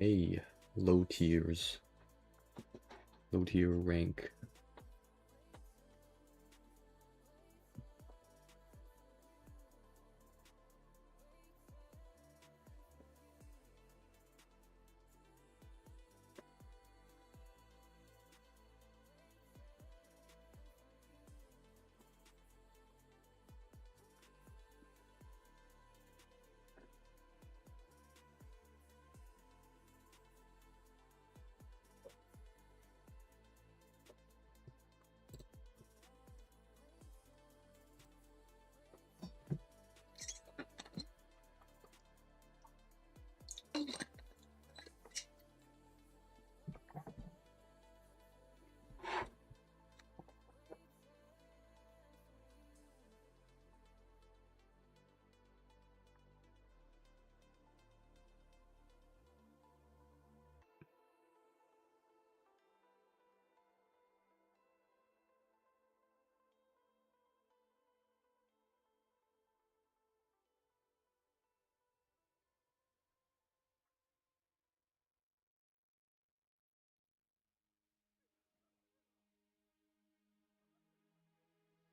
A low tiers, low tier rank.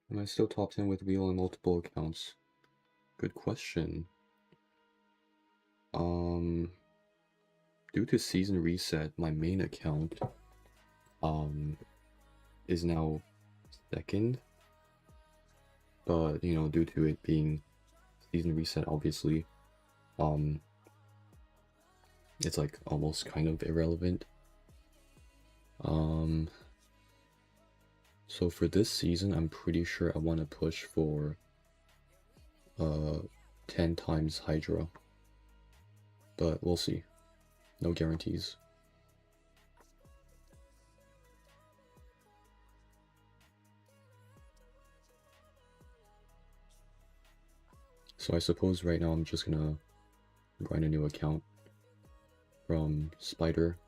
Am I still top 10 with wheel and multiple accounts? Good question. Due to season reset, my main account is now second. But you know, due to it being season reset, obviously, it's like almost kind of irrelevant. So for this season, I'm pretty sure I want to push for 10 times Hydra, but we'll see. No guarantees. So I suppose right now I'm just gonna grind a new account from Spider.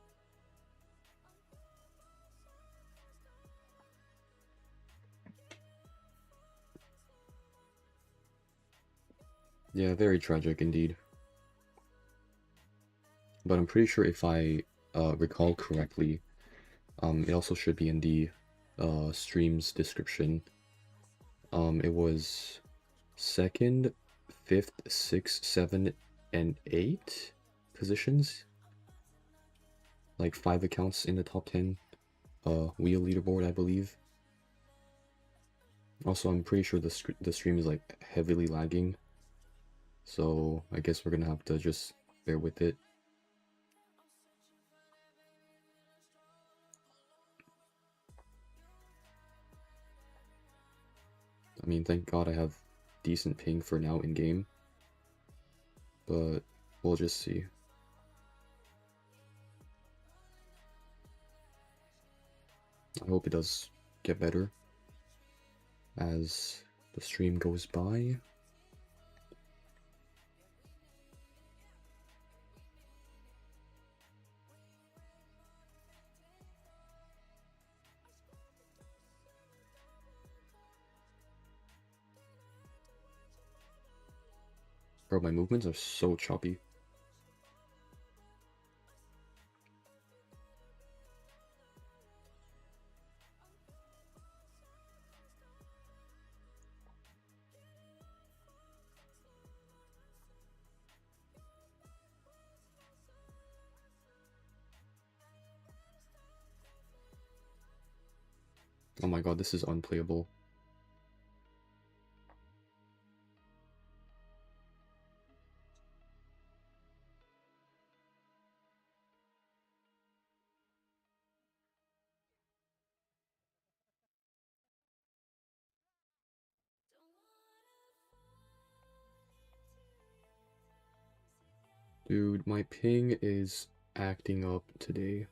Yeah, very tragic indeed. But I'm pretty sure if I recall correctly, it also should be in the stream's description. It was 2nd, 5th, 6th, 7th, and 8th positions. Like 5 accounts in the top 10 wheel leaderboard, I believe. Also, I'm pretty sure the stream is like heavily lagging, so I guess we're gonna have to just bear with it. I mean, thank God I have decent ping for now in game, but we'll just see. I hope it does get better as the stream goes by. Bro, my movements are so choppy. Oh my god, this is unplayable. Dude, my ping is acting up today.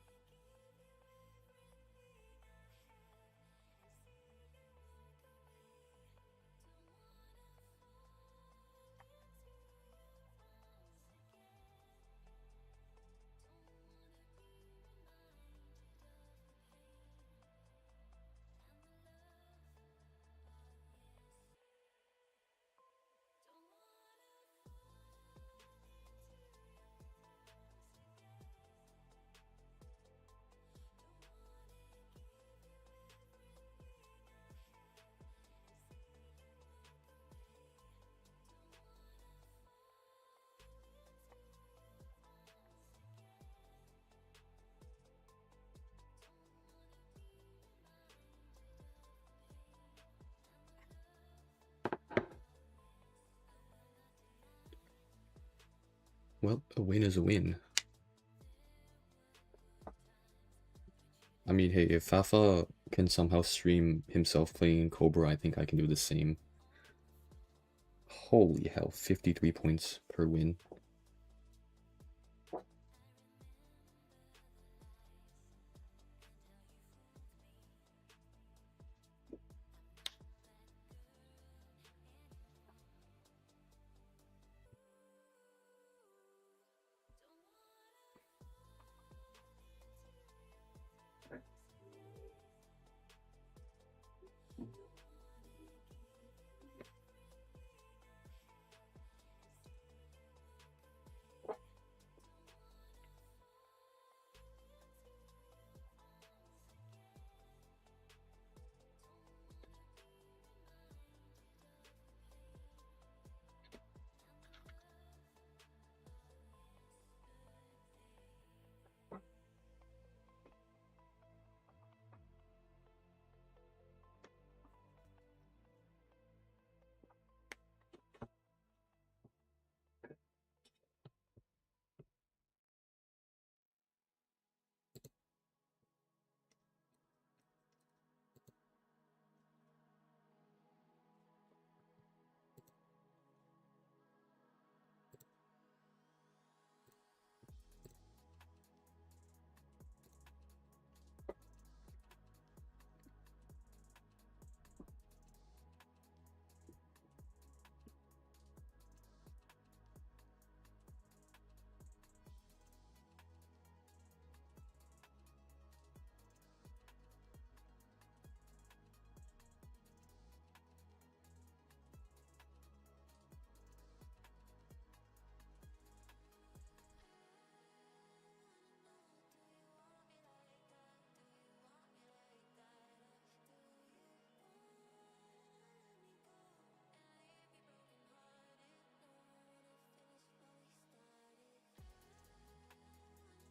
Well, a win is a win. I mean, hey, if Fafa can somehow stream himself playing Cobra, I think I can do the same. Holy hell, 53 points per win.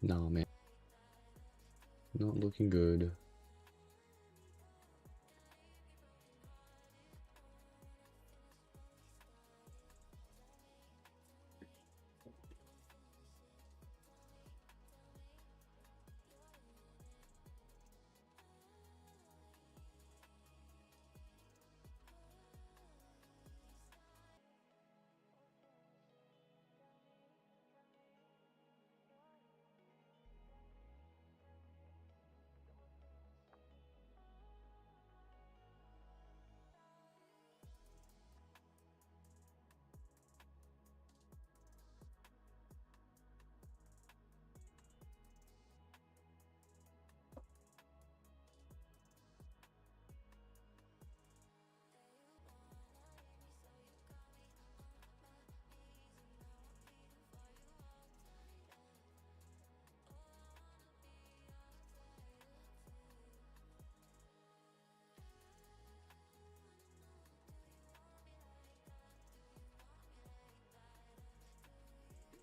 Nah, man. Not looking good.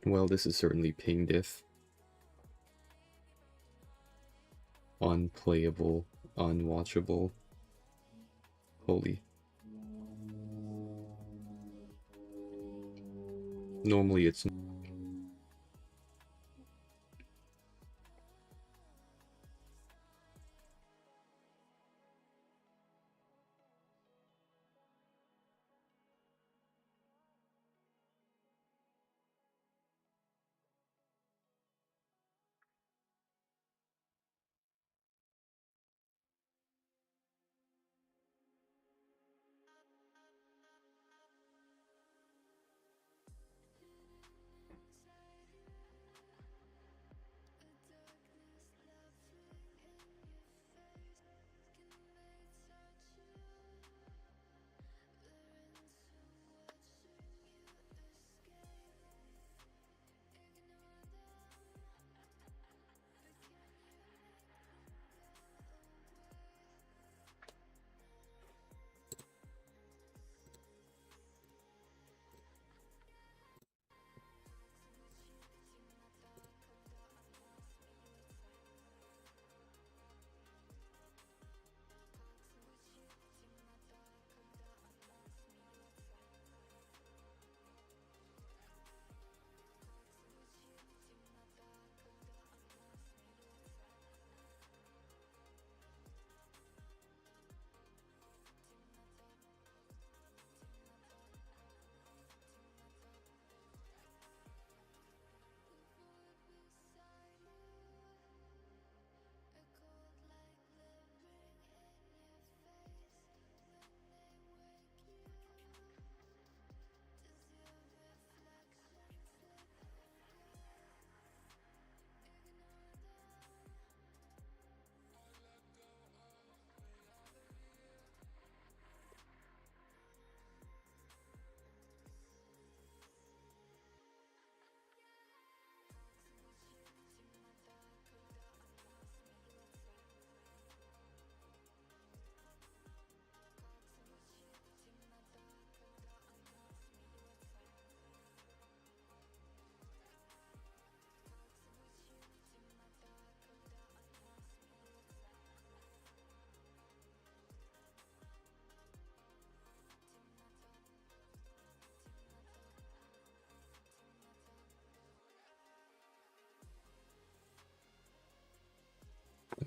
Well, this is certainly ping diff. Unplayable, unwatchable. Holy. Normally it's...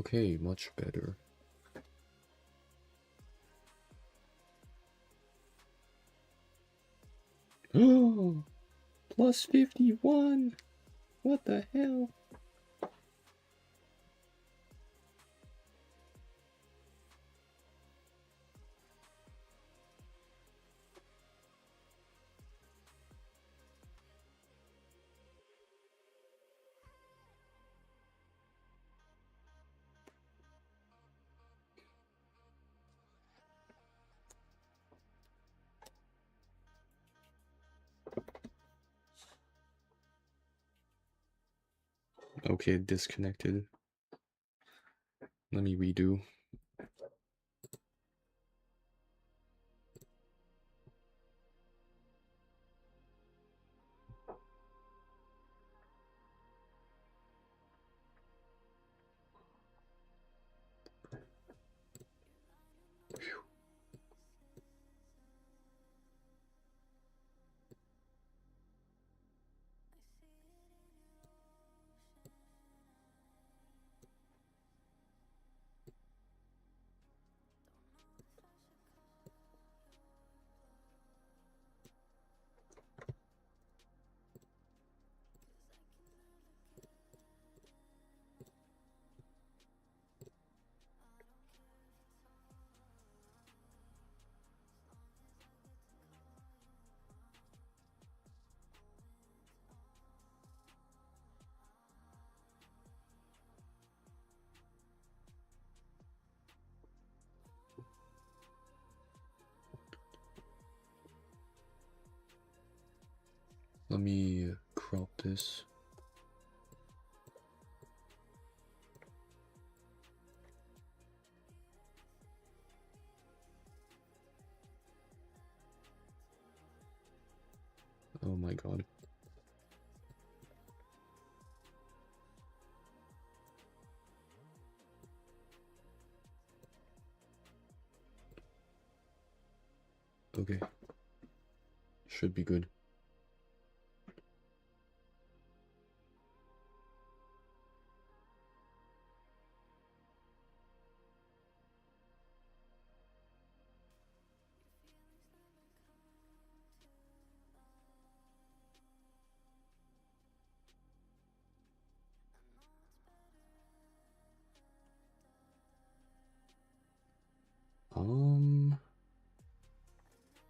Okay, much better. Oh, plus 51. What the hell? Okay, disconnected. Let me redo. Let me crop this. Oh my god. Okay. Should be good.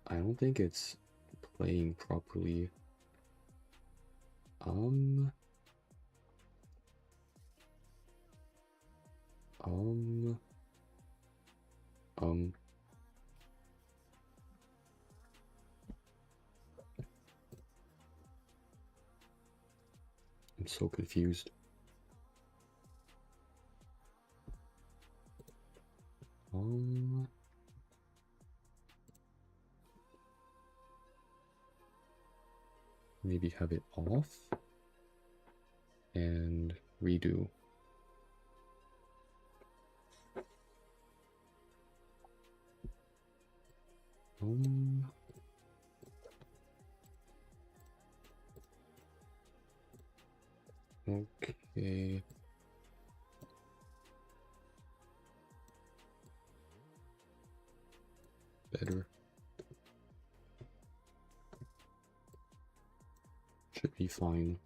I don't think it's playing properly. I'm so confused. Maybe have it off and redo. Okay. Better. Should be fine.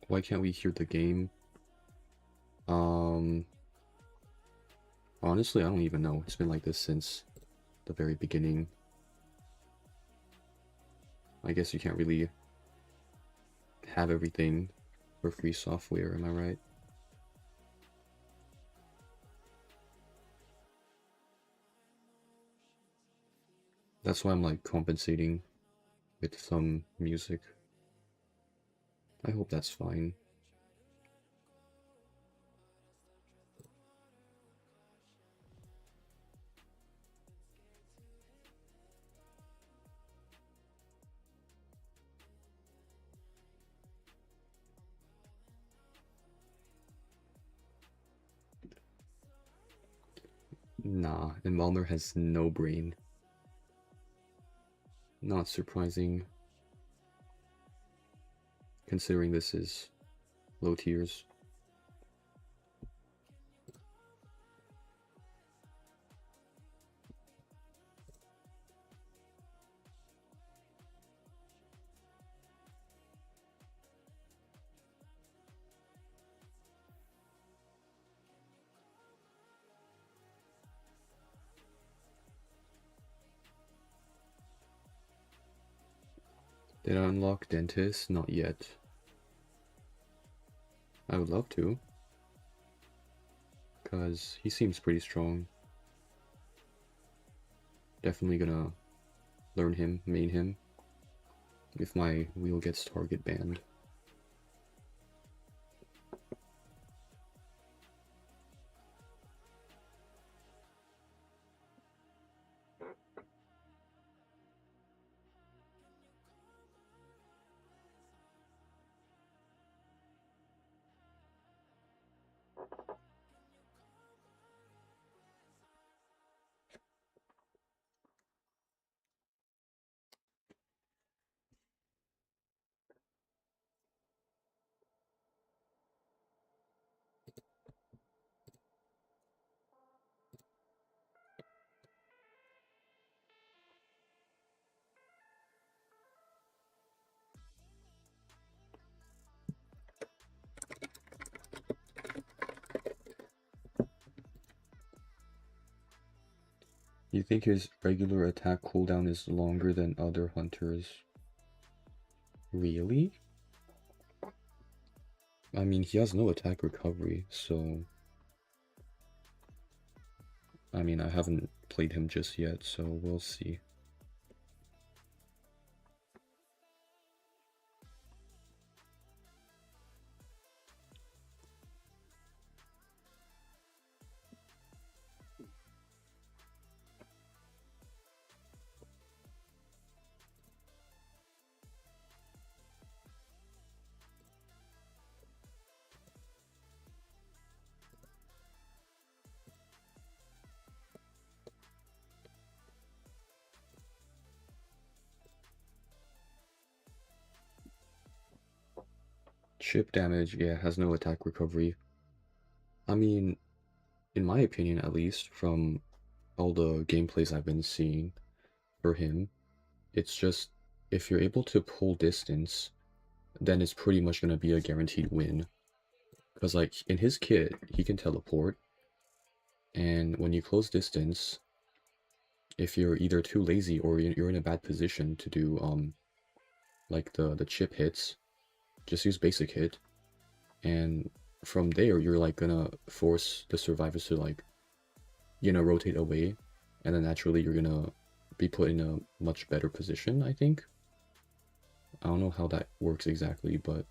Why can't we hear the game? Honestly, I don't even know. It's been like this since the very beginning. I guess you can't really have everything for free software, am I right? That's why I'm like compensating with some music. I hope that's fine. Nah, Embalmer has no brain. Not surprising, considering this is low tiers. Did I unlock Dentist? Not yet. I would love to, because he seems pretty strong. Definitely gonna learn him, main him, if my wheel gets target banned. You think his regular attack cooldown is longer than other hunters? Really? I mean, he has no attack recovery, so... I mean, I haven't played him just yet, so we'll see. Chip damage, yeah, has no attack recovery. I mean, in my opinion at least, from all the gameplays I've been seeing for him, it's just, if you're able to pull distance, then it's pretty much going to be a guaranteed win. Because like, in his kit, he can teleport, and when you close distance, if you're either too lazy or you're in a bad position to do, like the chip hits, just use basic hit, and from there you're like gonna force the survivors to like, you know, rotate away, and then naturally you're gonna be put in a much better position, I think. I don't know how that works exactly, but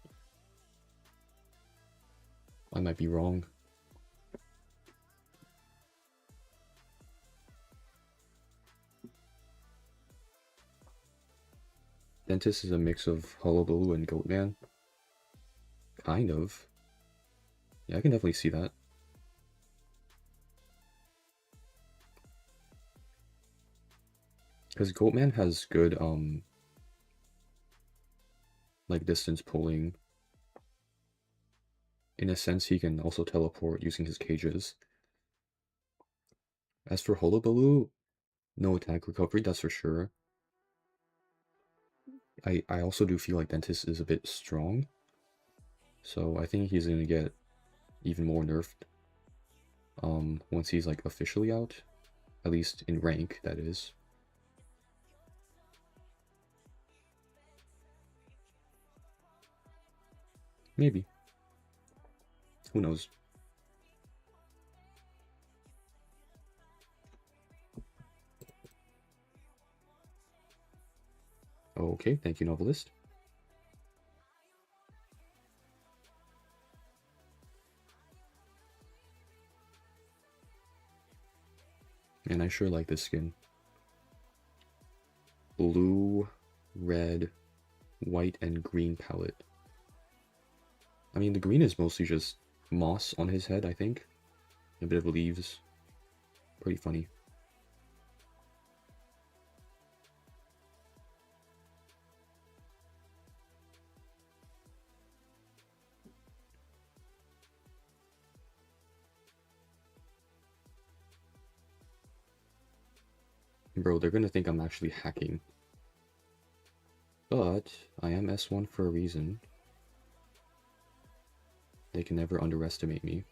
I might be wrong. Dentist is a mix of Hullabaloo and Goatman. Kind of. Yeah, I can definitely see that. Because Goatman has good, like, distance pulling. In a sense, he can also teleport using his cages. As for Hullabaloo, no attack recovery, that's for sure. I also do feel like Dentist is a bit strong. So I think he's gonna get even more nerfed once he's like officially out. At least in rank, that is. Maybe. Who knows? Okay, thank you, novelist. And I sure like this skin. Blue, red, white, and green palette. I mean, the green is mostly just moss on his head, I think. A bit of leaves. Pretty funny. Bro, they're gonna think I'm actually hacking. But I am S1 for a reason. They can never underestimate me.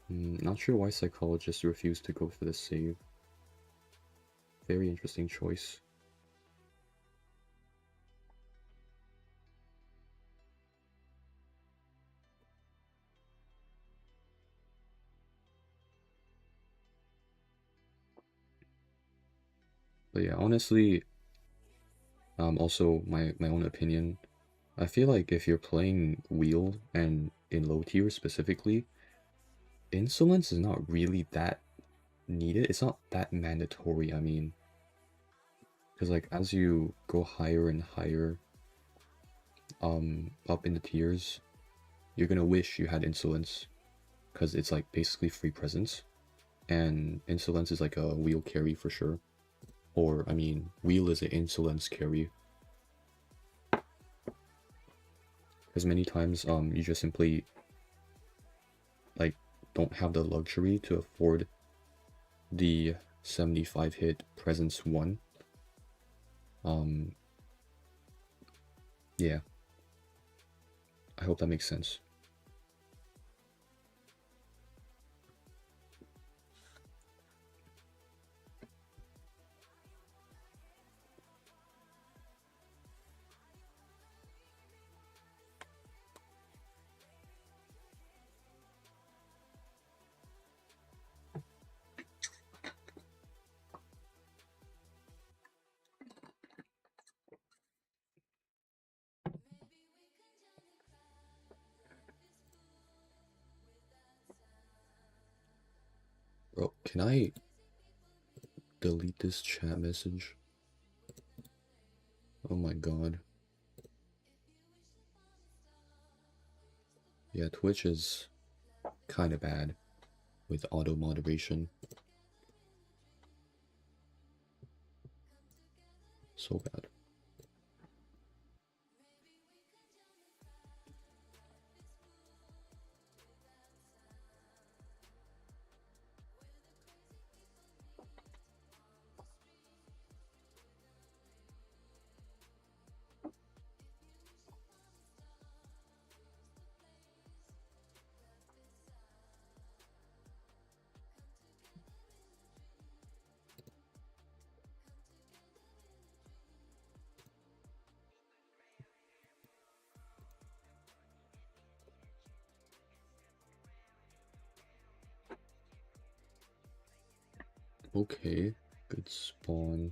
Not sure why psychologists refuse to go for the save. Very interesting choice. But yeah, honestly, also my own opinion, I feel like if you're playing wheel and in low tier specifically, insolence is not really that needed. It's not that mandatory, I mean. Because like as you go higher and higher up in the tiers, you're gonna wish you had insolence. Because it's like basically free presence. And insolence is like a wheel carry for sure. Or I mean, wheel is an insolence carry. Because many times you just simply like don't have the luxury to afford the 75 hit presence 1. Yeah, I hope that makes sense. Bro, can I delete this chat message? Oh my god. Yeah, Twitch is kind of bad with auto moderation. So bad. Okay, good spawn.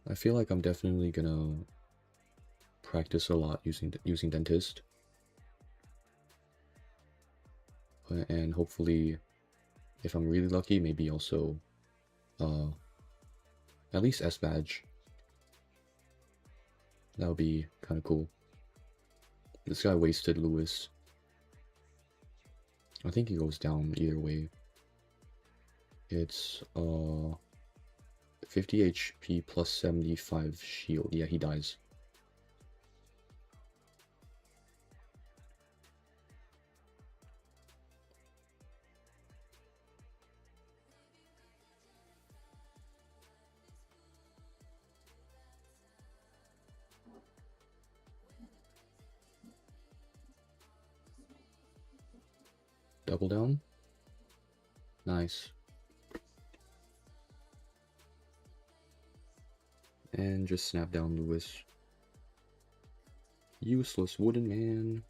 I feel like I'm definitely gonna practice a lot using dentist. And hopefully, if I'm really lucky, maybe also at least S badge. That would be kind of cool. This guy wasted Lewis. I think he goes down either way. It's 50 HP plus 75 shield. Yeah, he dies. Double down. Nice. And just snap down Lewis. Useless wooden man.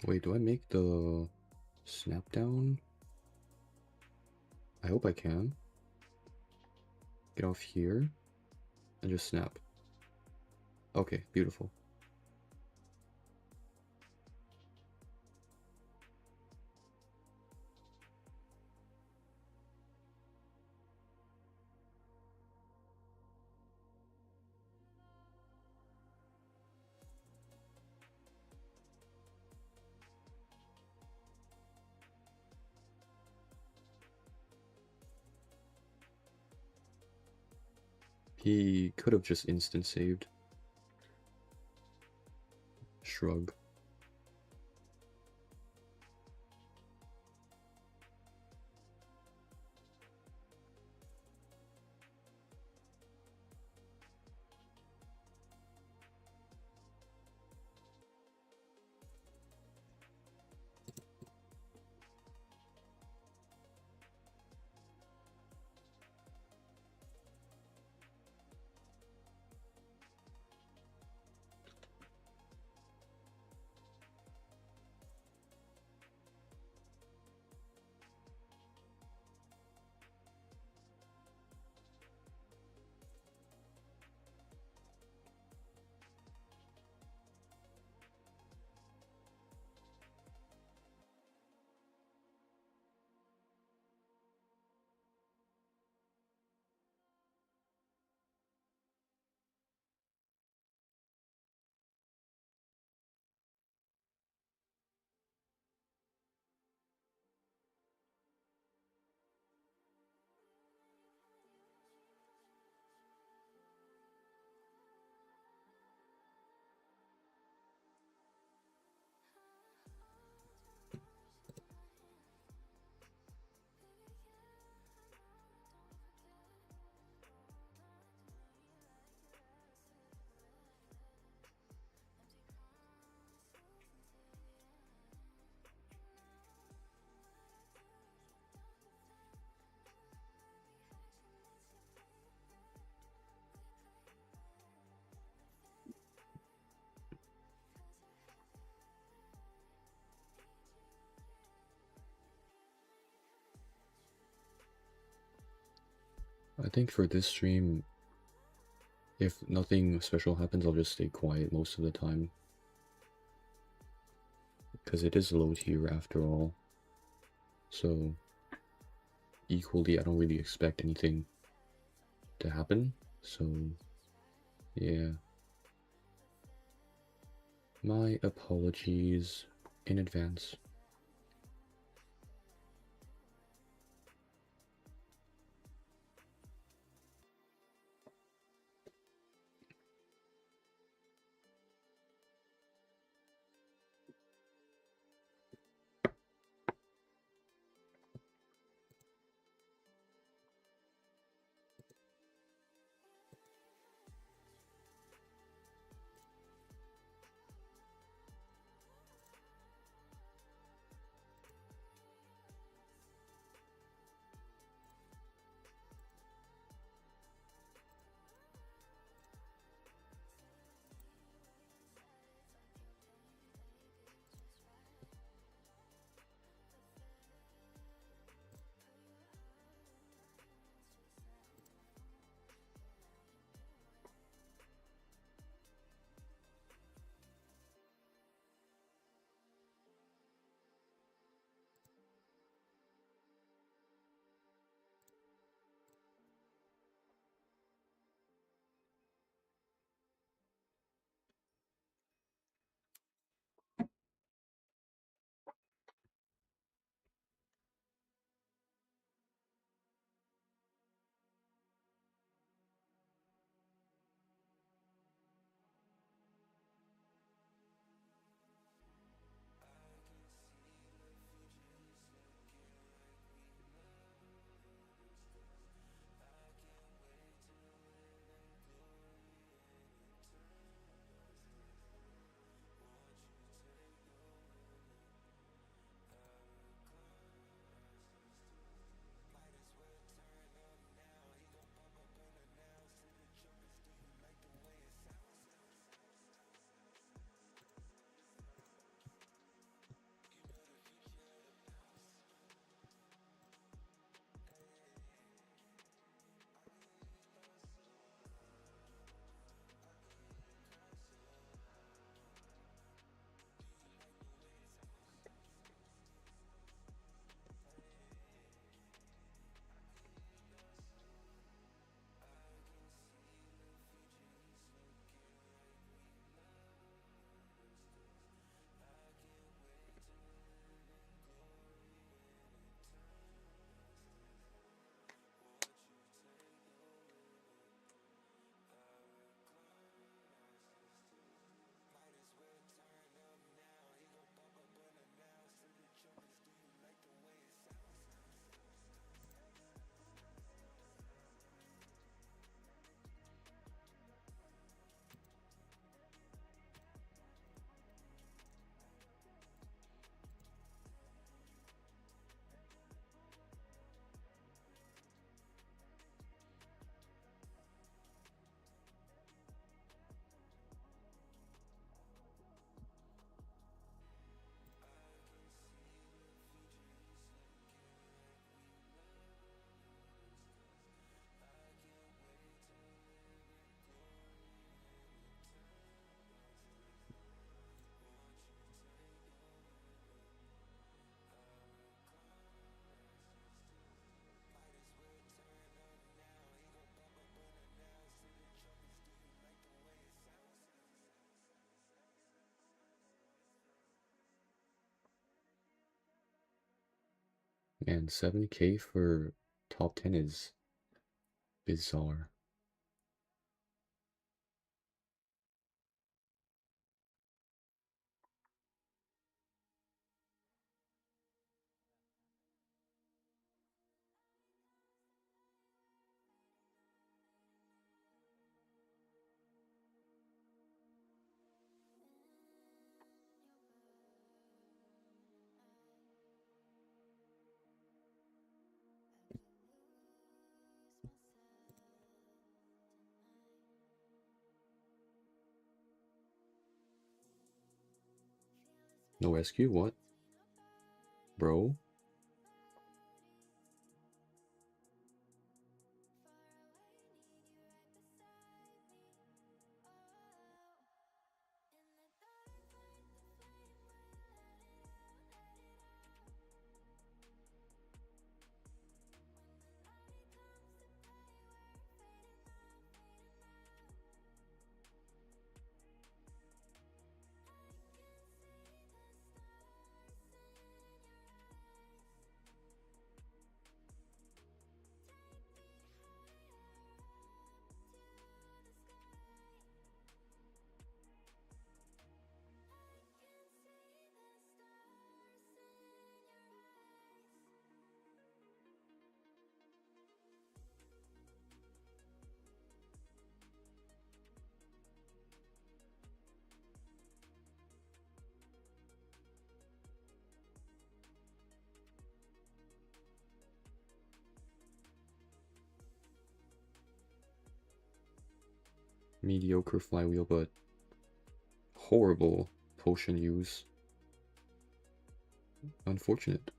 Wait, do I make the snap down? I hope I can. Get off here and just snap. Okay, beautiful. He could have just instant saved. Shrug. I think for this stream, if nothing special happens, I'll just stay quiet most of the time. Because it is low tier after all. So, equally, I don't really expect anything to happen. So, yeah. My apologies in advance. And 7K for top 10 is bizarre. No SQ, what? Bro? Mediocre flywheel, but horrible potion use. Unfortunate.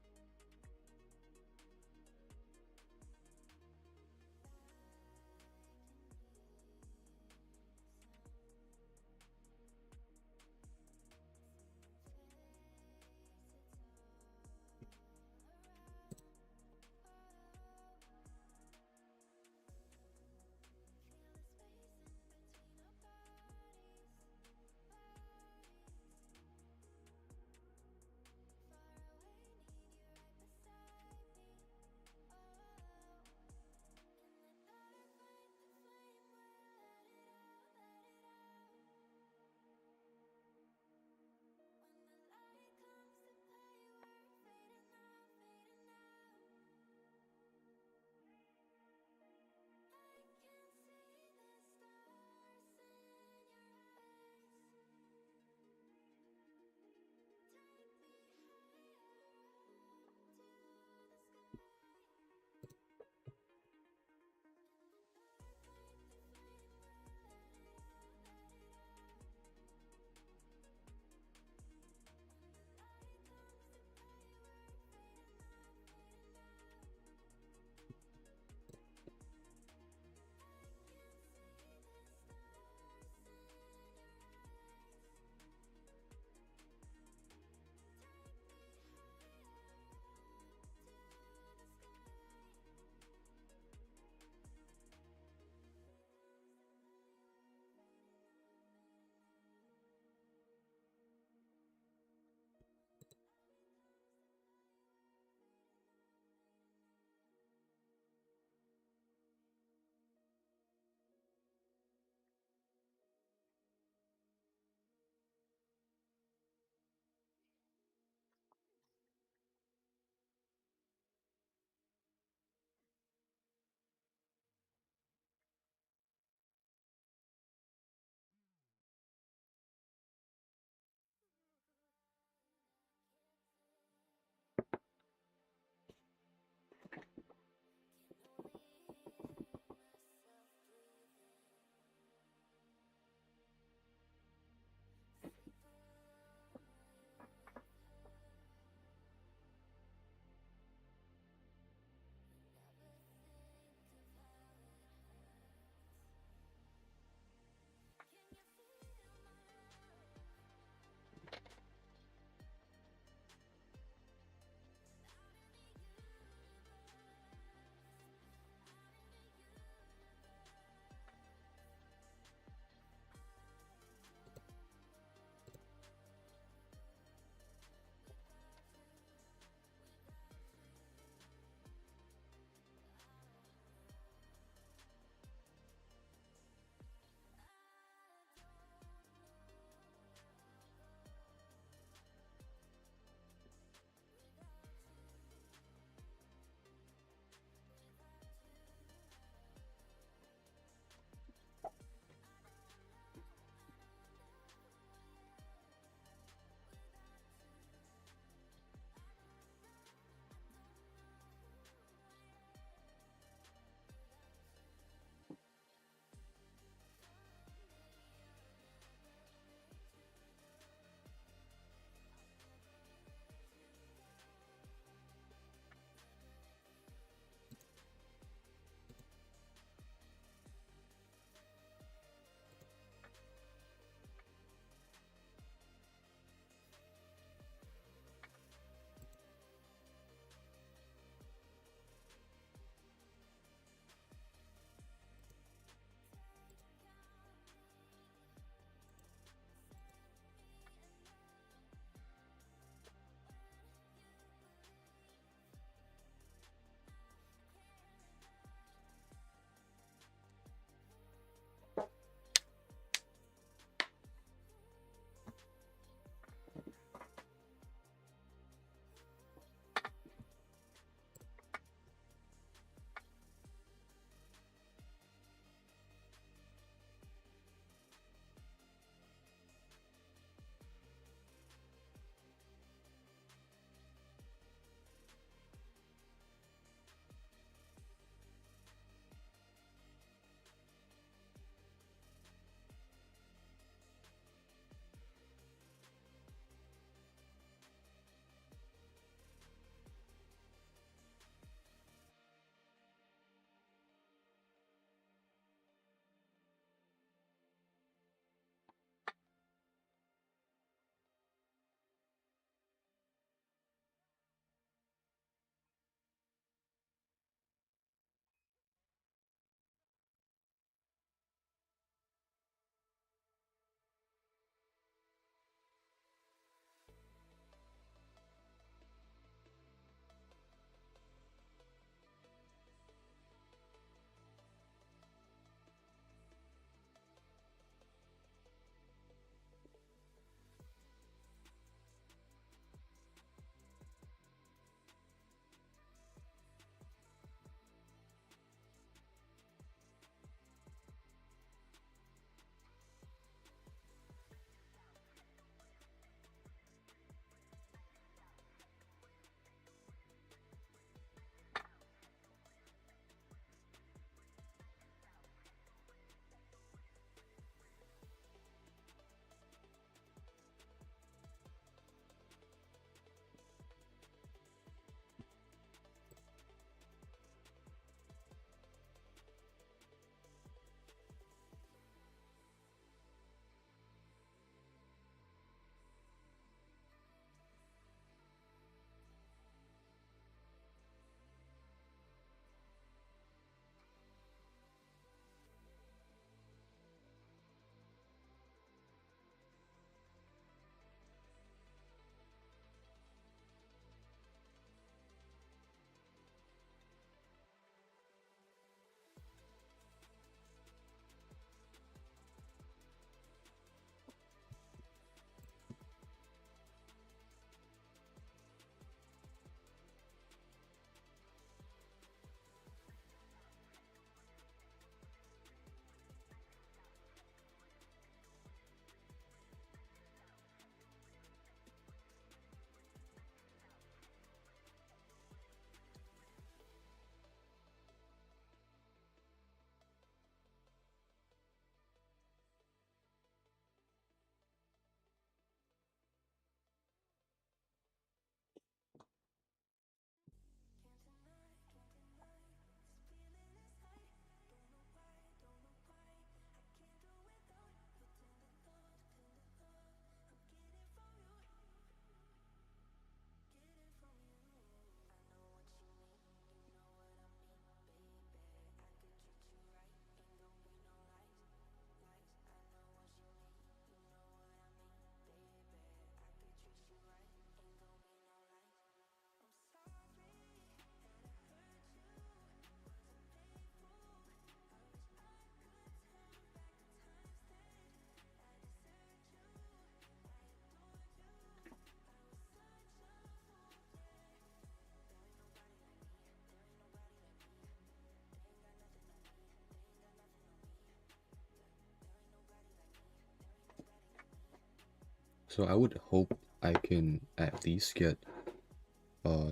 So I would hope I can at least get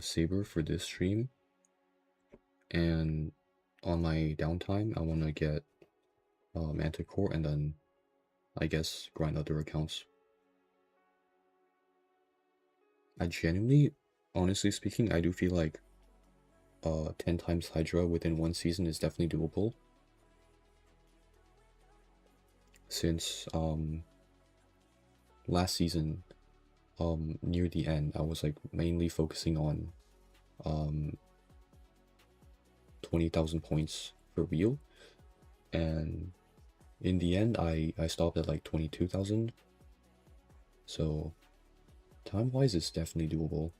Saber for this stream, and on my downtime I want to get Manticore, and then I guess grind other accounts. I genuinely, honestly speaking, I do feel like 10 times Hydra within one season is definitely doable. Since last season, near the end, I was like mainly focusing on 20,000 points for real, and in the end I stopped at like 22,000. So time wise it's definitely doable.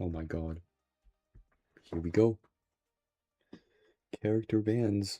Oh my god. Here we go. Character bands.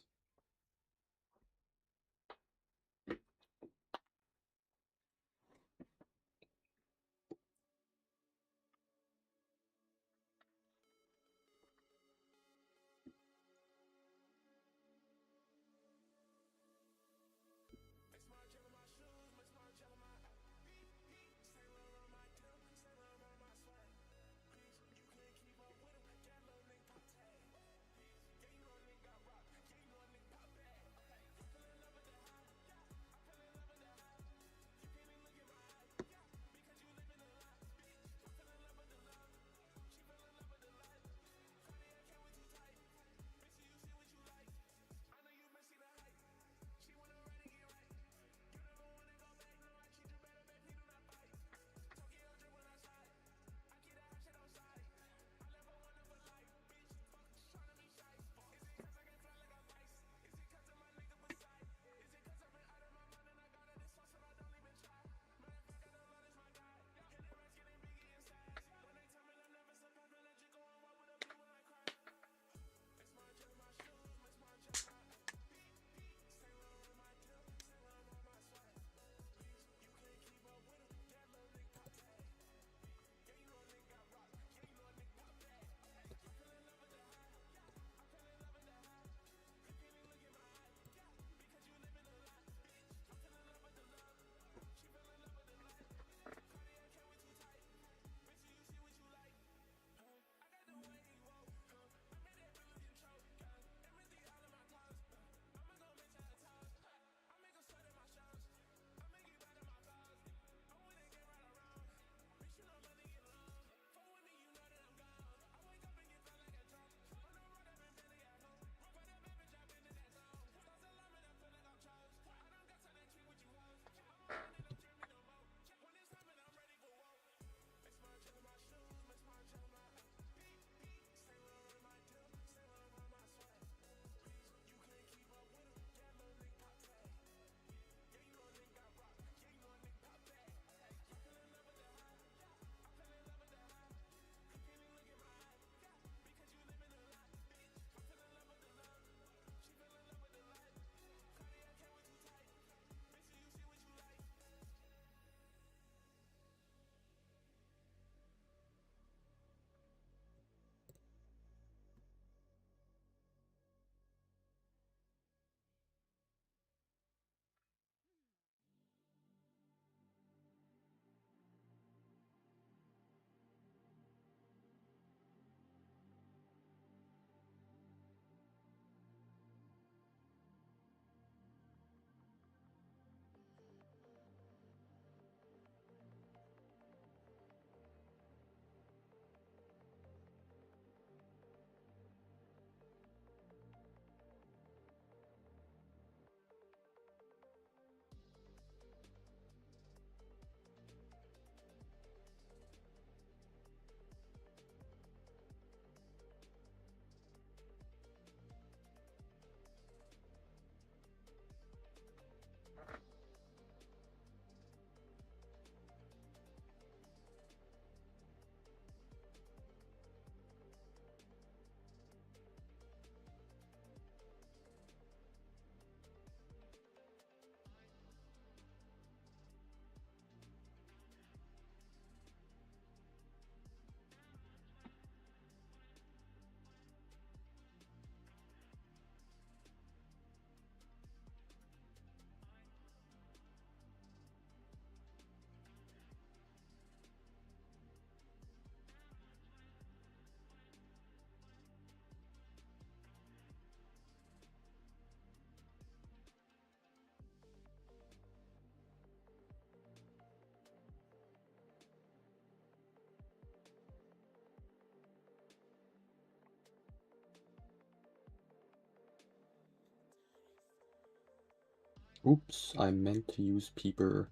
Oops, I meant to use Peeper.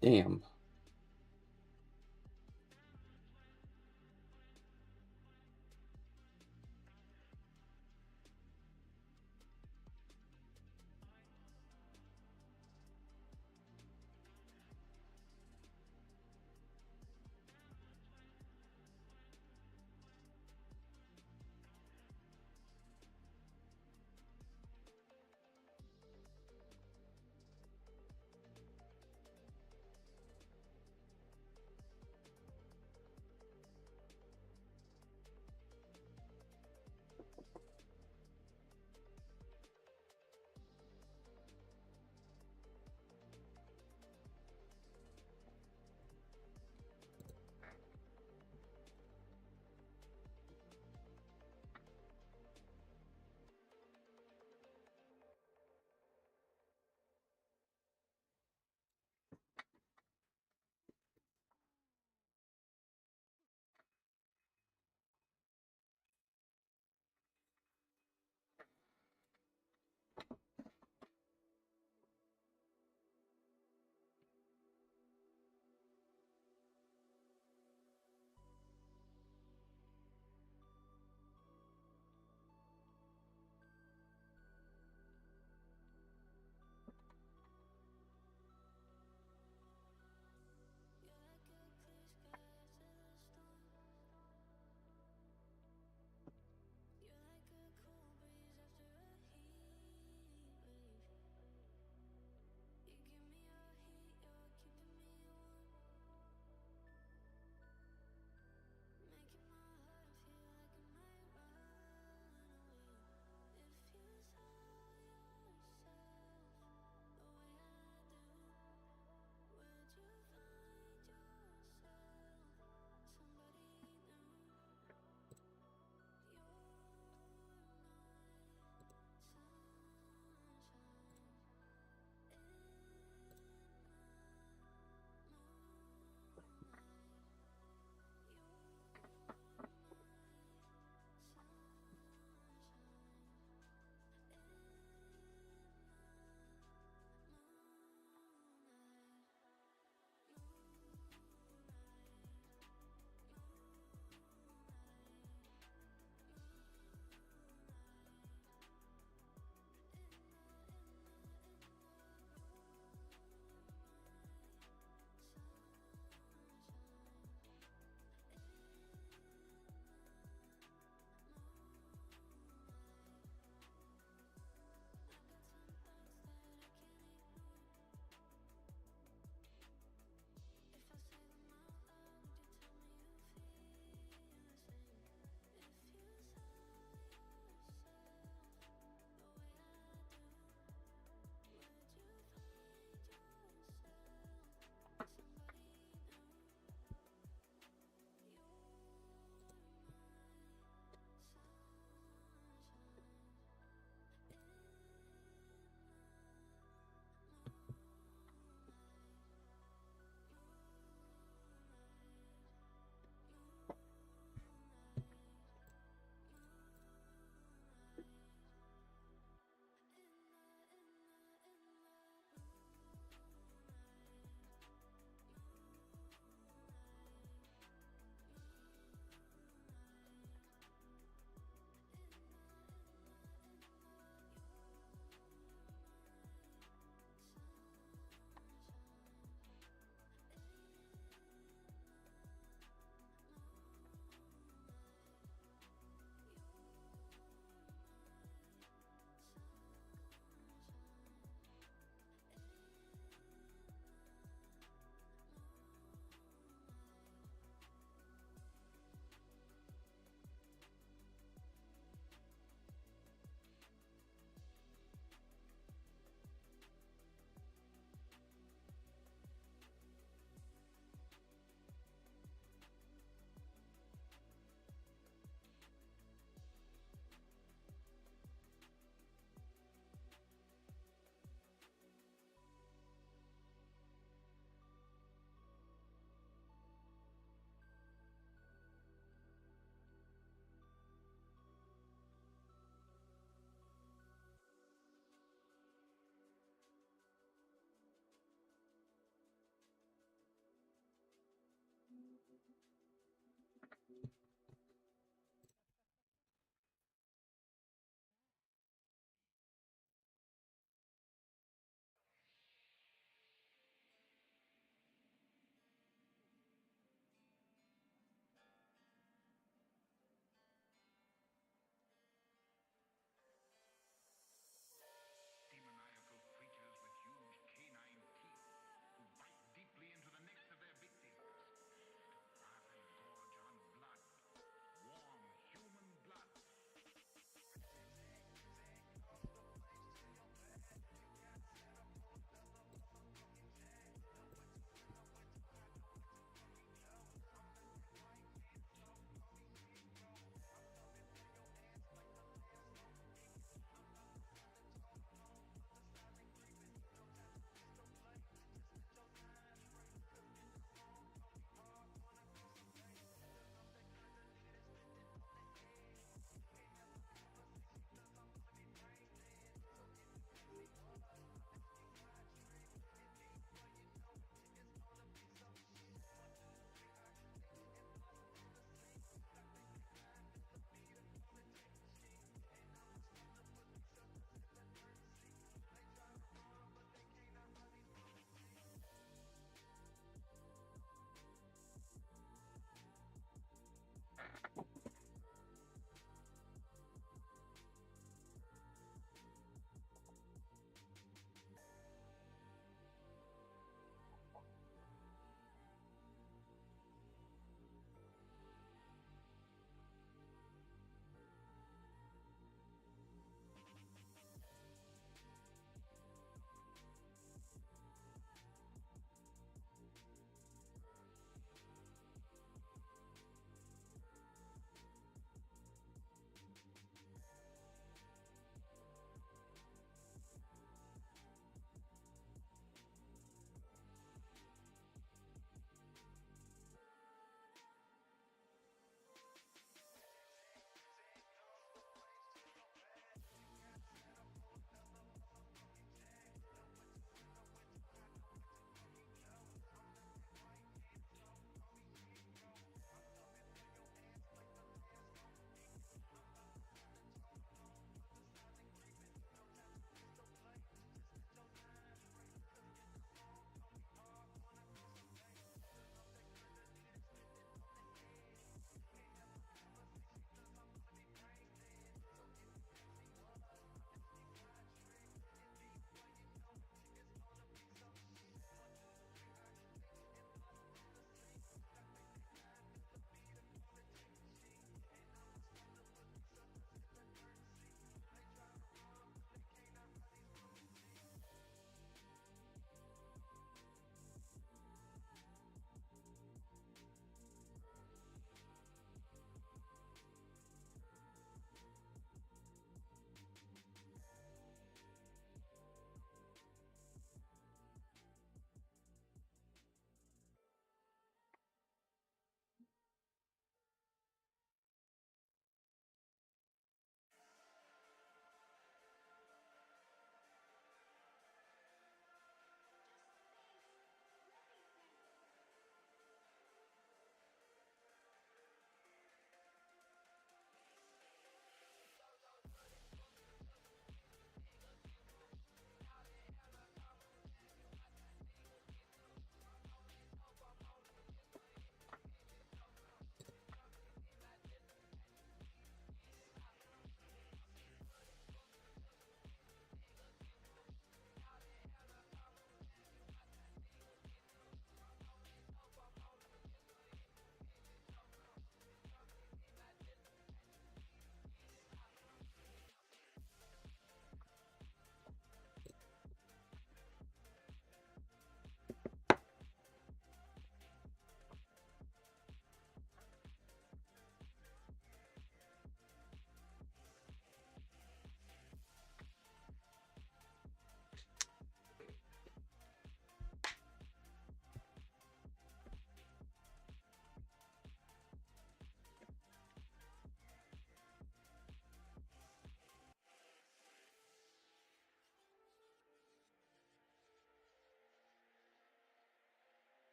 Damn.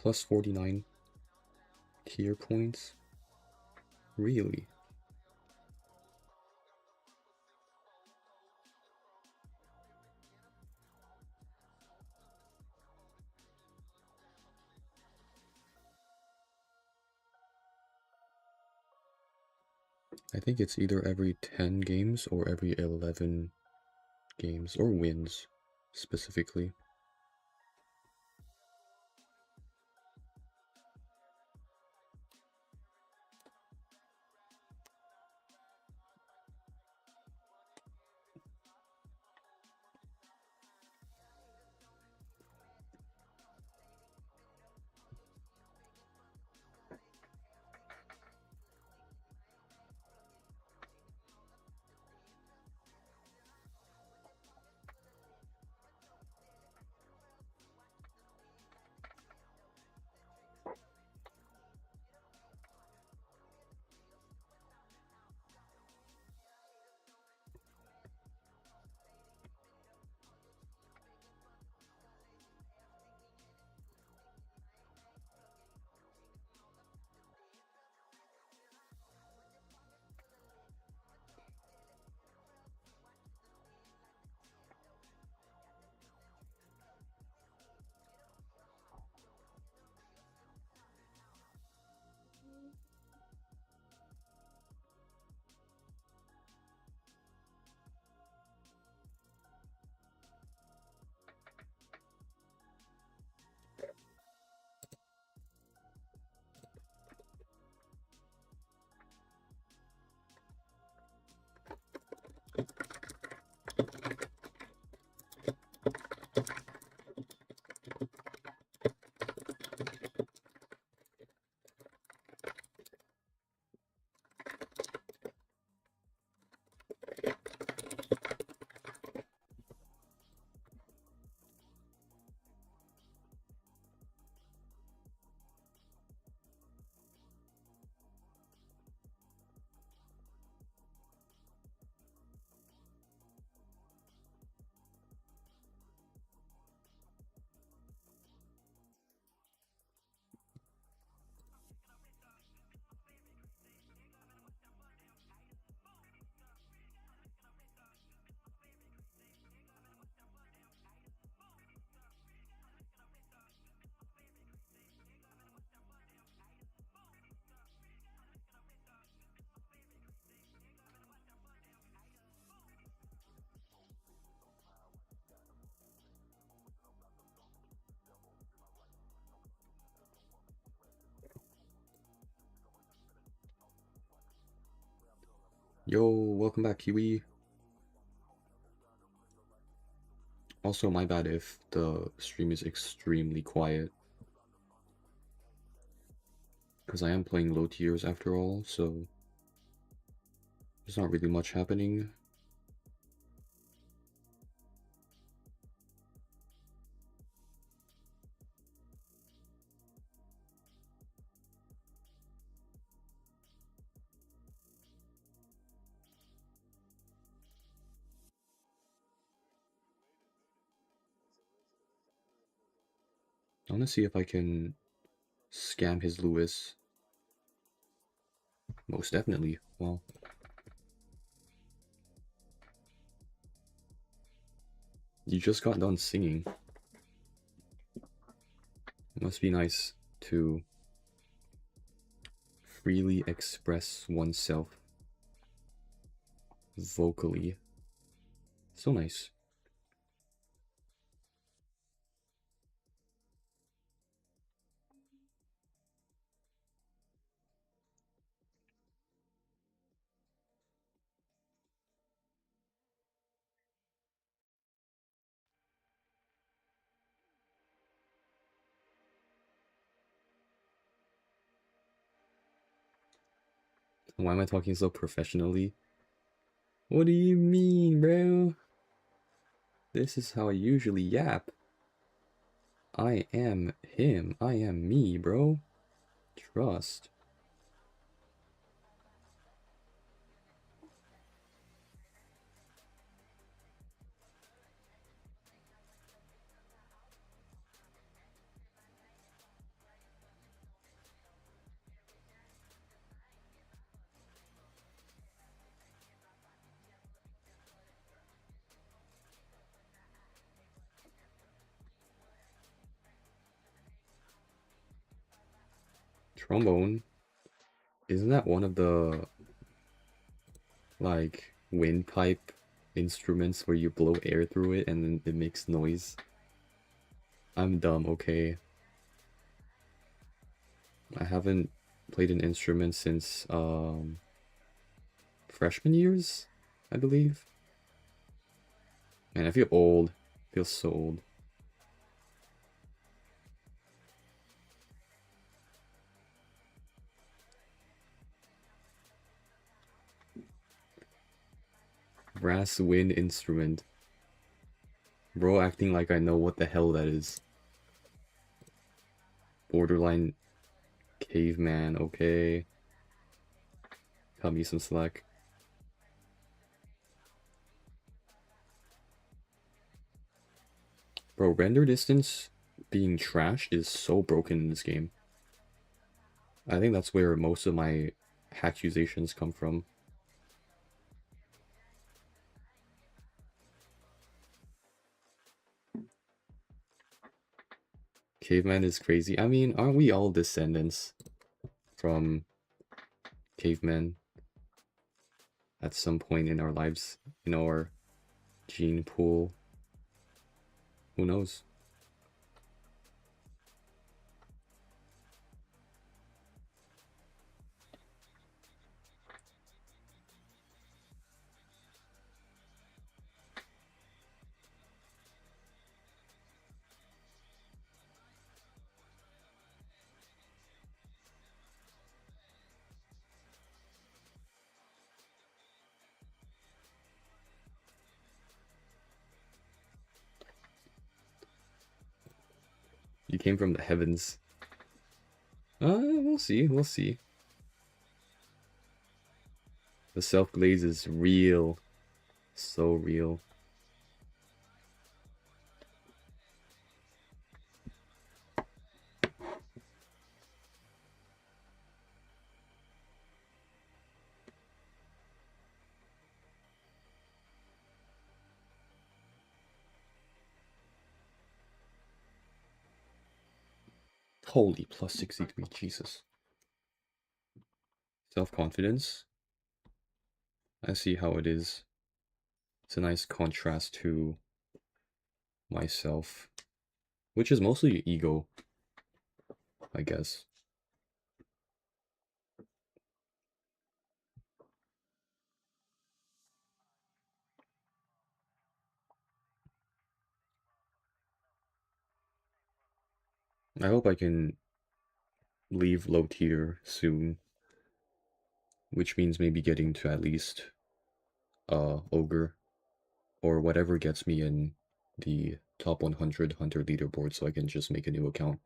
Plus 49 tier points? Really? I think it's either every 10 games or every 11 games, or wins, specifically. Yo, welcome back, Kiwi. Also, my bad if the stream is extremely quiet. Because I am playing low tiers after all, so there's not really much happening. I want to see if I can scam his Lewis. Most definitely. Well, you just got done singing. It must be nice to freely express oneself vocally. So nice. Why am I talking so professionally? What do you mean, bro? This is how I usually yap. I am him. I am me, bro. Trust. Trombone? Isn't that one of the, like, windpipe instruments where you blow air through it and then it makes noise? I'm dumb, okay? I haven't played an instrument since, freshman years, I believe. Man, I feel old. I feel so old. Brass wind instrument. Bro acting like I know what the hell that is. Borderline caveman, okay. Cut me some slack. Bro, render distance being trash is so broken in this game. I think that's where most of my accusations come from. Caveman is crazy. I mean, aren't we all descendants from cavemen at some point in our lives, in our gene pool? Who knows? You came from the heavens. We'll see, we'll see. The self-glaze is real. So real. Holy, plus 63, Jesus. Self-confidence. I see how it is. It's a nice contrast to myself, which is mostly ego, I guess. I hope I can leave low tier soon, which means maybe getting to at least ogre or whatever gets me in the top 100 hunter leaderboard, so I can just make a new account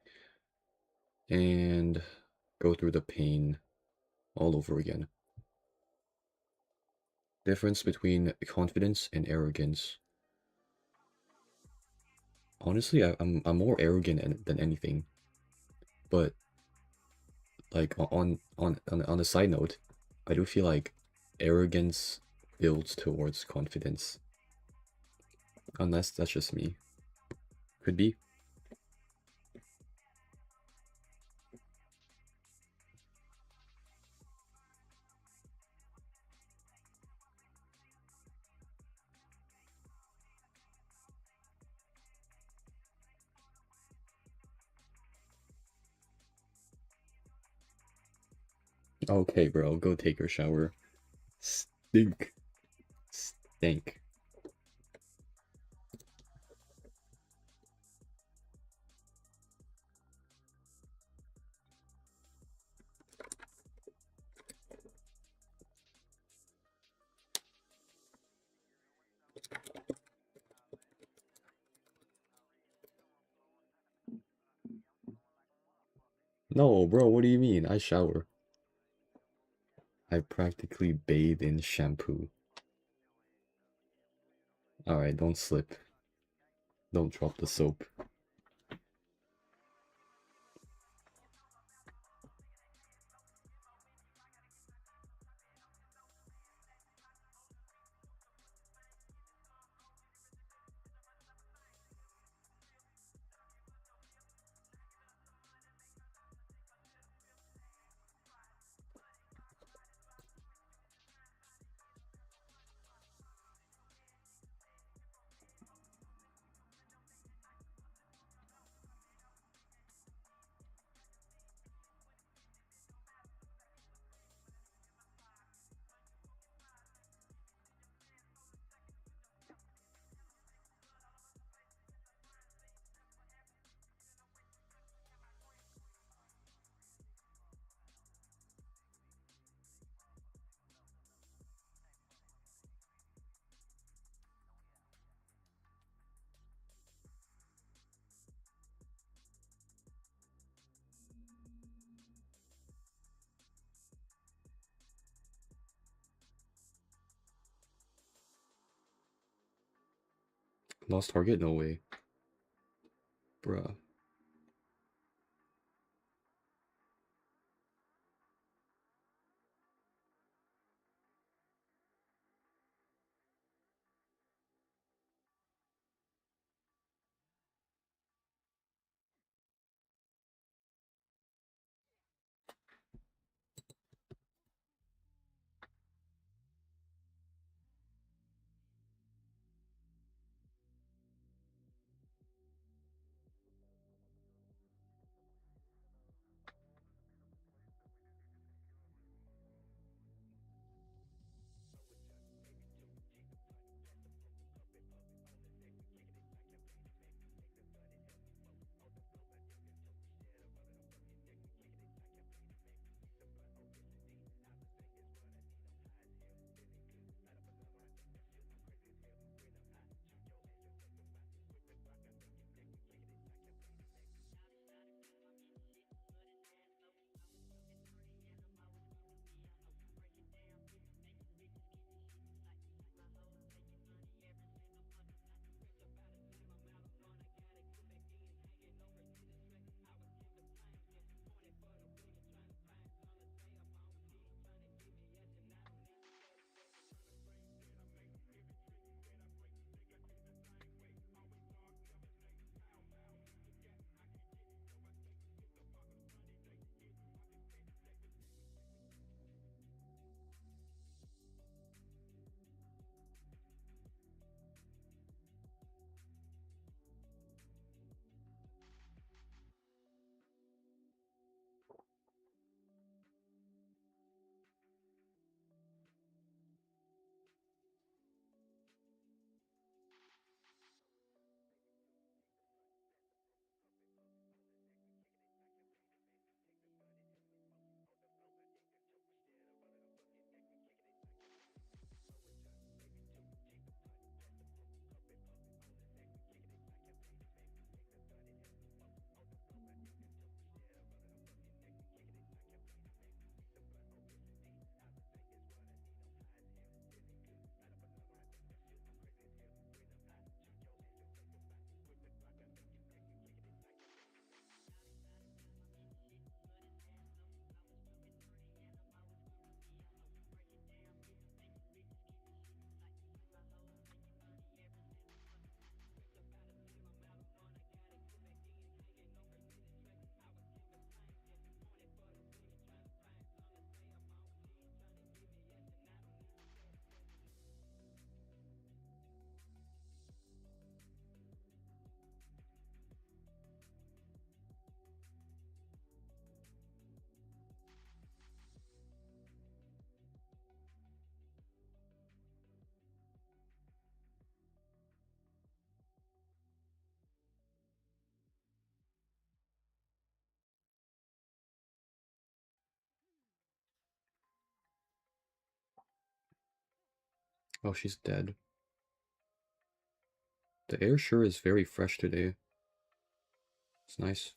and go through the pain all over again. Difference between confidence and arrogance. Honestly, I'm more arrogant than anything, but like on a side note, I do feel like arrogance builds towards confidence. Unless that's just me. Could be. Okay, bro, go take your shower. Stink. Stink. No, bro, what do you mean? I shower. I practically bathe in shampoo. Alright, don't slip. Don't drop the soap. Lost target? No way. Bruh. Oh, she's dead. The air sure is very fresh today. It's nice.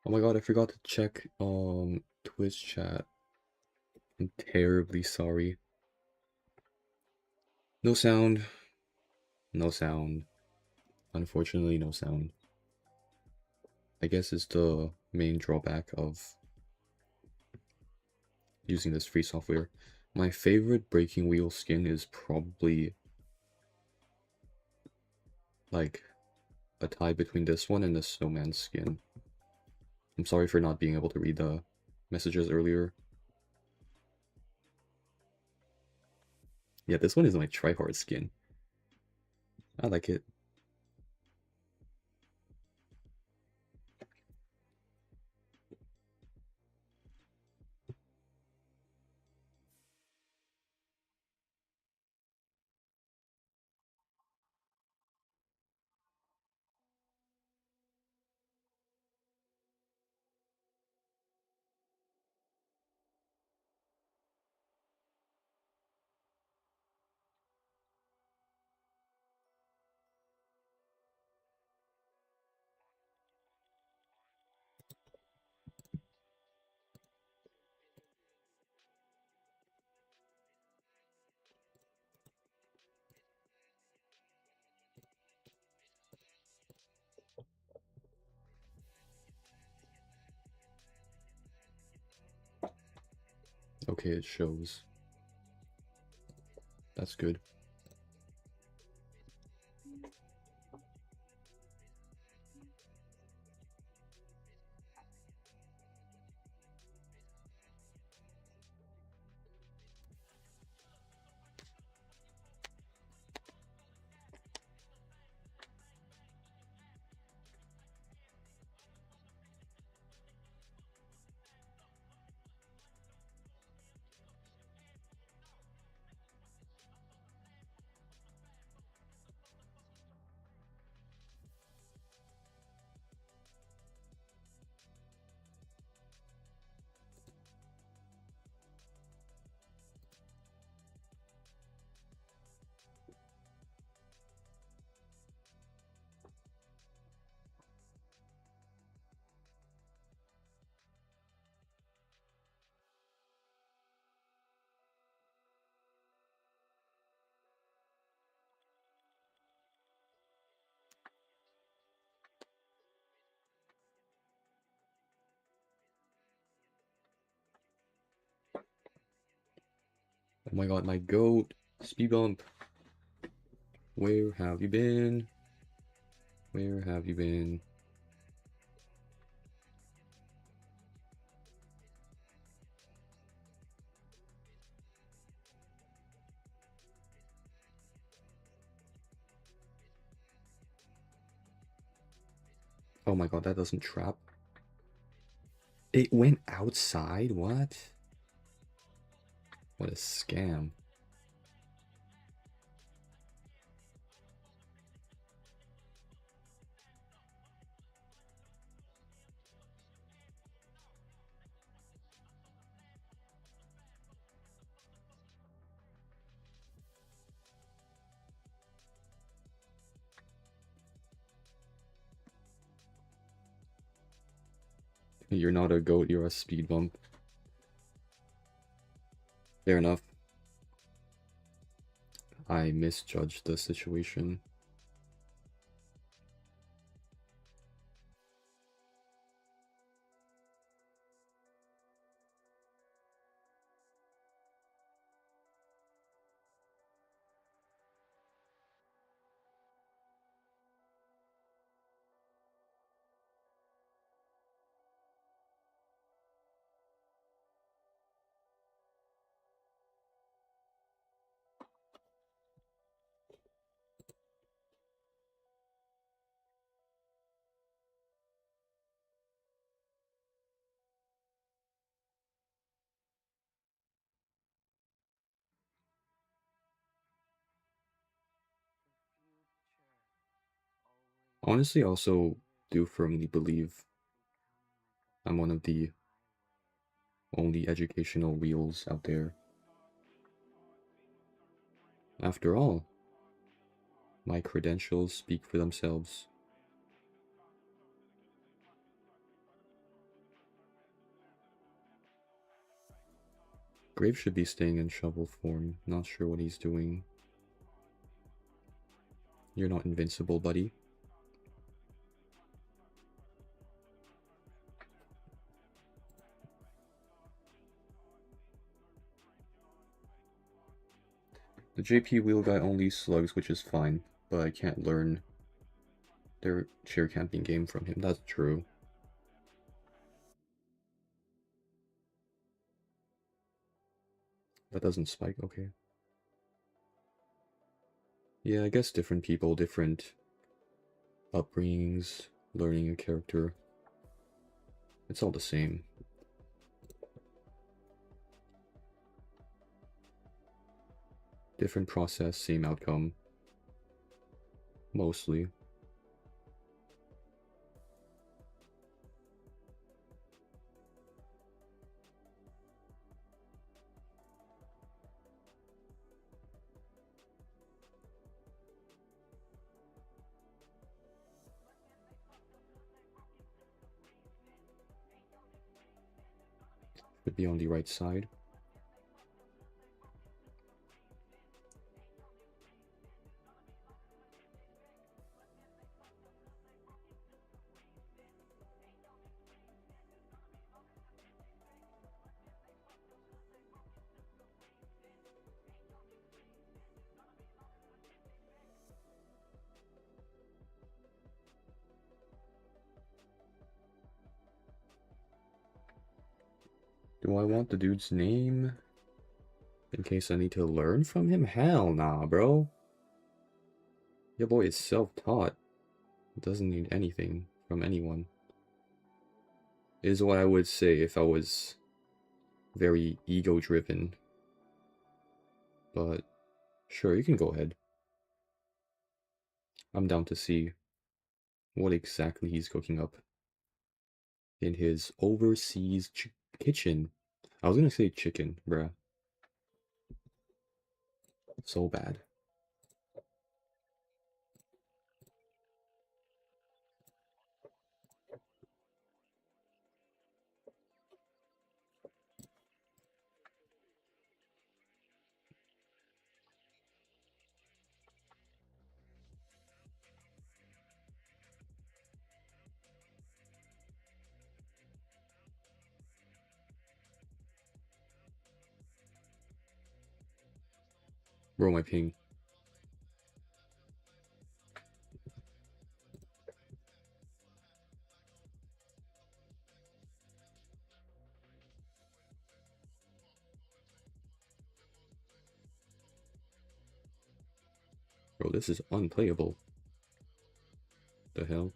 Oh my god, I forgot to check Twitch chat. I'm terribly sorry. No sound. No sound. Unfortunately, no sound. I guess it's the main drawback of using this free software. My favorite breaking wheel skin is probably like a tie between this one and the snowman skin. I'm sorry for not being able to read the messages earlier. Yeah, this one is my tryhard skin. I like it. Okay, it shows. That's good. Oh my god, my goat. Speed bump. Where have you been? Where have you been? Oh my god, that doesn't trap. It went outside? What? What a scam. You're not a goat, you're a speed bump. Fair enough. I misjudged the situation. Honestly, I also do firmly believe I'm one of the only educational wheels out there. After all, my credentials speak for themselves. Grave should be staying in shovel form. Not sure what he's doing. You're not invincible, buddy. The JP wheel guy only slugs, which is fine, but I can't learn their chair camping game from him. That's true. That doesn't spike, okay. Yeah, I guess different people, different upbringings, learning a character. It's all the same. Different process, same outcome. Mostly. Should be on the right side. Do I want the dude's name? In case I need to learn from him? Hell nah, bro. Your boy is self-taught. Doesn't need anything from anyone. Is what I would say if I was very ego-driven. But sure, you can go ahead. I'm down to see what exactly he's cooking up in his overseas kitchen. I was gonna say chicken, bruh. So bad. Bro, my ping. Bro, this is unplayable. The hell?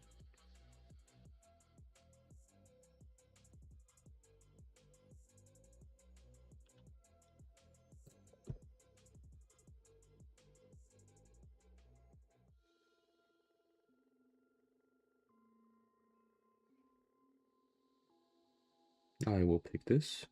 I will pick this.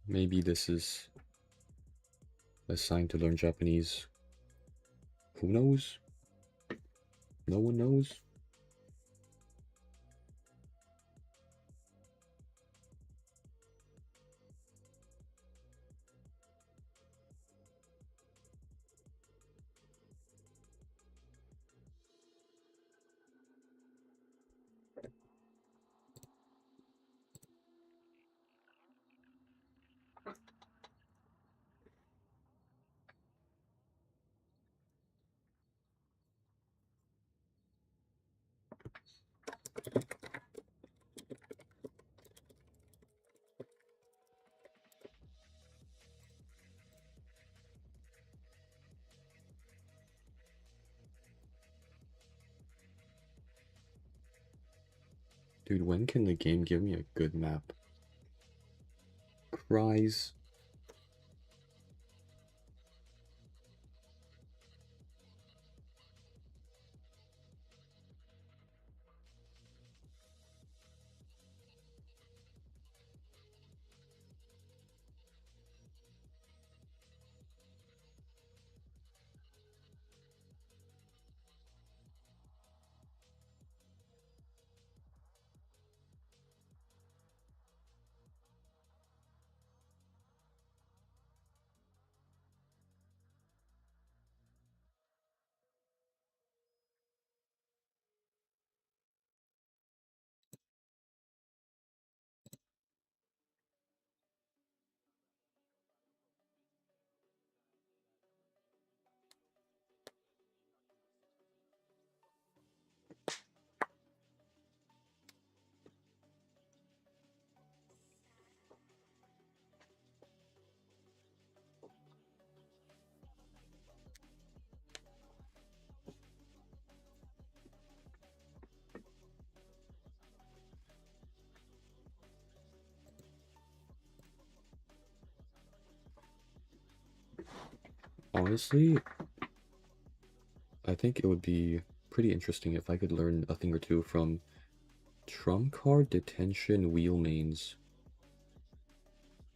Maybe this is a sign to learn Japanese. Who knows? No one knows. Dude, when can the game give me a good map? Cries. Honestly, I think it would be pretty interesting if I could learn a thing or two from trump card detention wheel mains.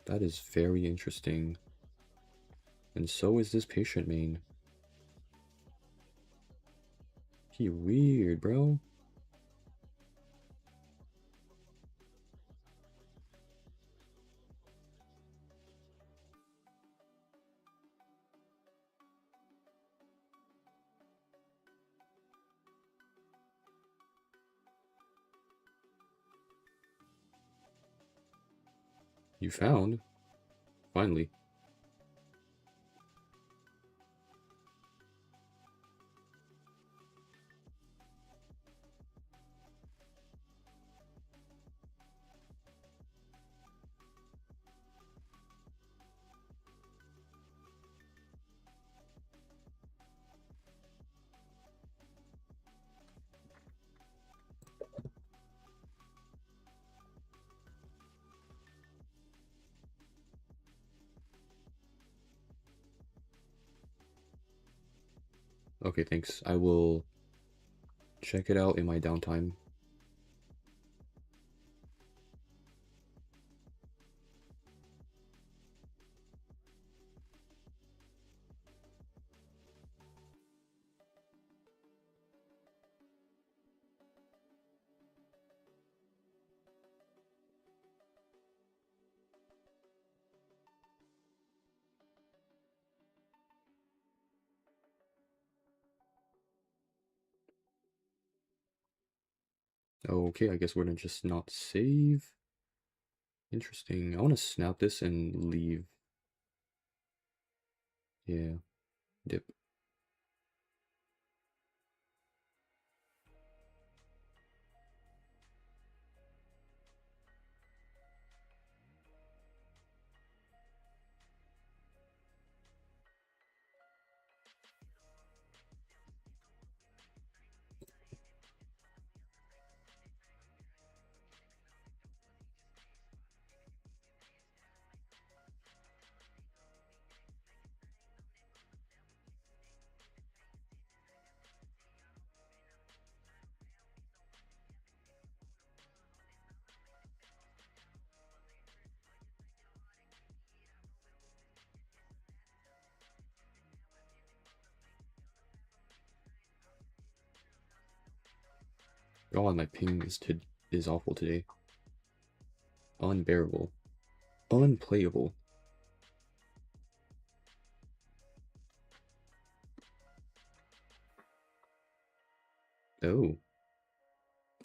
That is very interesting. And so is this patient main. He weird, bro. You found? Finally. Okay, thanks. I will check it out in my downtime. Okay, I guess we're gonna just not save. Interesting. I want to snap this and leave. Yeah, dip. God, my ping is awful today. Unbearable. Unplayable. Oh.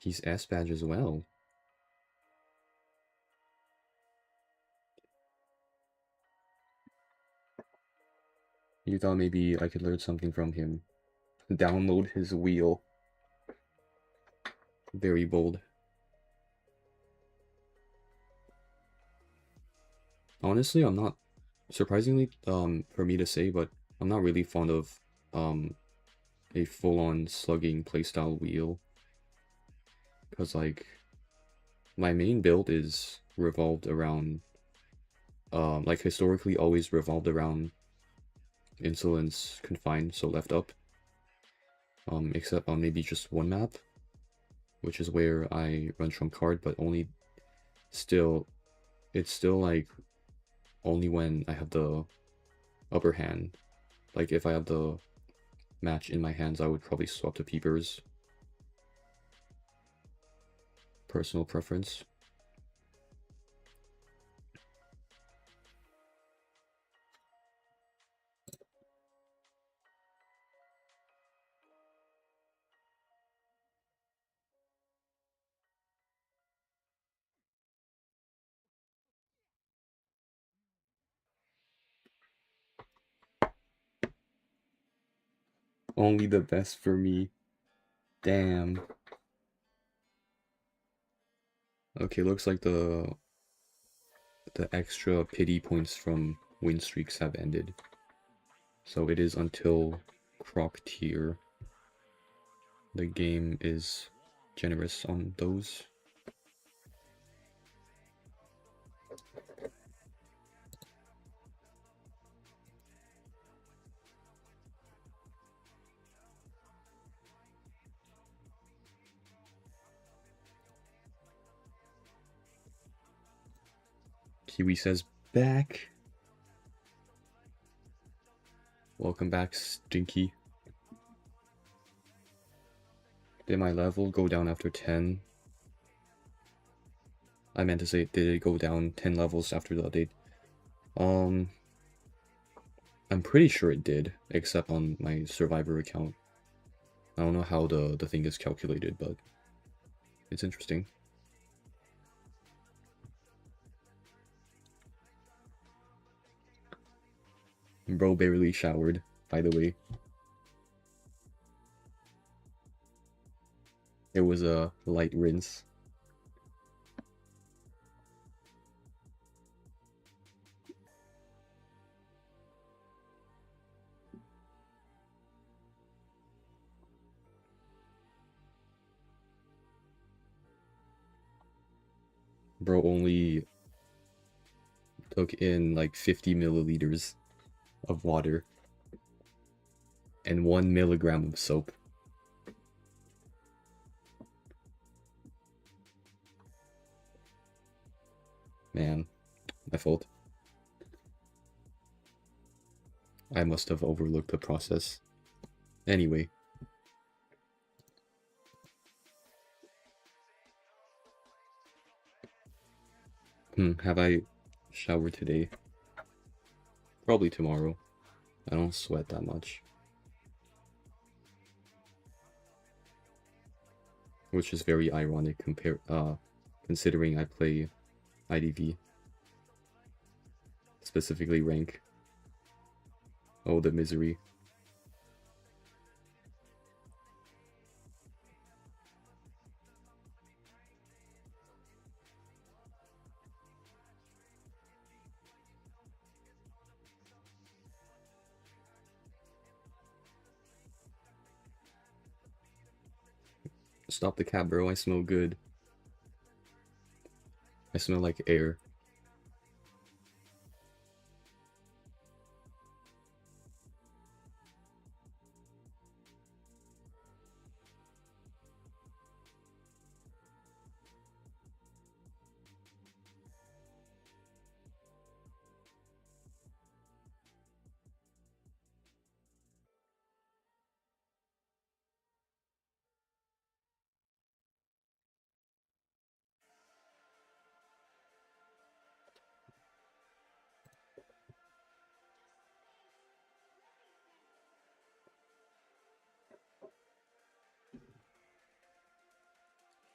He's S badge as well. You thought maybe I could learn something from him. Download his wheel. Very bold. Honestly, I'm not, surprisingly, for me to say, but I'm not really fond of, a full-on slugging playstyle wheel. Because, like, my main build is revolved around, like, historically always revolved around Insolence Confined, so left up. Except on maybe just one map, which is where I run trump card, but only still, it's still like only when I have the upper hand. Like if I have the match in my hands, I would probably swap to Peepers. Personal preference. Only the best for me. Damn. Okay, looks like the extra pity points from win streaks have ended. So it is until Croc tier. The game is generous on those. Kiwi says back. Welcome back, Stinky. Did my level go down after 10? I meant to say, did it go down 10 levels after the update? I'm pretty sure it did, except on my Survivor account. I don't know how the thing is calculated, but it's interesting. Bro barely showered, by the way. It was a light rinse. Bro only took in like 50 milliliters of water and 1 milligram of soap. Man, my fault. I must have overlooked the process. Anyway. Have I showered today? Probably tomorrow. I don't sweat that much. which is very ironic considering I play IDV, specifically rank. Oh, the misery. Stop the cat, bro. I smell good. I smell like air.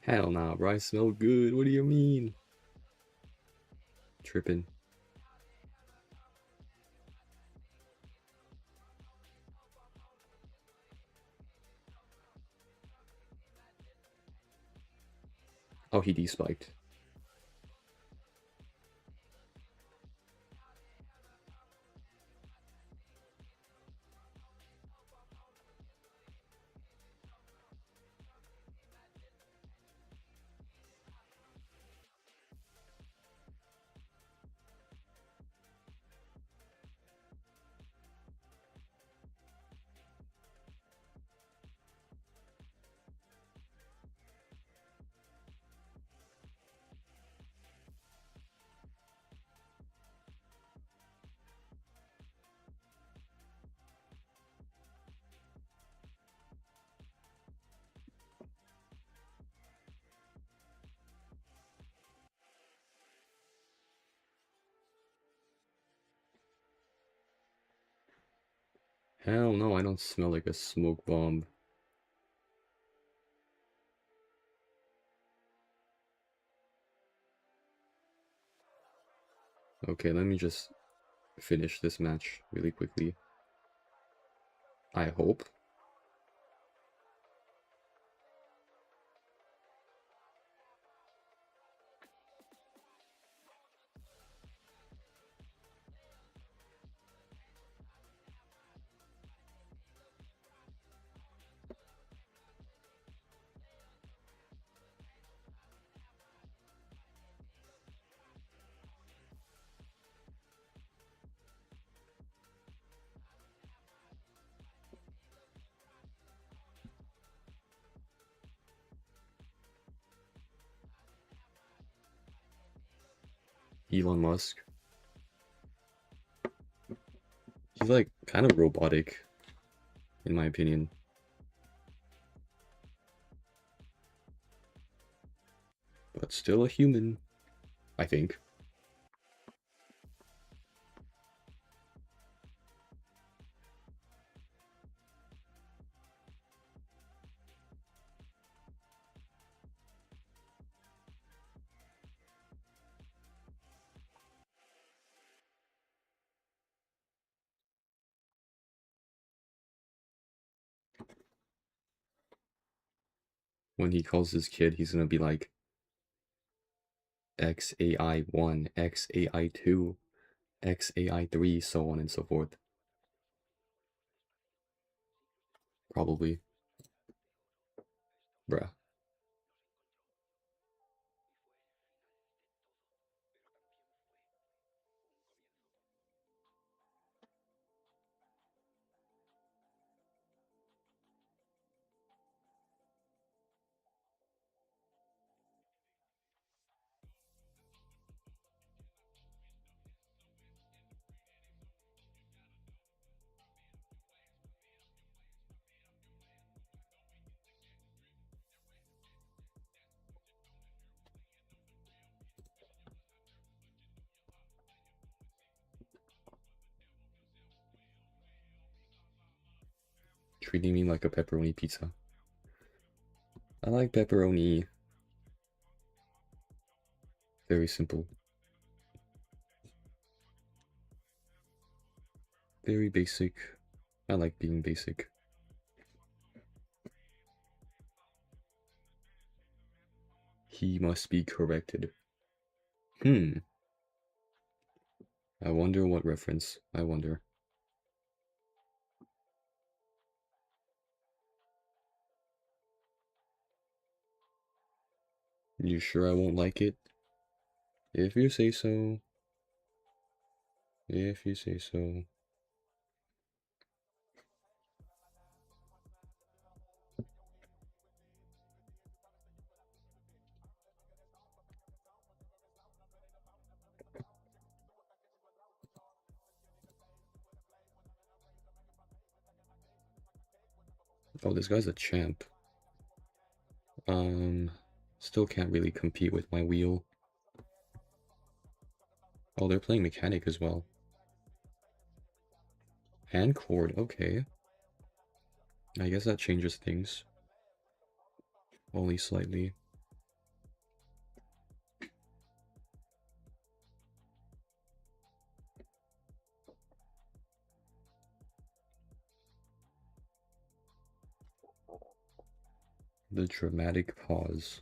Hell nah, bro. I smell good. What do you mean? Tripping. Oh, he despiked. Hell no, I don't smell like a smoke bomb. Okay, let me just finish this match really quickly. I hope. Elon Musk. He's like kind of robotic, in my opinion. But still a human, I think. When he calls his kid, he's gonna be like XAI1, XAI2, XAI3, so on and so forth. Probably. Bruh. Treating me like a pepperoni pizza. I like pepperoni. Very simple. Very basic. I like being basic. He must be corrected. I wonder what reference. I wonder. You sure I won't like it? If you say so. If you say so. Oh, this guy's a champ. Still can't really compete with my wheel. Oh, they're playing mechanic as well. Hand cord, okay. I guess that changes things. Only slightly. The dramatic pause.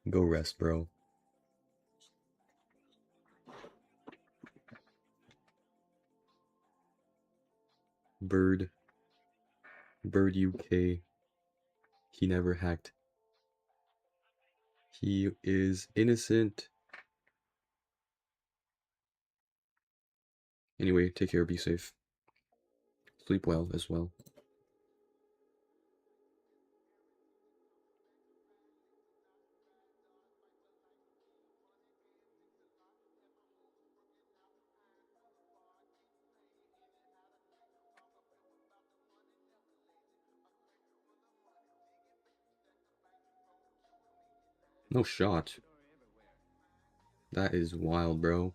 Go rest, bro. Bird UK. He never hacked. He is innocent. Anyway, take care, be safe. Sleep well as well. No shot. That is wild, bro.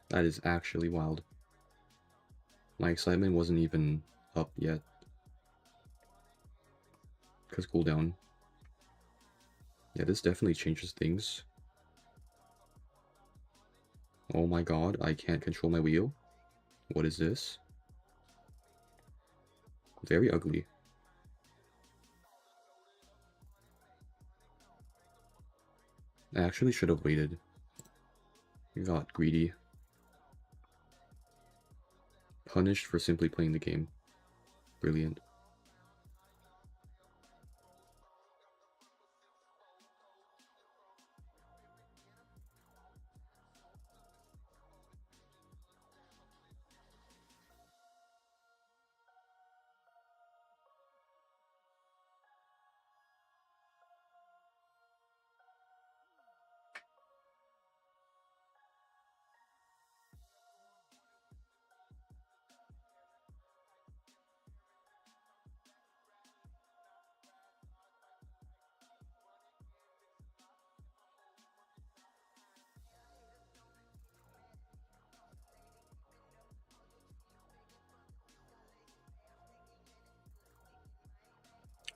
That is actually wild. My excitement wasn't even up yet. Because cooldown. Yeah, this definitely changes things. Oh my god, I can't control my wheel. What is this? Very ugly. I actually should have waited. Got greedy. Punished for simply playing the game. Brilliant.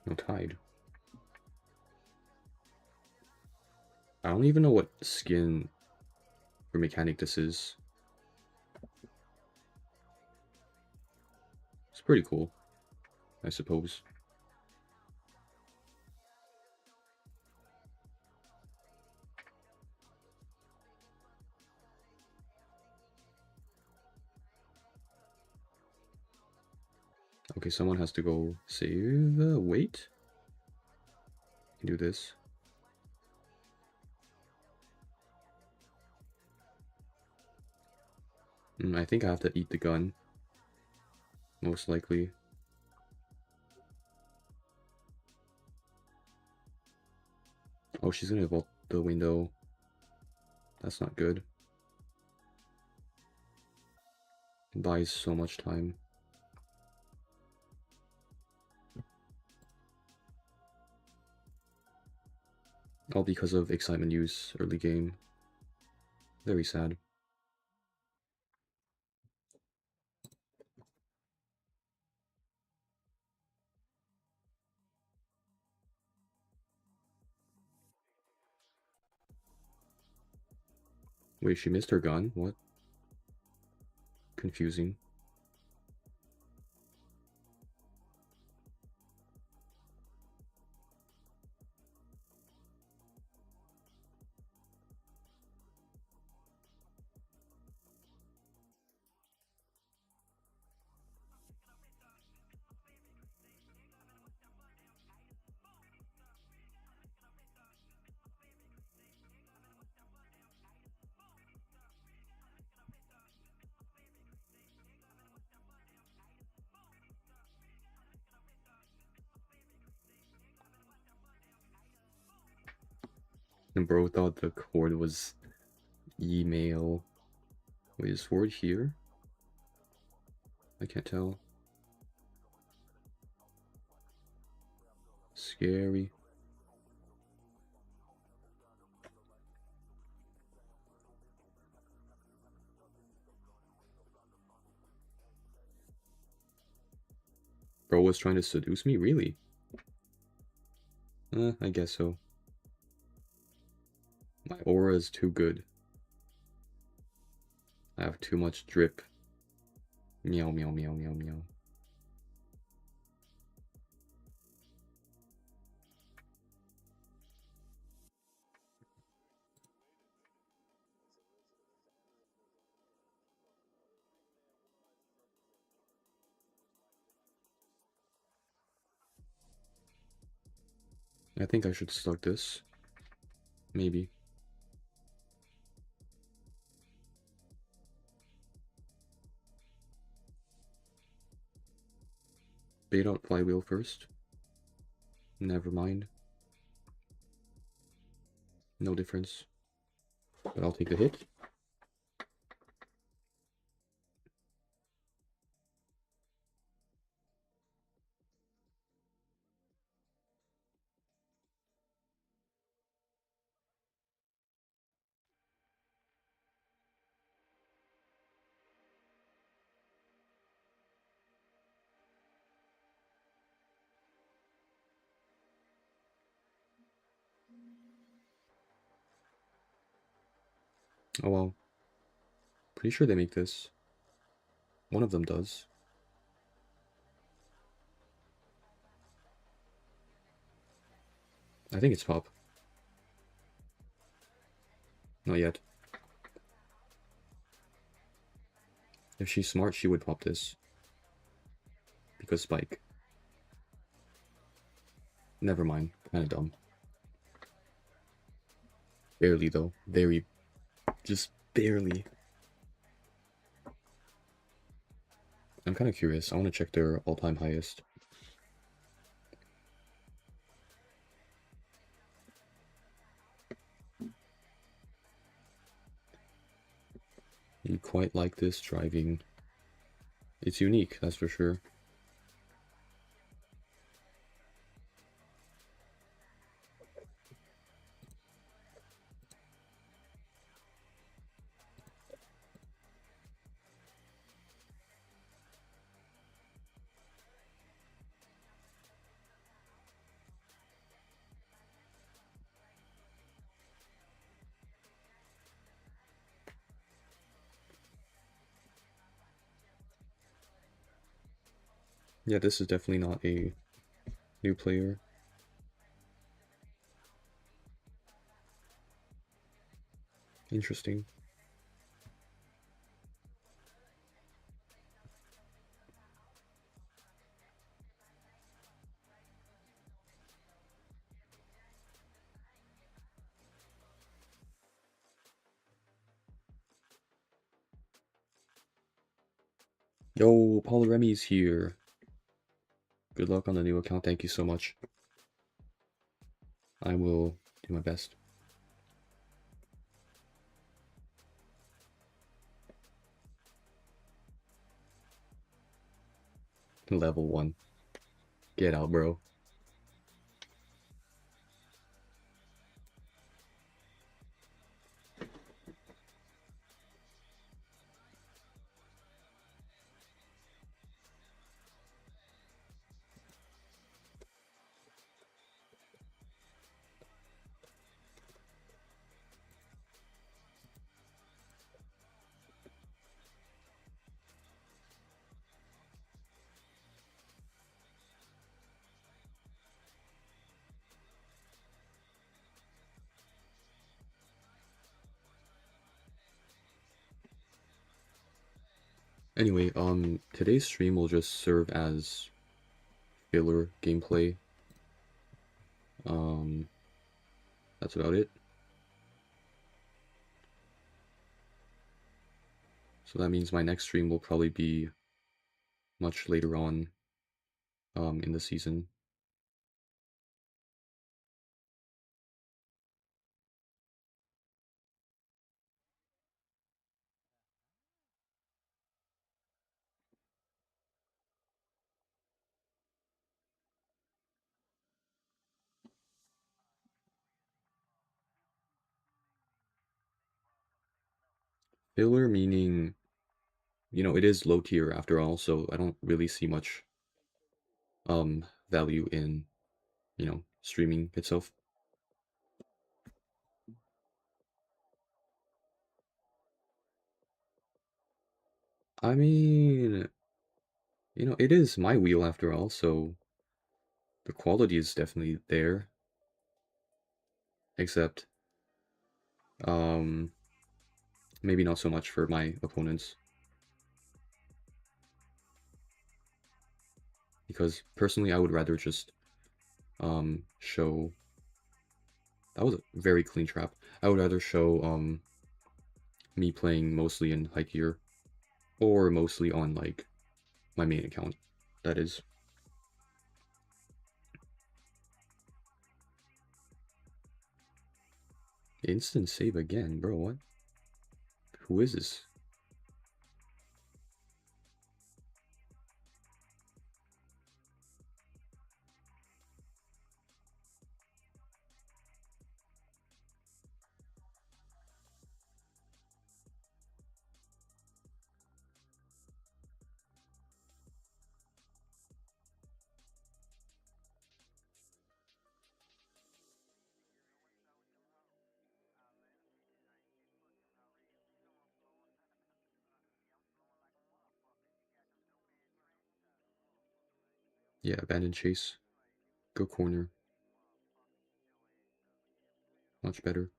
No tide. I don't even know what skin for mechanic this is. It's pretty cool, I suppose. Okay, someone has to go save. Wait. Do this. I think I have to eat the gun. Most likely. Oh, she's gonna vault the window. That's not good. It buys so much time. All because of excitement use early game. Very sad. Wait, she missed her gun? What? Confusing. And bro thought the cord was email. Wait, is Ford here? I can't tell. Scary. Bro was trying to seduce me? Really? I guess so. My aura is too good. I have too much drip. Meow, meow, meow, meow, meow. I think I should start this. Maybe. Bait out flywheel first. Never mind. No difference. But I'll take the hit. Oh well. Pretty sure they make this. One of them does. I think it's pop. Not yet. If she's smart, she would pop this. Because spike. Never mind. Kinda dumb. Barely though. Very. Just barely. I'm kinda curious. I wanna check their all-time highest. You quite like this driving. It's unique, that's for sure. Yeah, this is definitely not a new player. Interesting. Yo, Paul Remy's here. Good luck on the new account. Thank you so much. I will do my best. Level 1. Get out, bro. Anyway, today's stream will just serve as filler gameplay. That's about it. So that means my next stream will probably be much later on in the season. Filler meaning, you know, it is low tier after all, so I don't really see much value in, you know, streaming itself. I mean, you know, it is my wheel after all, so the quality is definitely there. Except, maybe not so much for my opponents. Because personally, I would rather just show. That was a very clean trap. I would rather show me playing mostly in high tier, or mostly on like my main account. That is. Instant save again, bro. What? Who is this? Yeah, abandoned chase. Go corner. Much better.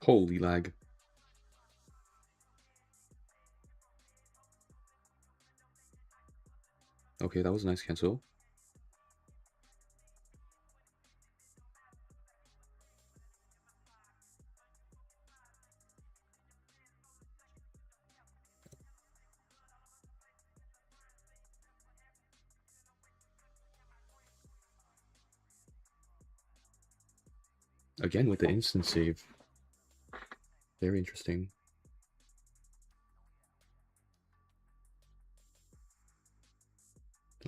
Holy lag. Okay, that was a nice cancel. Again with the instant save. Very interesting.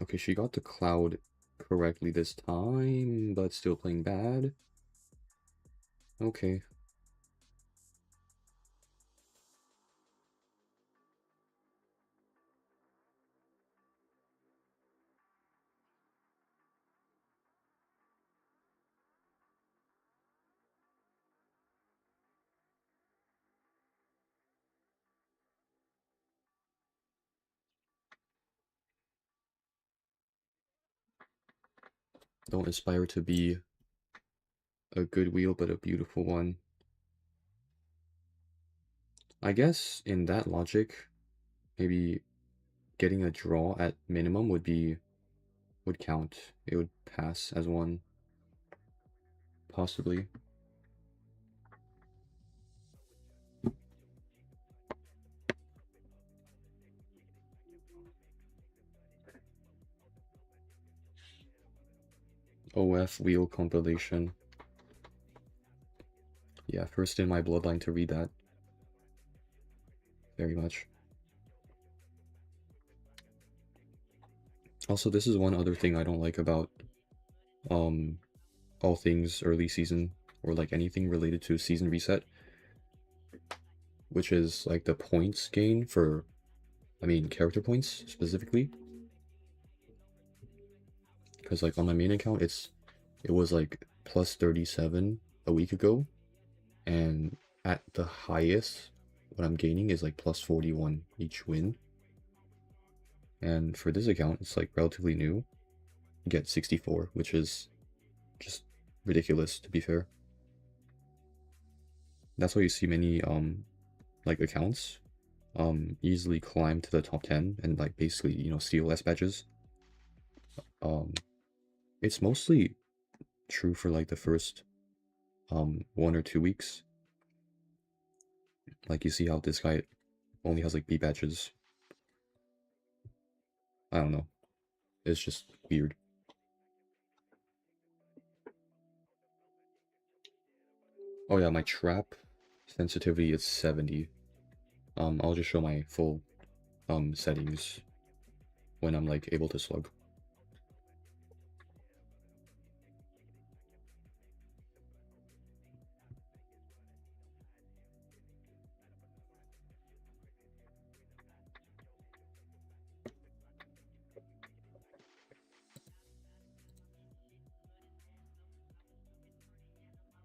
Okay, she got the cloud correctly this time, but still playing bad. Okay. Don't aspire to be a good wheel, but a beautiful one. I guess in that logic, maybe getting a draw at minimum would count. It would pass as one. Possibly. OF wheel compilation. Yeah, first in my bloodline to read that. Very much. Also, this is one other thing I don't like about all things early season, or like anything related to season reset, which is like the points gain for, I mean, character points specifically. because like on my main account it was like plus 37 a week ago, and at the highest what I'm gaining is like plus 41 each win. And for this account, it's like relatively new. You get 64, which is just ridiculous, to be fair. That's why you see many like accounts easily climb to the top 10 and like basically, you know, steal S badges. It's mostly true for like the first 1 or 2 weeks. Like you see how this guy only has like B badges. I don't know. It's just weird. Oh yeah, my trap sensitivity is 70. I'll just show my full settings when I'm like able to slug.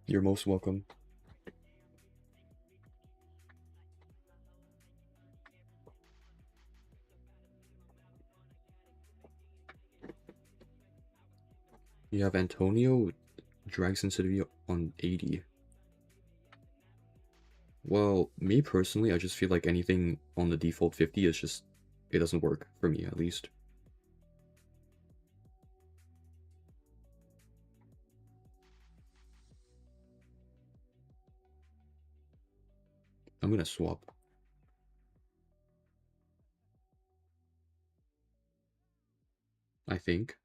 You're most welcome. You have Antonio drag sensitivity on 80. Well, me personally, I just feel like anything on the default 50 is just, it doesn't work for me at least. I'm gonna swap. I think.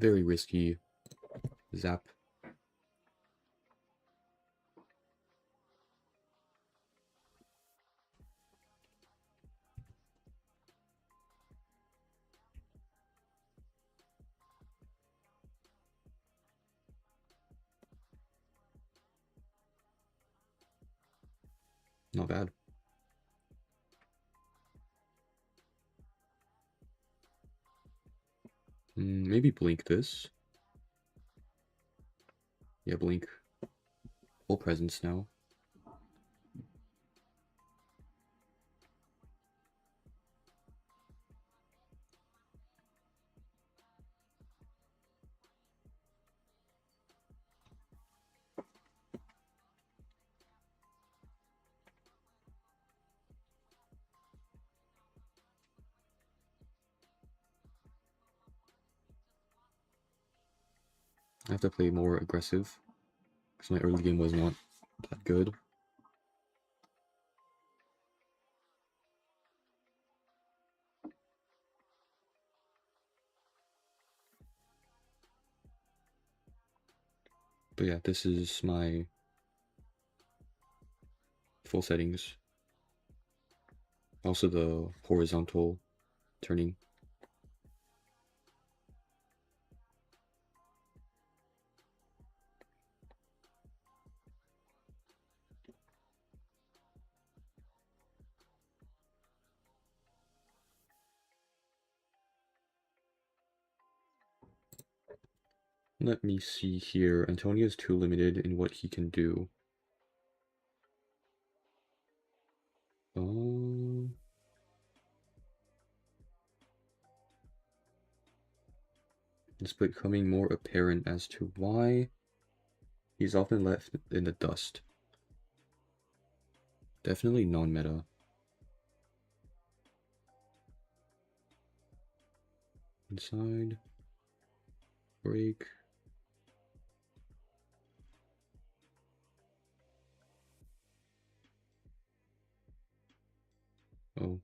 Very risky. Zap. Not bad. Maybe blink this. Yeah, blink. Full presence now. I have to play more aggressive because my early game was not that good. But yeah, this is my full settings. Also the horizontal turning. Let me see here. Antonio's too limited in what he can do. It's becoming more apparent as to why he's often left in the dust. Definitely non-meta. Inside. Break. Oh.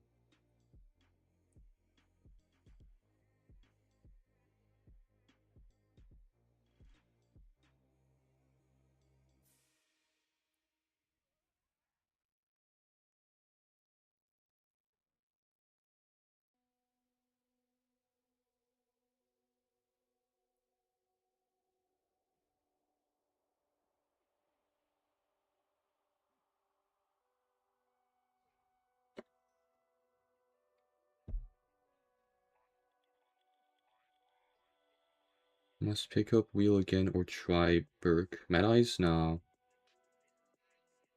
Must pick up Wheel again or try Burke. Mad Eyes? Nah.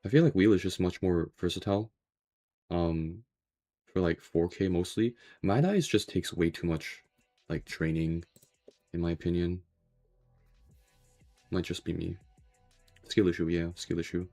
I feel like Wheel is just much more versatile. For like 4K mostly. Mad Eyes just takes way too much like training, in my opinion. Might just be me. Skill issue, yeah, skill issue.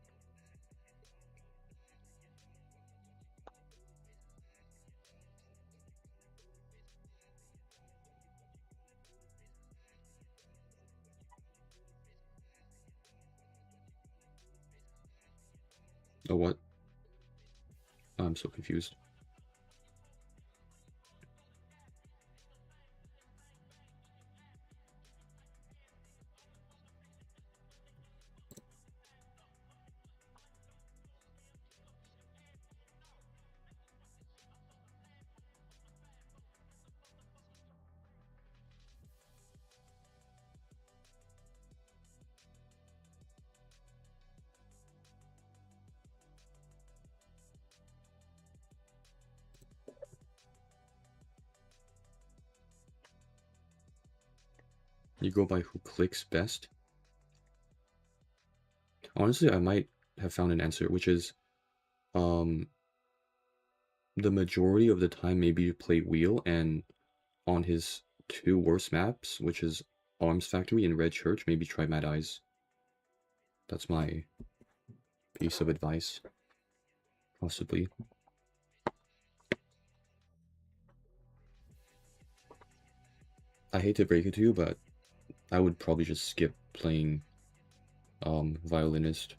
Oh, what? I'm so confused. You go by who clicks best? Honestly, I might have found an answer, which is, the majority of the time maybe you play Wheel, and on his 2 worst maps, which is Arms Factory and Red Church, maybe try Mad Eyes. That's my piece of advice. Possibly. I hate to break it to you, but I would probably just skip playing Violinist.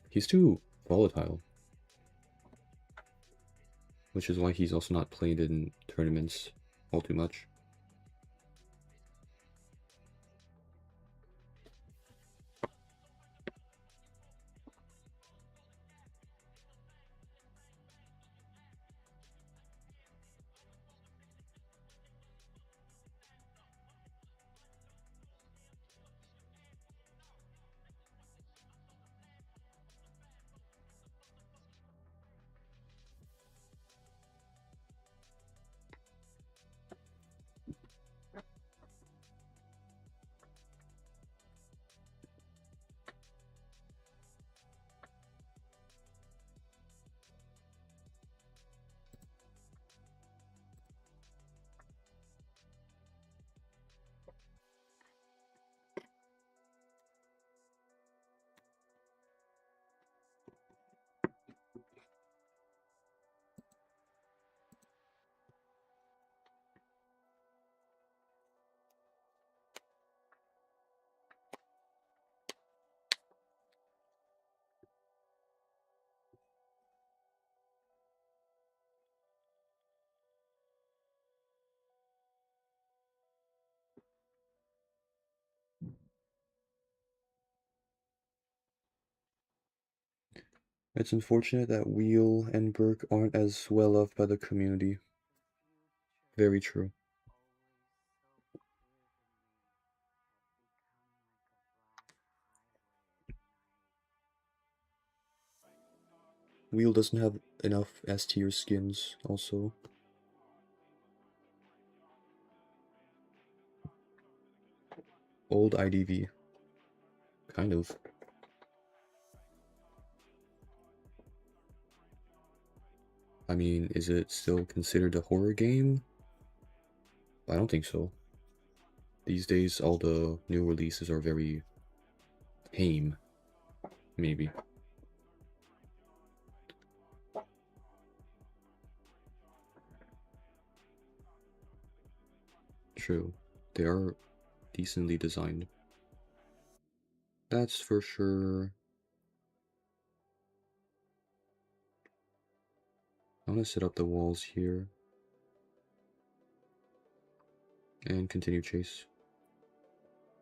He's too volatile, which is why he's also not played in tournaments all too much. It's unfortunate that Wheel and Burke aren't as well loved by the community. Very true. Wheel doesn't have enough S tier skins, also. Old IDV. Kind of. I mean, is it still considered a horror game? I don't think so. These days, all the new releases are very tame. Maybe. True. They are decently designed. That's for sure. I'm gonna set up the walls here. And continue chase.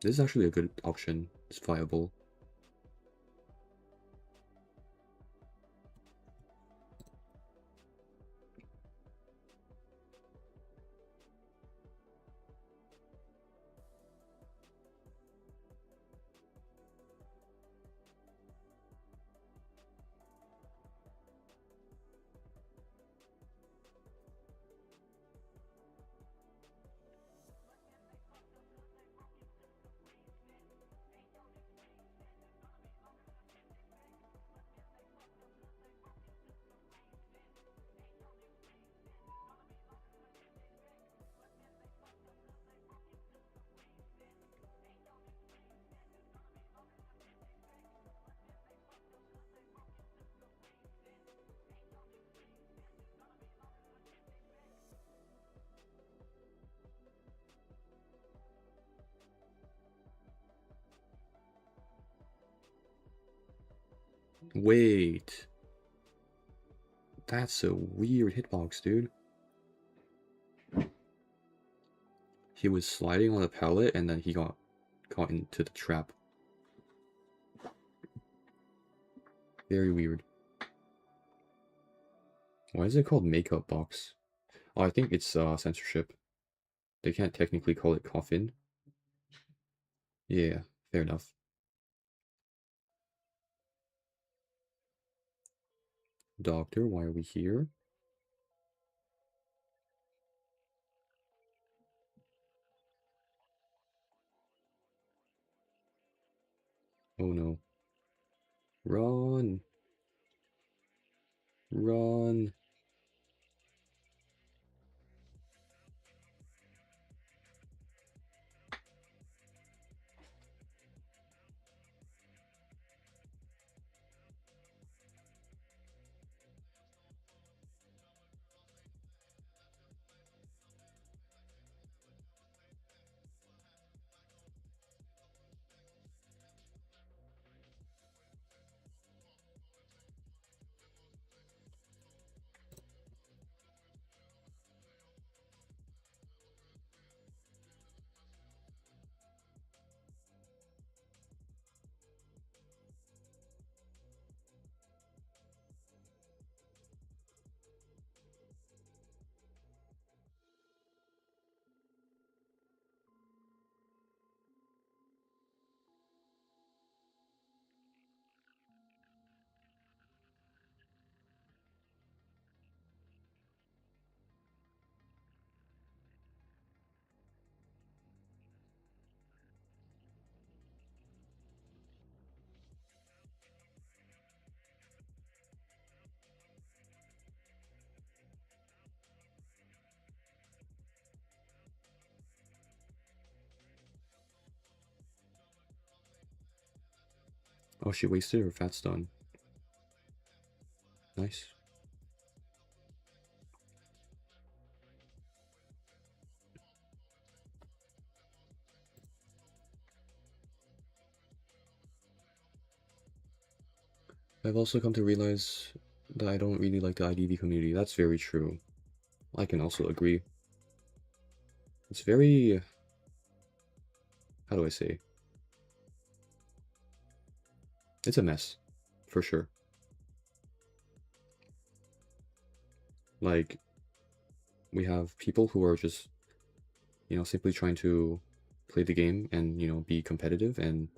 This is actually a good option. It's viable. Wait. That's a weird hitbox, dude. He was sliding on the pallet and then he got caught into the trap. Very weird. Why is it called makeup box? Oh, I think it's censorship. They can't technically call it coffin. Yeah, fair enough. Doctor, why are we here? Oh no. Run! Run! Oh, she wasted her fat stun. Nice. I've also come to realize that I don't really like the IDV community. That's very true. I can also agree. It's very... How do I say? It's a mess. For sure. Like, we have people who are just, simply trying to play the game and, be competitive, and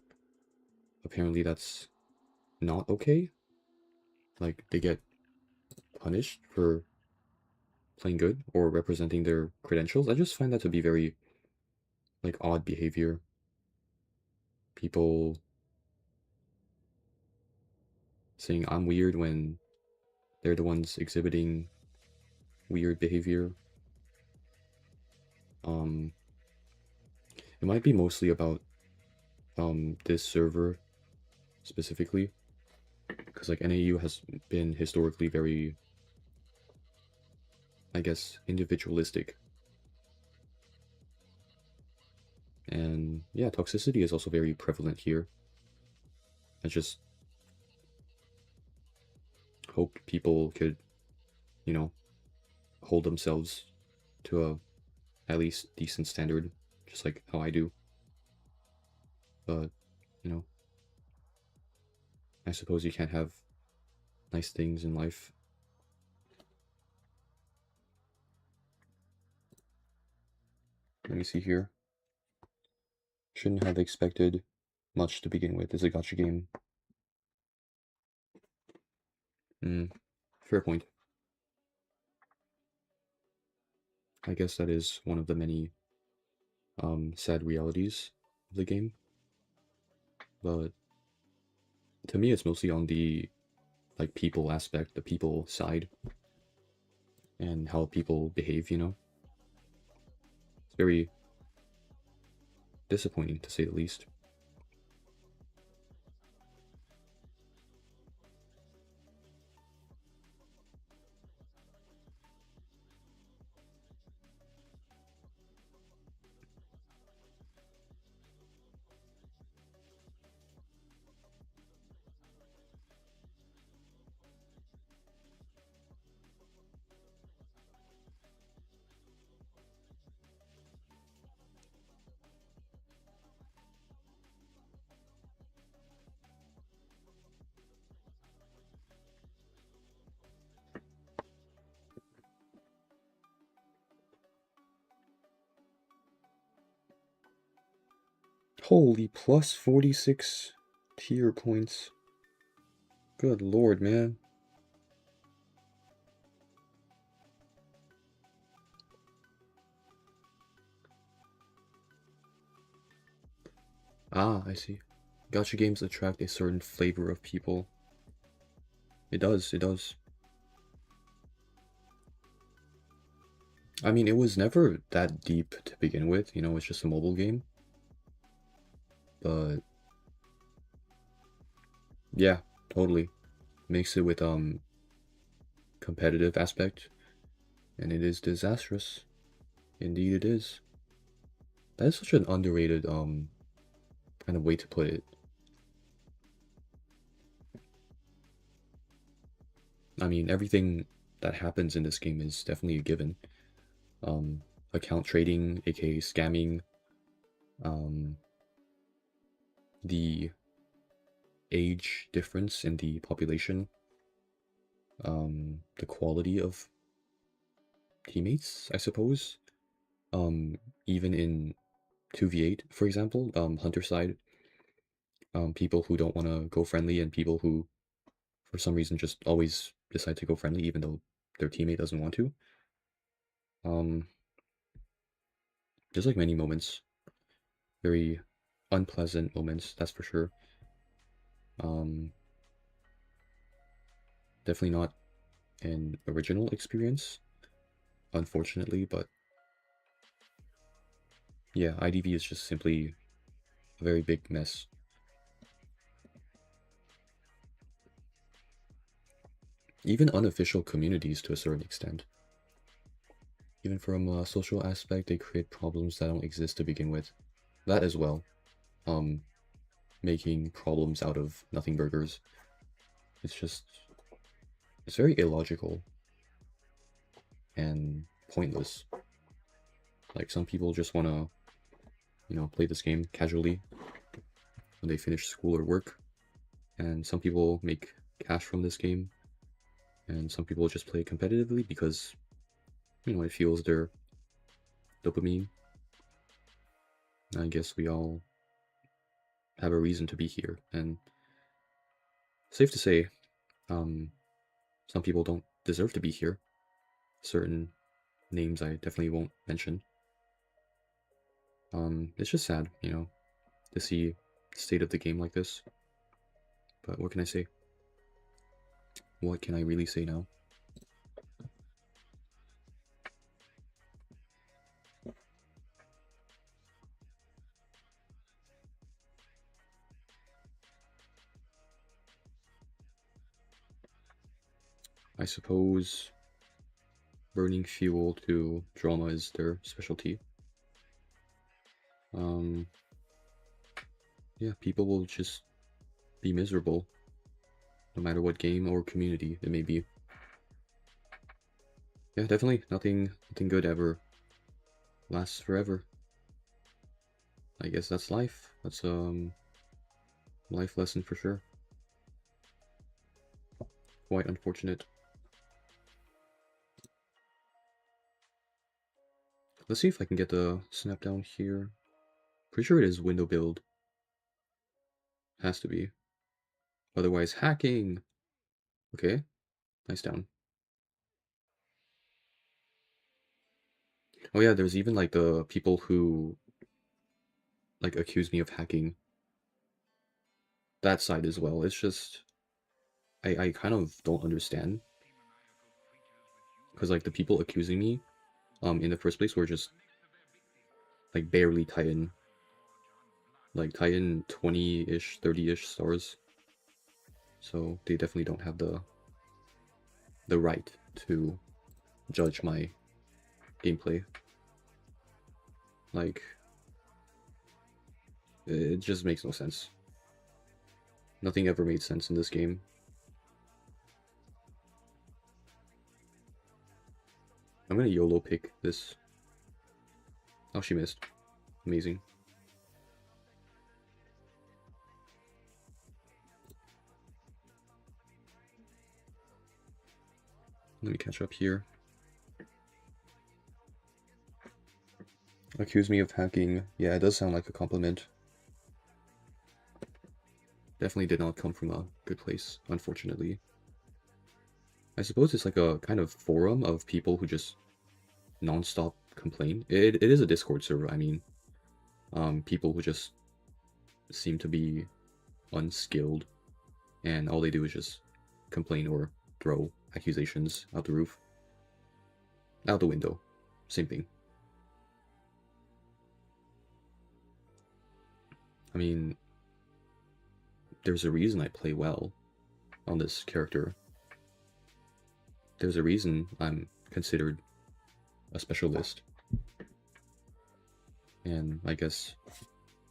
apparently that's not okay. Like, they get punished for playing good or representing their credentials. I just find that to be very, like, odd behavior. People saying I'm weird when they're the ones exhibiting weird behavior. It might be mostly about this server specifically, because like NAU has been historically very, I guess, individualistic. And yeah, toxicity is also very prevalent here. I just hope people could, hold themselves to a at least decent standard, just like how I do. But, I suppose you can't have nice things in life. Let me see here. Shouldn't have expected much to begin with. It's a gacha game. Fair point. I guess that is one of the many sad realities of the game. But to me, it's mostly on the like people aspect, the people side, and how people behave. It's very disappointing to say the least. Holy, plus 46 tier points. Good lord, man. Ah, I see. Gacha games attract a certain flavor of people. It does, it does. I mean, it was never that deep to begin with, you know, it's just a mobile game. But yeah, totally. Mix it with competitive aspect, and it is disastrous. Indeed it is. That is such an underrated kind of way to put it. I mean, everything that happens in this game is definitely a given. Account trading, aka scamming, the age difference in the population, the quality of teammates, I suppose. Even in 2v8, for example, hunter side, people who don't want to go friendly and people who, for some reason, just always decide to go friendly even though their teammate doesn't want to. There's like many moments, very unpleasant moments, that's for sure. Definitely not an original experience, unfortunately, but yeah, IDV is just simply a very big mess. Even unofficial communities to a certain extent. Even from a social aspect, they create problems that don't exist to begin with. That as well. Making problems out of nothing burgers. It's very illogical and pointless. Like, some people just want to, you know, play this game casually when they finish school or work. And some people make cash from this game. And some people just play competitively because, you know, it fuels their dopamine. I guess we all have a reason to be here. And safe to say, some people don't deserve to be here. Certain names I definitely won't mention. It's just sad, you know, to see the state of the game like this. But what can I say? What can I really say now? I suppose burning fuel to drama is their specialty. Yeah, people will just be miserable, no matter what game or community it may be. Yeah, definitely nothing good ever lasts forever. I guess that's life. That's life lesson for sure. Quite unfortunate. Let's see if I can get the snap down here. Pretty sure it is window build. Has to be. Otherwise, hacking. Okay, nice down. Oh yeah, there's even like the people who like accuse me of hacking. That side as well. It's just I kind of don't understand. Because like the people accusing me in the first place were just like barely Titan. Like Titan 20-ish, 30-ish stars. So they definitely don't have the right to judge my gameplay. Like, it just makes no sense. Nothing ever made sense in this game. I'm gonna YOLO pick this. Oh, she missed. Amazing. Let me catch up here. Accuse me of hacking. Yeah, it does sound like a compliment. Definitely did not come from a good place, unfortunately. I suppose it's like a kind of forum of people who just non-stop complain. It is a Discord server, I mean. People who just seem to be unskilled, and all they do is just complain or throw accusations out the roof. Out the window. Same thing. I mean, there's a reason I play well on this character. There's a reason I'm considered a specialist. And I guess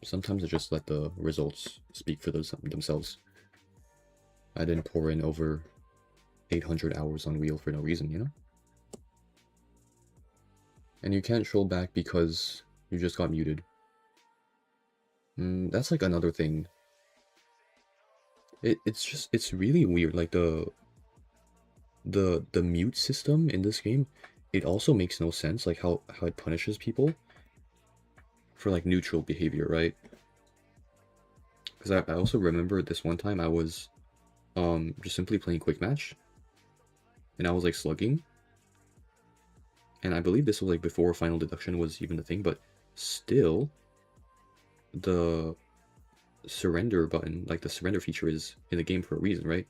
sometimes I just let the results speak for themselves. I didn't pour in over 800 hours on Wheel for no reason, you know? And you can't troll back because you just got muted. That's like another thing. It's really weird. Like the mute system in this game, it also makes no sense. Like how it punishes people for like neutral behavior, right? Because I also remember this one time I was just simply playing quick match, and I was like slugging, and I believe this was like before final deduction was even the thing, but still the surrender button, like the surrender feature, is in the game for a reason, right?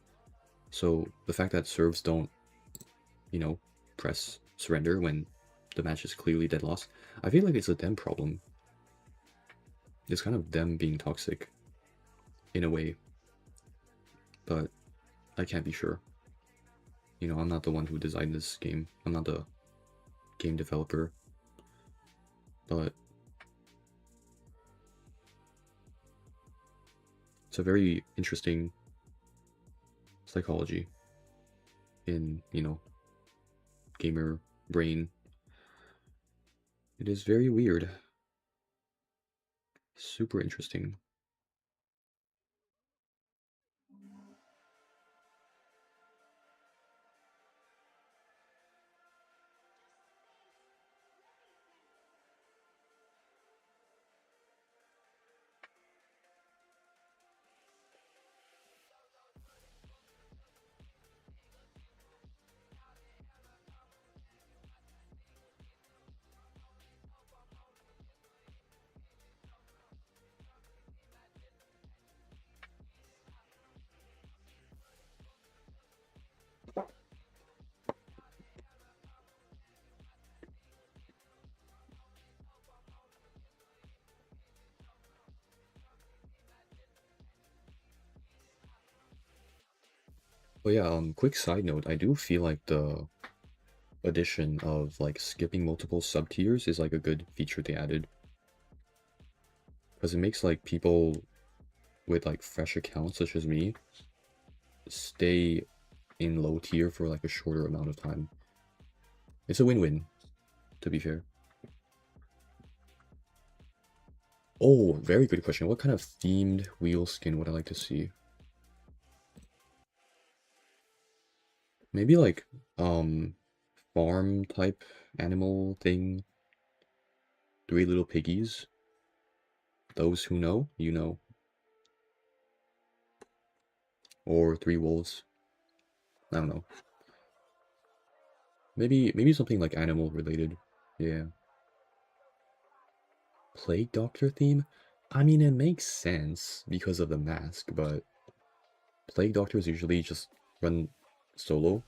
So the fact that serves don't, you know, press surrender when the match is clearly dead lost, I feel like it's a them problem. It's kind of them being toxic in a way, but I can't be sure. You know, I'm not the one who designed this game. I'm not the game developer, but it's a very interesting psychology in, you know, gamer brain. It is very weird. Super interesting. But yeah, quick side note, I do feel like the addition of like skipping multiple sub tiers is like a good feature they added, because it makes like people with like fresh accounts such as me stay in low tier for like a shorter amount of time. It's a win-win, to be fair. Oh, very good question. What kind of themed wheel skin would I like to see? Maybe like farm type animal thing. 3 little piggies. Those who know, you know. Or 3 wolves. I don't know. Maybe something like animal related. Yeah. Plague Doctor theme? I mean, it makes sense because of the mask, but Plague Doctors usually just run solo,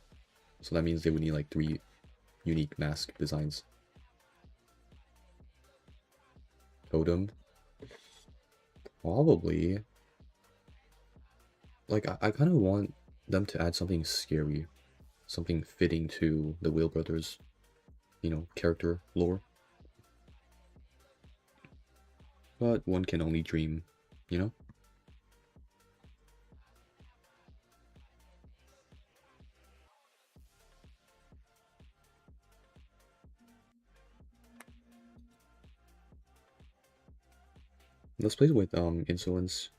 so that means they would need like 3 unique mask designs. Totem? Probably. Like, I kind of want them to add something scary, something fitting to the Wheel Brothers, you know, character lore. But one can only dream, you know? Let's play with Insolence.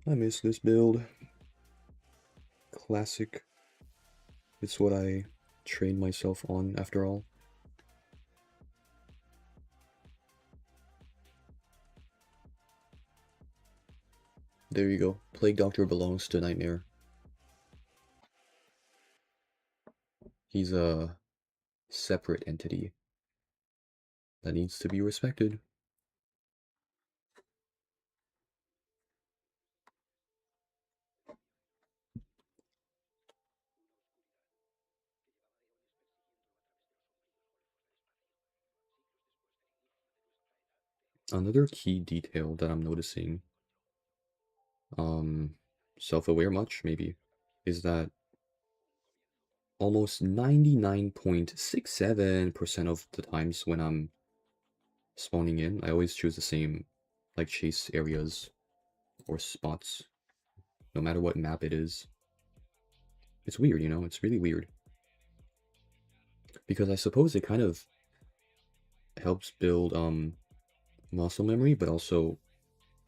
I miss this build. Classic. It's what I trained myself on after all. There you go. Plague Doctor belongs to Nightmare. He's a separate entity that needs to be respected. Another key detail that I'm noticing, self-aware much maybe, is that almost 99.67% of the times when I'm spawning in, I always choose the same, like, chase areas or spots, no matter what map it is. It's weird, you know? It's really weird. Because I suppose it kind of helps build muscle memory, but also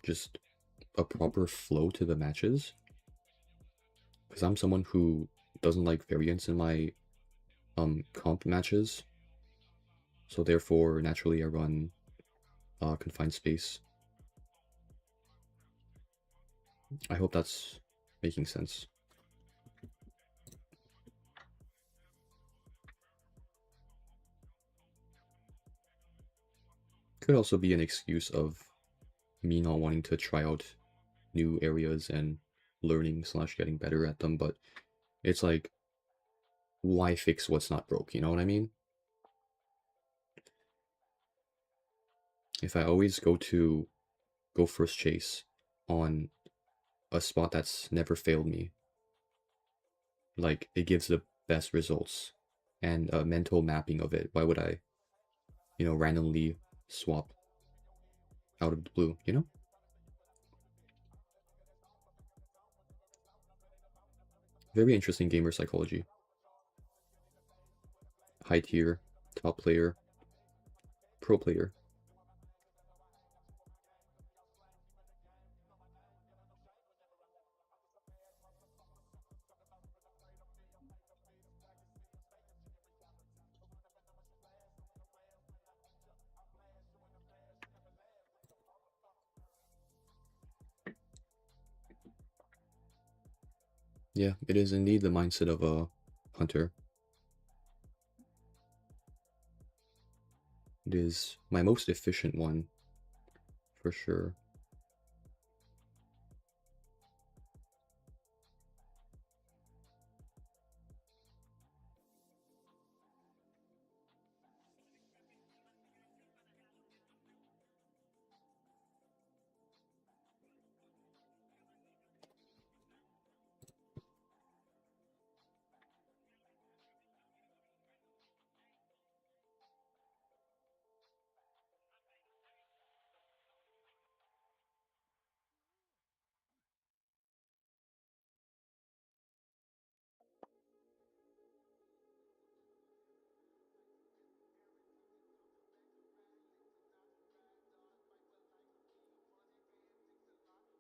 just a proper flow to the matches. Because I'm someone who doesn't like variance in my comp matches, so therefore naturally I run confined space. I hope that's making sense. Could also be an excuse of me not wanting to try out new areas and learning / getting better at them, but it's like, why fix what's not broke, you know what I mean? If I always go first chase on a spot that's never failed me, like, it gives the best results and a mental mapping of it, why would I, you know, randomly swap out of the blue, you know? Very interesting gamer psychology. High tier, top player, pro player. Yeah, it is indeed the mindset of a hunter. It is my most efficient one, for sure.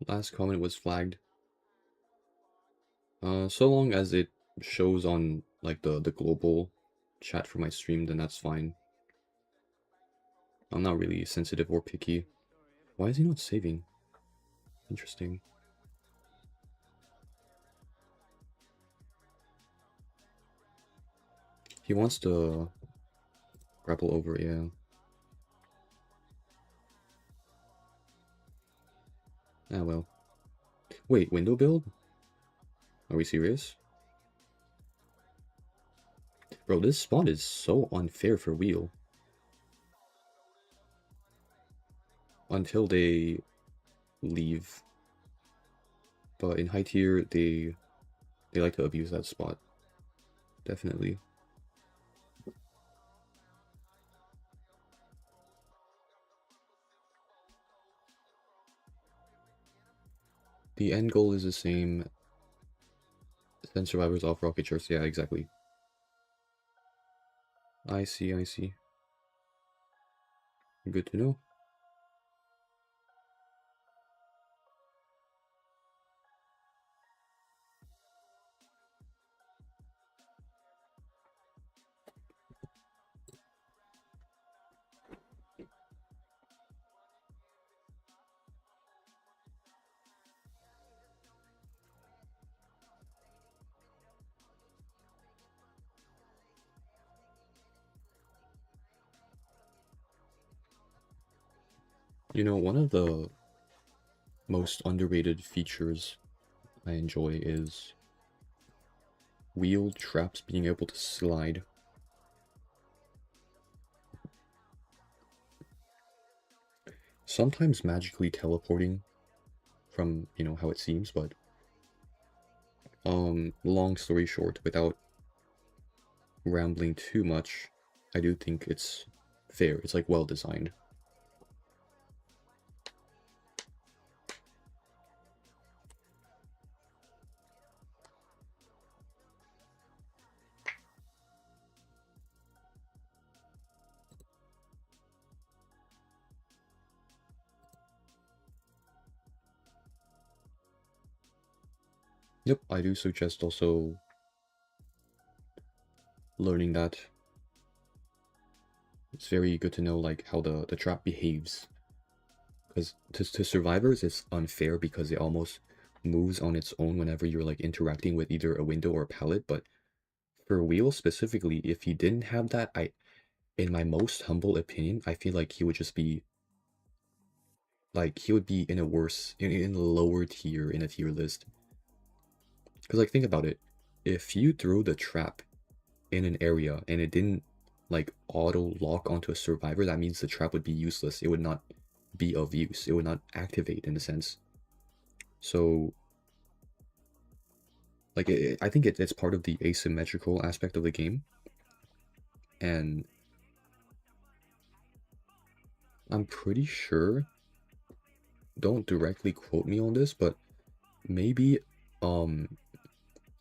Last comment was flagged. So long as it shows on, like, the global chat for my stream, then that's fine. I'm not really sensitive or picky. Why is he not saving? Interesting. He wants to grapple over, yeah. Ah, well. Wait, window build? Are we serious? Bro, this spot is so unfair for wheel. Until they leave. But in high tier, they like to abuse that spot. Definitely. The end goal is the same. Send survivors off rocket charts. Yeah, exactly. I see, I see. Good to know. You know, one of the most underrated features I enjoy is wheel traps being able to slide. Sometimes magically teleporting from, you know, how it seems, but long story short, without rambling too much, I do think it's fair. It's like well designed. Yep, I do suggest also learning that. It's very good to know like how the trap behaves. Because to survivors it's unfair because it almost moves on its own whenever you're like interacting with either a window or a pallet, but for wheel specifically, if he didn't have that, in my most humble opinion, I feel like he would just be like he would be in a worse in a lower tier in a tier list. Because like think about it. If you threw the trap in an area and it didn't like auto lock onto a survivor, that means the trap would be useless. It would not be of use. It would not activate in a sense. So like I think it's part of the asymmetrical aspect of the game. And I'm pretty sure, don't directly quote me on this, but maybe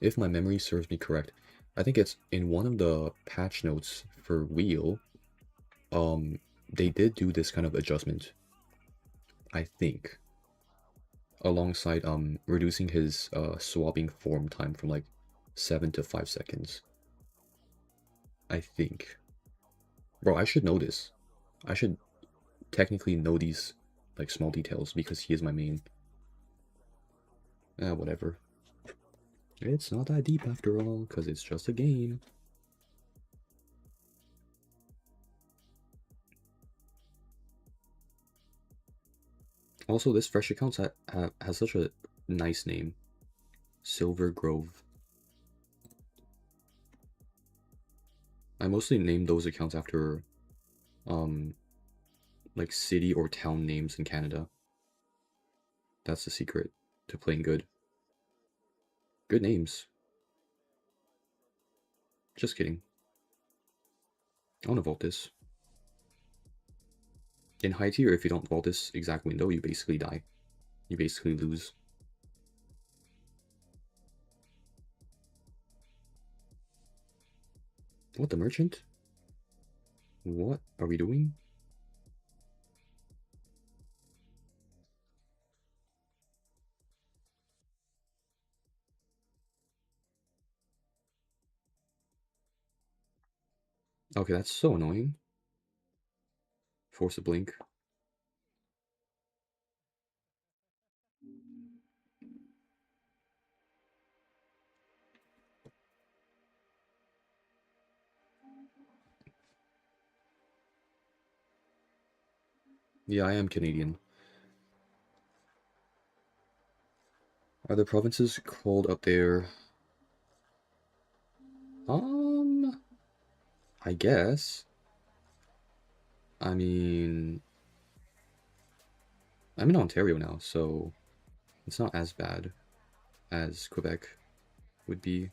if my memory serves me correct, I think it's in one of the patch notes for wheel, they did do this kind of adjustment, I think, alongside reducing his swapping form time from like 7 to 5 seconds. I think. Bro, I should know this. I should technically know these like small details because he is my main. Whatever. It's not that deep after all, because it's just a game. Also, this fresh account has such a nice name. Silver Grove. I mostly name those accounts after, like city or town names in Canada. That's the secret to playing good. Good names. Just kidding. I want to vault this. In high tier, if you don't vault this exact window, you basically die. You basically lose. What, the merchant? What are we doing? Okay, that's so annoying. Force a blink. Yeah, I am Canadian. Are the provinces cold up there? I guess. I mean, I'm in Ontario now, so it's not as bad as Quebec would be.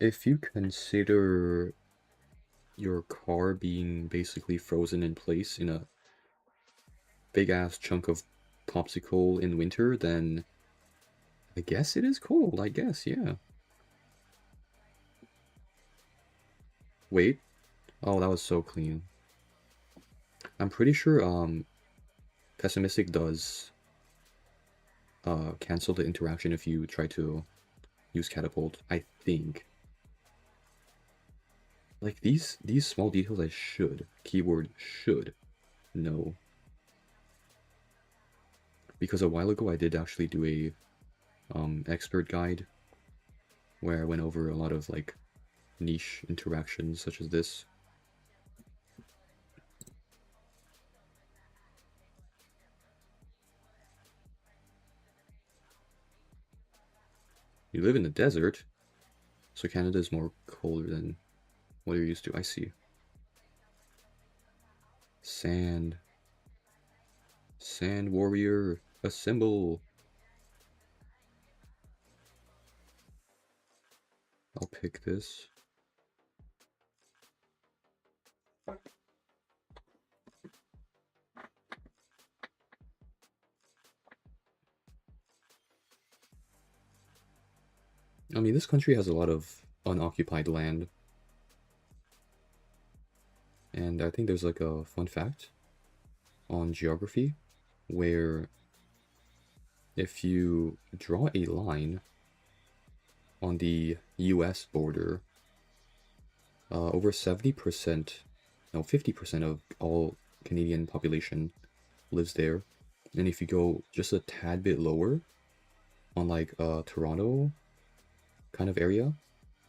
If you consider your car being basically frozen in place in a big ass chunk of popsicle in winter, then I guess it is cold, I guess, yeah. Wait. Oh, that was so clean. I'm pretty sure pessimistic does cancel the interaction if you try to use catapult, I think. Like these small details I should, keyword should, know. Because a while ago I did actually do a expert guide where I went over a lot of like niche interactions such as this. You live in the desert, so Canada is more colder than what you're used to. I see. Sand. Sand warrior, assemble. I'll pick this. I mean, this country has a lot of unoccupied land. And I think there's like a fun fact on geography where if you draw a line on the US border, over 70%, no, 50% of all Canadian population lives there. And if you go just a tad bit lower on like Toronto kind of area,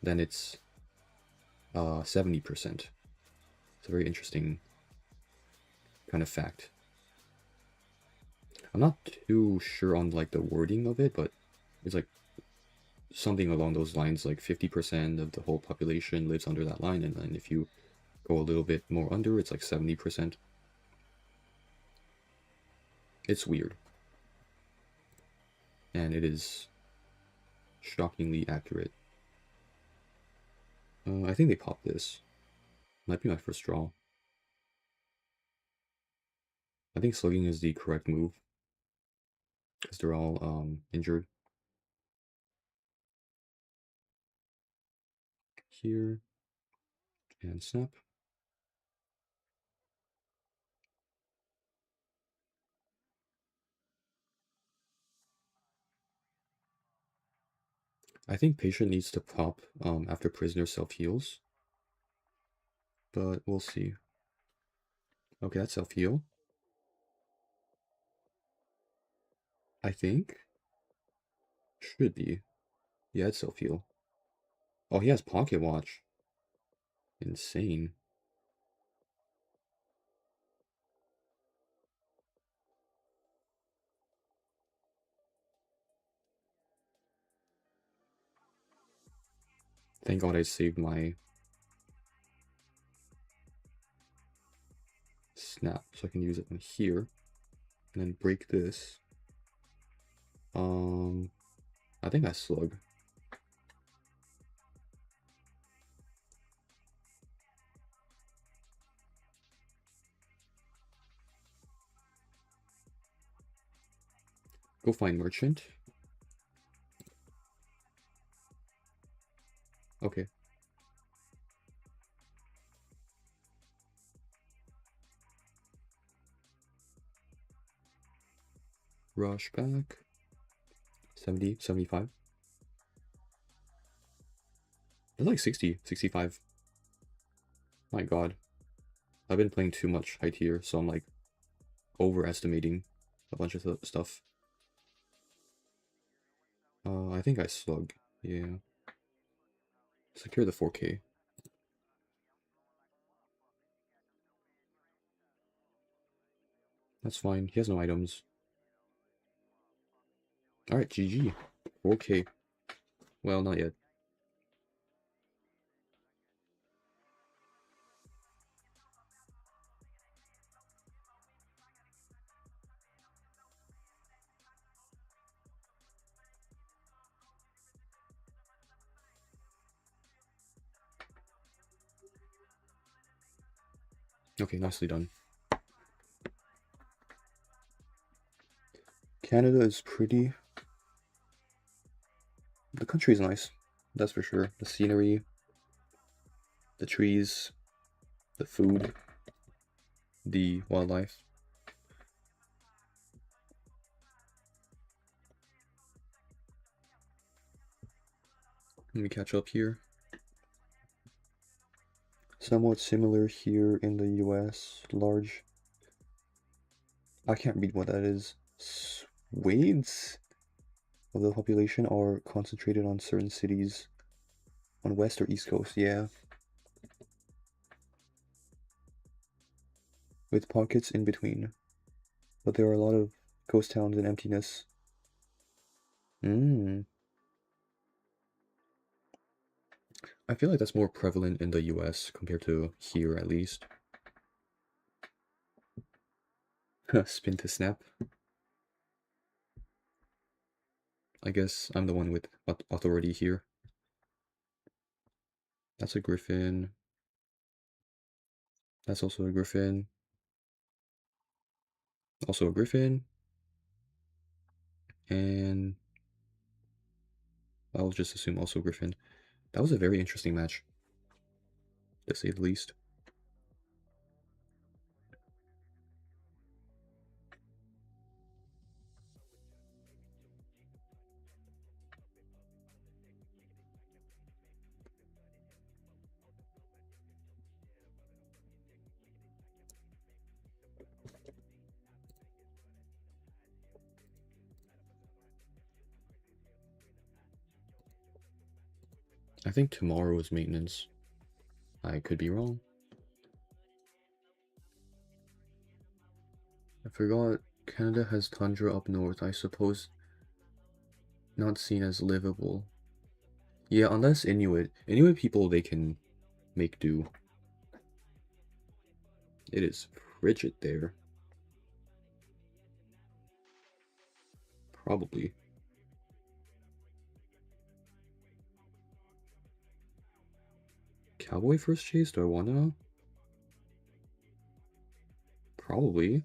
then it's 70%. It's a very interesting kind of fact. I'm not too sure on like the wording of it, but it's like something along those lines, like 50% of the whole population lives under that line, and then if you go a little bit more under, it's like 70%. It's weird. And it is shockingly accurate. I think they popped this. Might be my first draw. I think slugging is the correct move, because they're all injured. Here, and snap. I think patient needs to pop after prisoner self-heals, but we'll see. Okay, that's self-heal. I think. Should be. Yeah, it's self-heal. Oh, he has pocket watch. Insane. Thank God I saved my snap so I can use it on here. And then break this. I think I slug. Go find merchant. Okay. Rush back. 70, 75. It's like 60, 65. My God. I've been playing too much high tier, so I'm like overestimating a bunch of stuff. I think I slug. Yeah. Secure the 4K. That's fine. He has no items. Alright, GG. 4K. Well, not yet. Okay, nicely done. Canada is pretty. The country is nice, that's for sure. The scenery, the trees, the food, the wildlife. Let me catch up here. Somewhat similar here in the US. Large. I can't read what that is. Swades? of the population are concentrated on certain cities on West or East Coast, yeah. With pockets in between. But there are a lot of ghost towns and emptiness. I feel like that's more prevalent in the US compared to here, at least. Spin to snap. I guess I'm the one with authority here. That's a griffin. That's also a griffin. Also a griffin. And I'll just assume also griffin. That was a very interesting match, to say the least. I think tomorrow is maintenance. I could be wrong. I forgot Canada has tundra up north, I suppose not seen as livable. Yeah, unless Inuit. Inuit people, they can make do. It is frigid there. Probably. Cowboy first chase? Do I wanna? Probably.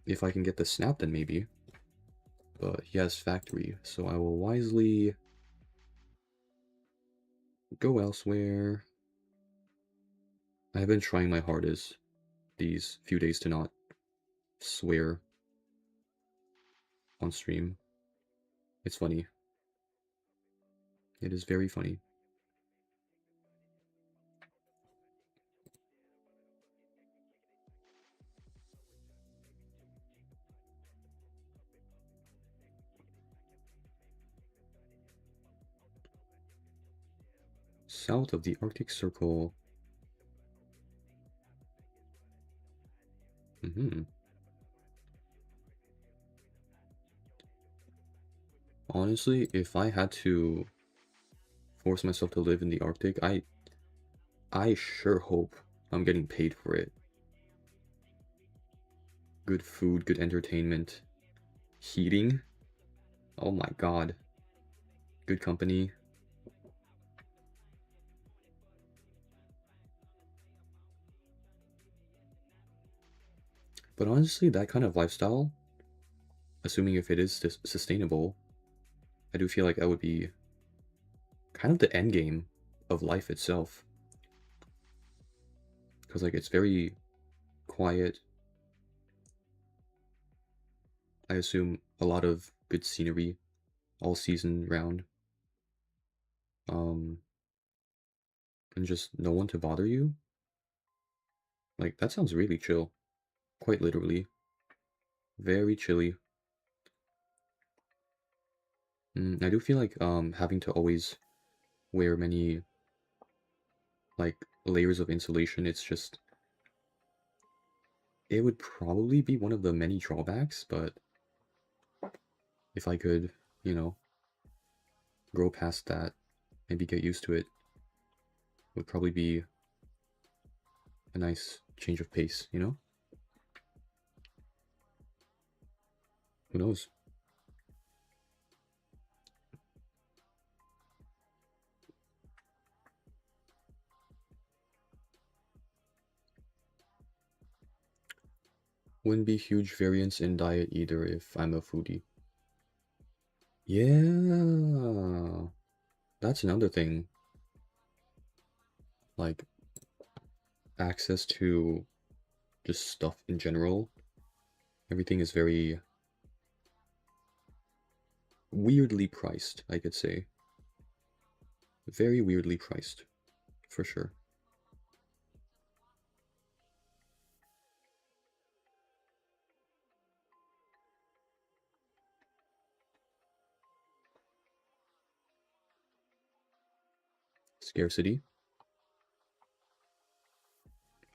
If I can get the snap, then maybe. But he has factory, so I will wisely go elsewhere. I have been trying my hardest these few days to not swear on stream. It's funny. It is very funny. South of the Arctic Circle. Honestly, if I had to force myself to live in the Arctic, I sure hope I'm getting paid for it. Good food, good entertainment, heating. Oh my god. Good company. But honestly, that kind of lifestyle, assuming if it is sustainable, I do feel like that would be kind of the end game of life itself. Because like it's very quiet. I assume a lot of good scenery all season round. And just no one to bother you. Like that sounds really chill. Quite literally. Very chilly. I do feel like having to always wear many like layers of insulation, it's just it would probably be one of the many drawbacks, but if I could, you know, grow past that, maybe get used to it, would probably be a nice change of pace, you know? Who knows? Wouldn't be huge variance in diet either if I'm a foodie. Yeah, that's another thing. Like, access to just stuff in general. Everything is very weirdly priced, I could say. Very weirdly priced, for sure. Scarcity.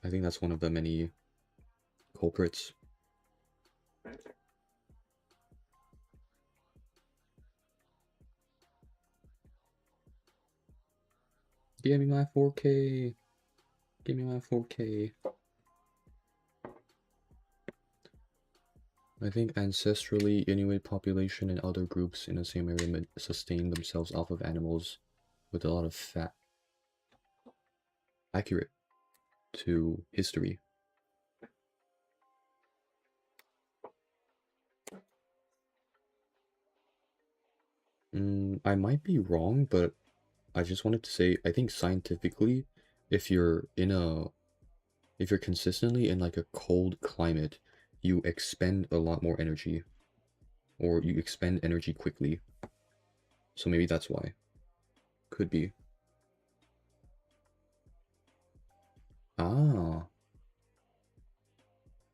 I think that's one of the many culprits. Give me my 4K. Give me my 4K. I think ancestrally, Inuit population and other groups in the same area sustain themselves off of animals with a lot of fat. Accurate to history. I might be wrong, but I just wanted to say, I think scientifically, if you're consistently in like a cold climate, you expend a lot more energy, or you expend energy quickly. So maybe that's why. Could be. Ah.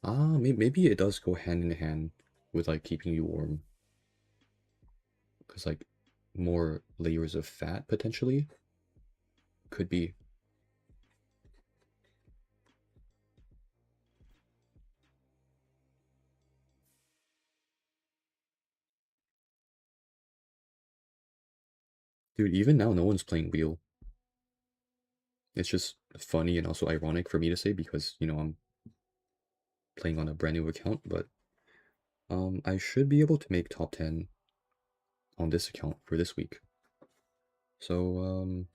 Maybe it does go hand in hand with like keeping you warm. Because like more layers of fat potentially. Could be. Dude, even now no one's playing Wheel. It's just funny and also ironic for me to say because, you know, I'm playing on a brand new account, but I should be able to make top 10 on this account for this week. So,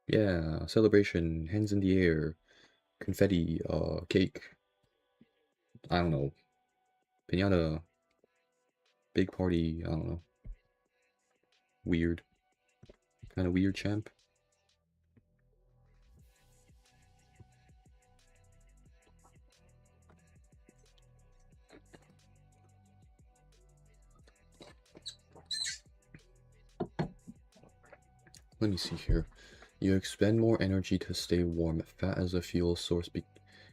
yeah, celebration, hands in the air, confetti, cake, I don't know, piñata, big party, I don't know, weird, kind of weird champ. Let me see here. You expend more energy to stay warm. Fat as a fuel source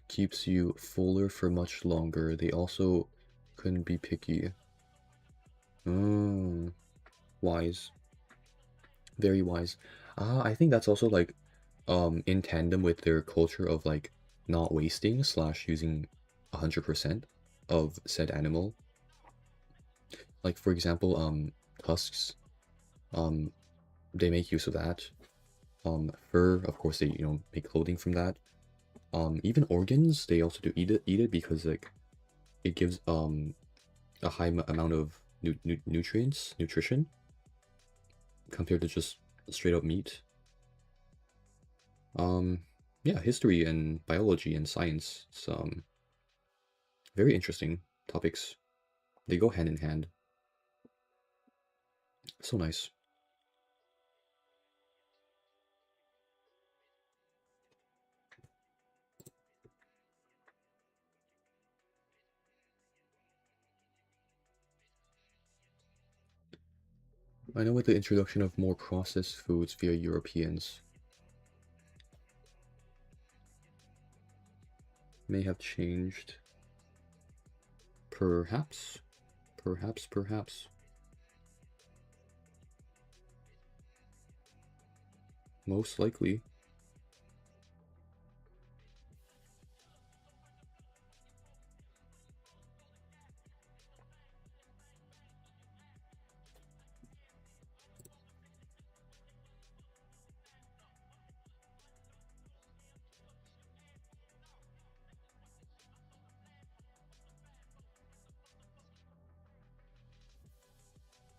keeps you fuller for much longer. They also couldn't be picky. Wise. Very wise. I think that's also like in tandem with their culture of like not wasting slash using 100% of said animal. Like for example, tusks, they make use of that. Fur, of course, they make clothing from that. Even organs, they also do eat it because like it gives a high amount of nutrition compared to just straight up meat. Yeah, history and biology and science, some very interesting topics. They go hand in hand. So nice. I know with the introduction of more processed foods via Europeans may have changed. Perhaps. Perhaps. Most likely.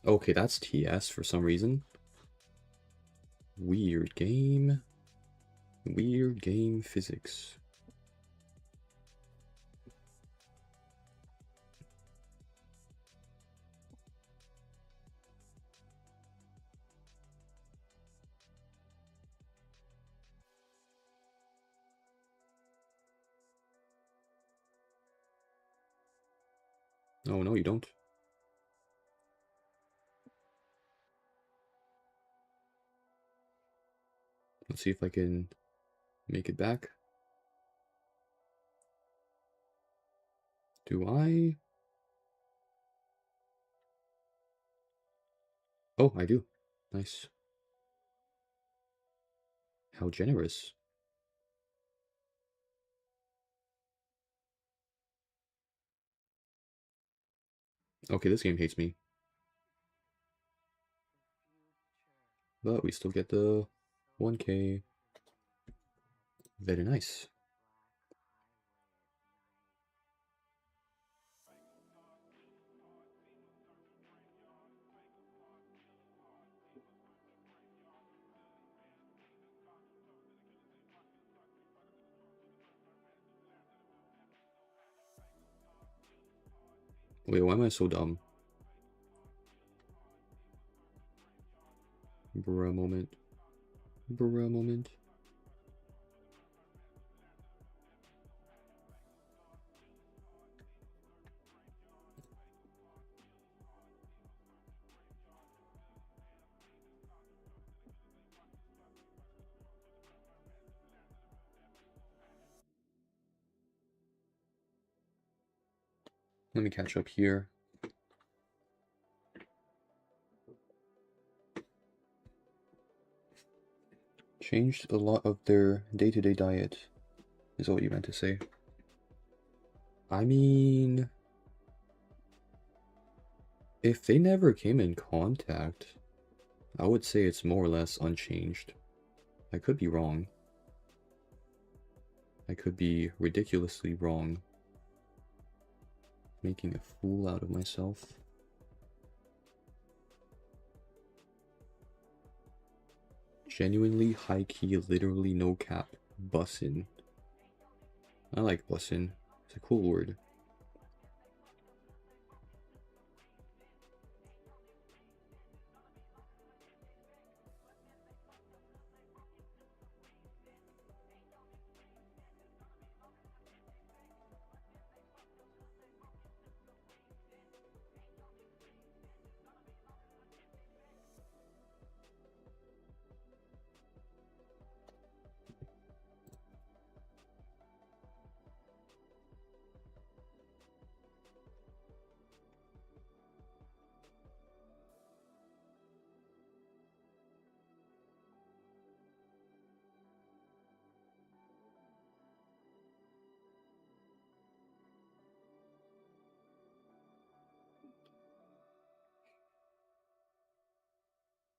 Okay, that's TS for some reason. Weird game. Weird game physics. Oh, no, you don't. Let's see if I can make it back. Do I? Oh, I do. Nice. How generous. Okay, this game hates me. But we still get the 1K. Very nice. Wait, why am I so dumb? Bruh moment. Bruh moment. Let me catch up here. Changed a lot of their day-to-day diet, is what you meant to say. I mean, if they never came in contact, I would say it's more or less unchanged. I could be wrong. I could be ridiculously wrong. Making a fool out of myself. Genuinely high key, literally no cap. Bussin'. I like bussin'. It's a cool word.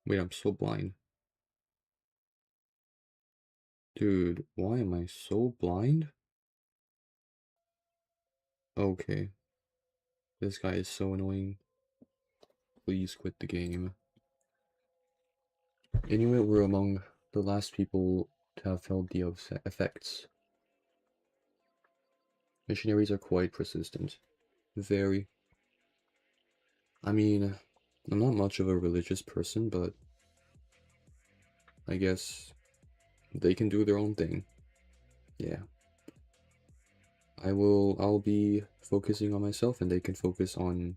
Wait, I'm so blind. Dude, why am I so blind? Okay. This guy is so annoying. Please quit the game. Inuit were among the last people to have felt the effects. Missionaries are quite persistent. Very. I mean, I'm not much of a religious person, but I guess they can do their own thing. Yeah. I'll be focusing on myself and they can focus on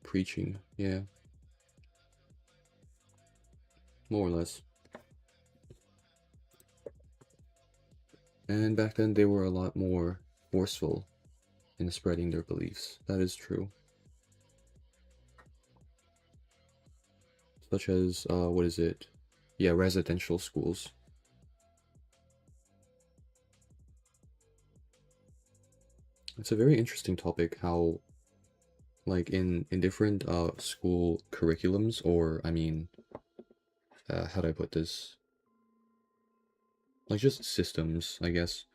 preaching. Yeah. More or less. And back then they were a lot more forceful in spreading their beliefs. That is true. Such as, what is it? Yeah, residential schools. It's a very interesting topic how, like, in different school curriculums, or, I mean, how do I put this? Like, just systems, I guess.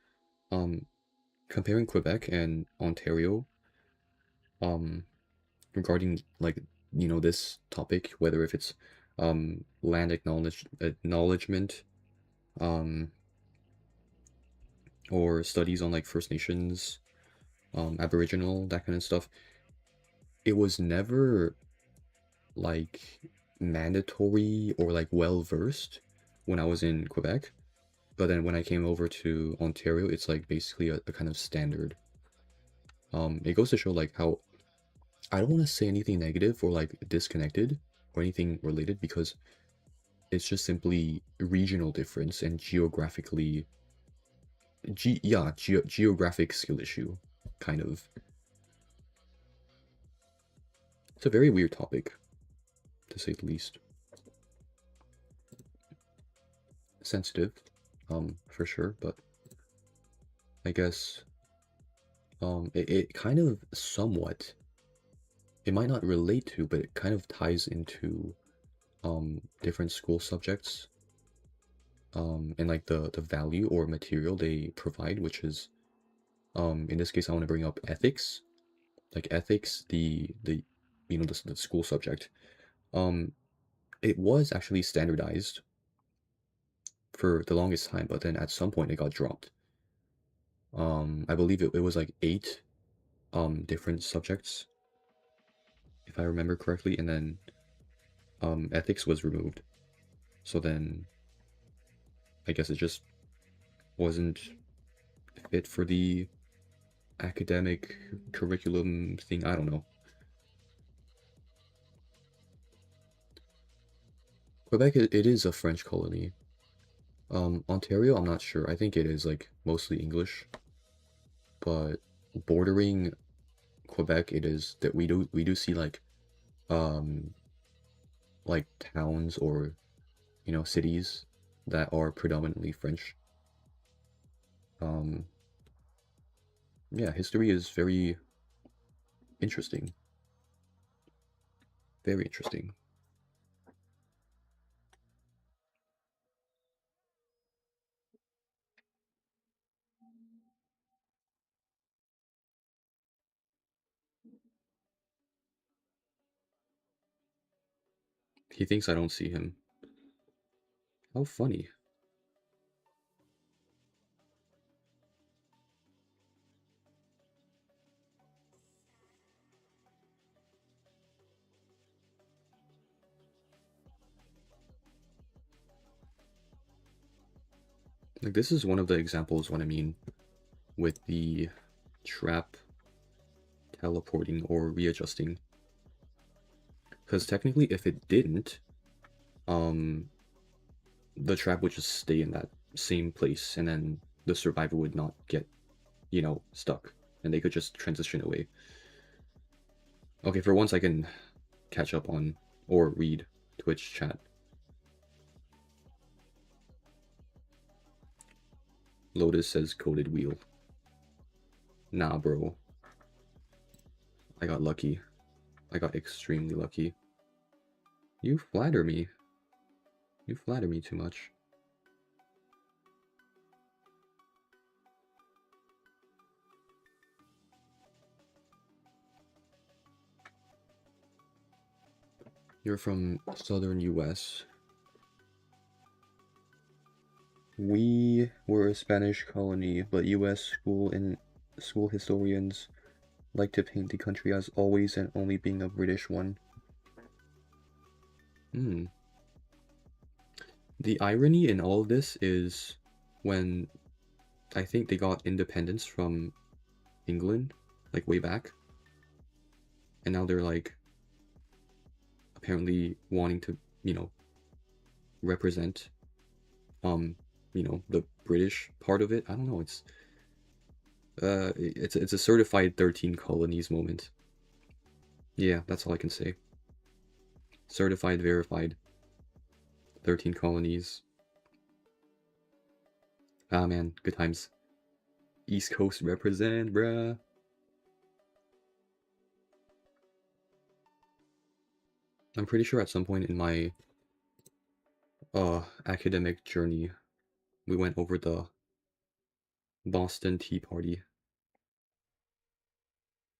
Comparing Quebec and Ontario, regarding, like, you know, this topic, whether if it's, land acknowledgement, or studies on, like, First Nations, Aboriginal, that kind of stuff, it was never like mandatory or like well versed when I was in Quebec, but then when I came over to Ontario, it's like basically a kind of standard. It goes to show like how I don't want to say anything negative or like disconnected or anything related because it's just simply regional difference and geographically, geographic skill issue, kind of. It's a very weird topic, to say the least. sensitive, for sure, but I guess it kind of somewhat, it might not relate to, but it kind of ties into different school subjects, and like the value or material they provide, which is in this case I want to bring up ethics. Like ethics, the you know, the school subject, um it was actually standardized for the longest time, but then at some point it got dropped. I believe it was like 8 different subjects, if I remember correctly, and then ethics was removed. So then I guess it just wasn't fit for the academic curriculum thing. I don't know. Quebec, it is a French colony. Ontario, I'm not sure. I think it is like mostly English, but bordering Quebec, it is that we do see um like towns or cities that are predominantly French. Um, yeah, history is very interesting. Very interesting. He thinks I don't see him. How funny. Like, this is one of the examples what I mean with the trap teleporting or readjusting. Because technically, if it didn't, um, the trap would just stay in that same place, and then the survivor would not get, stuck, and they could just transition away. Okay, for once I can catch up on or read Twitch chat. Lotus says coded wheel. Nah, bro. I got lucky. I got extremely lucky. You flatter me. You flatter me too much. You're from southern US. We were a Spanish colony, but US school historians like to paint the country as always and only being a British one. Hmm. The irony in all of this is when I think they got independence from England, like way back, and now they're like apparently wanting to, represent the British part of it. I don't know, it's a certified 13 colonies moment. Yeah, that's all I can say. Certified, verified, 13 colonies. Ah man, good times. East Coast represent, bruh. I'm pretty sure at some point in my academic journey, we went over the Boston Tea Party.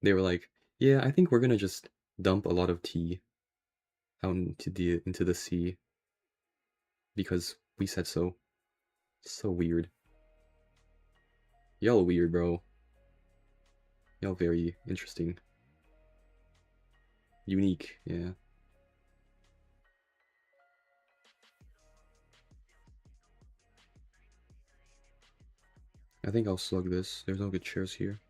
They were like, yeah, I think we're gonna just dump a lot of tea out into the sea because we said so. So weird. Y'all weird, bro. Y'all very interesting. Unique, yeah. I think I'll slug this. There's no good chairs here.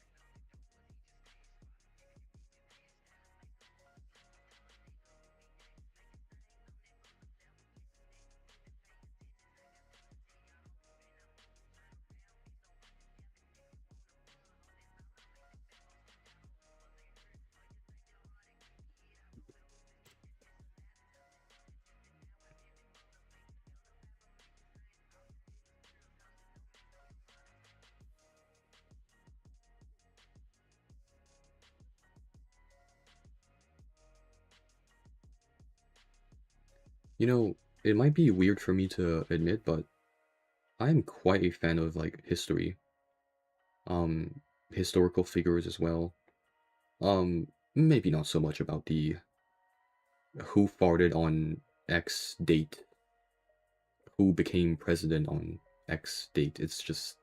You know, it might be weird for me to admit, but I'm quite a fan of like history. Um, Historical figures as well. Maybe not so much about the who farted on X date, who became president on X date. It's just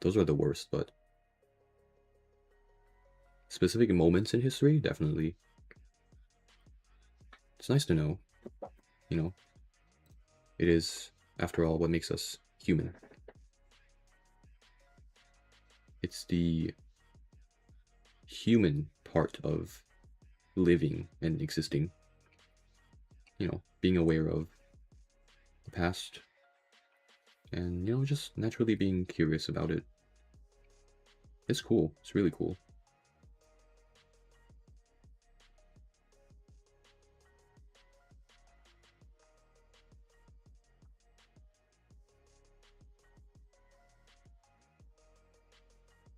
those are the worst, but specific moments in history, definitely. It's nice to know, you know, it is, after all, what makes us human. It's the human part of living and existing, you know, being aware of the past and, you know, just naturally being curious about it. It's cool. It's really cool.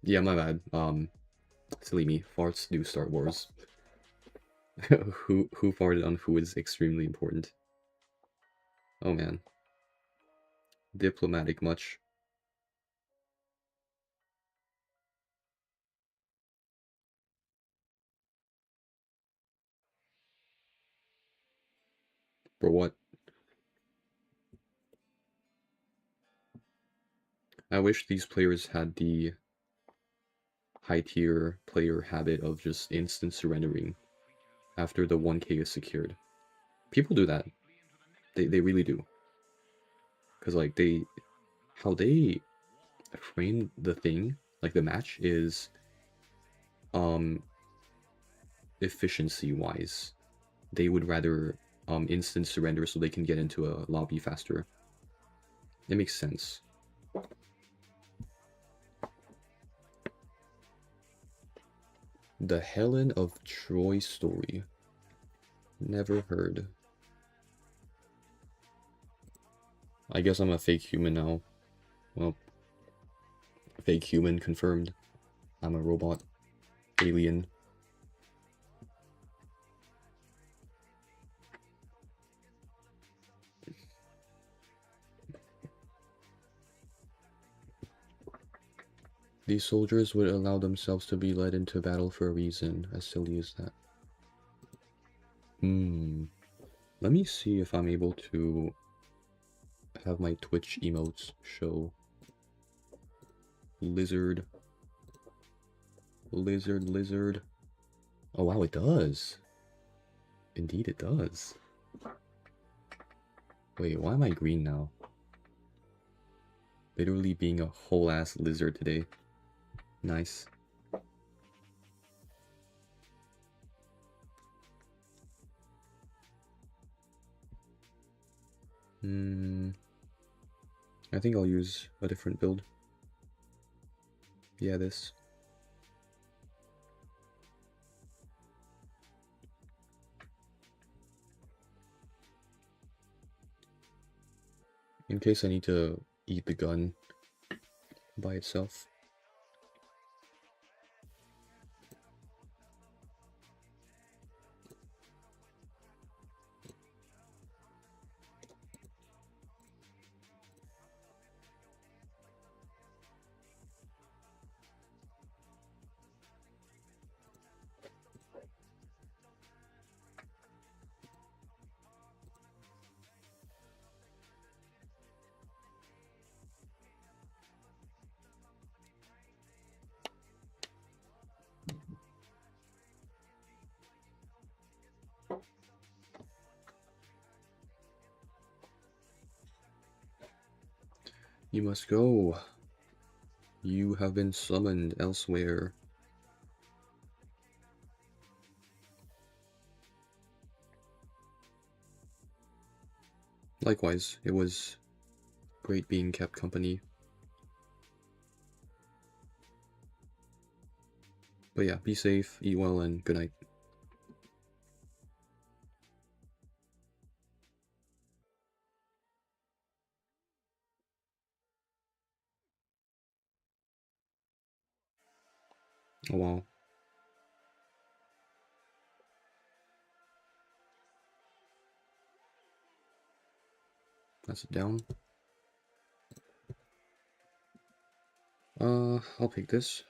Yeah, my bad. Silly me. Farts do Star Wars. Who farted on who is extremely important. Oh man. Diplomatic much. For what? I wish these players had the high tier player habit of just instant surrendering after the 1k is secured. People do that. They really do. Because like how they frame the thing, like the match, is um efficiency wise. They would rather instant surrender so they can get into a lobby faster. It makes sense. The Helen of Troy story. Never heard. I guess I'm a fake human now. Well, fake human confirmed. I'm a robot. Alien. These soldiers would allow themselves to be led into battle for a reason, as silly as that. Let me see if I'm able to have my Twitch emotes show. Lizard. Lizard, lizard. Oh wow, it does. Indeed it does. Wait, why am I green now? Literally being a whole ass lizard today. Nice. I think I'll use a different build. Yeah, this. In case I need to eat the gun by itself. You must go. You have been summoned elsewhere. Likewise, it was great being kept company. But yeah, be safe, eat well, and good night. Oh wow. That's it down. I'll pick this.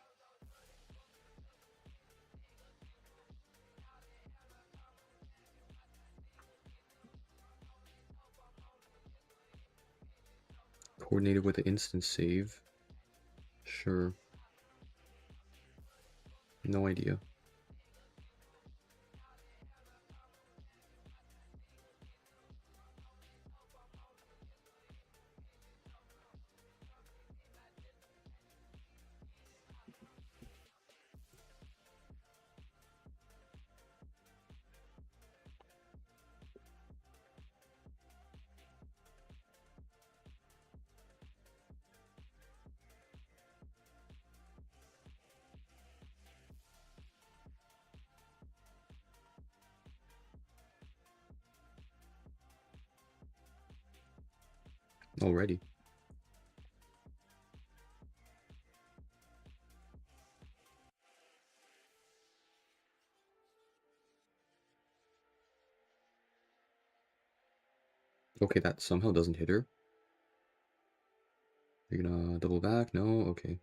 Coordinated with the instant save. Sure. No idea. Already. Okay, that somehow doesn't hit her. You're gonna double back? No? Okay.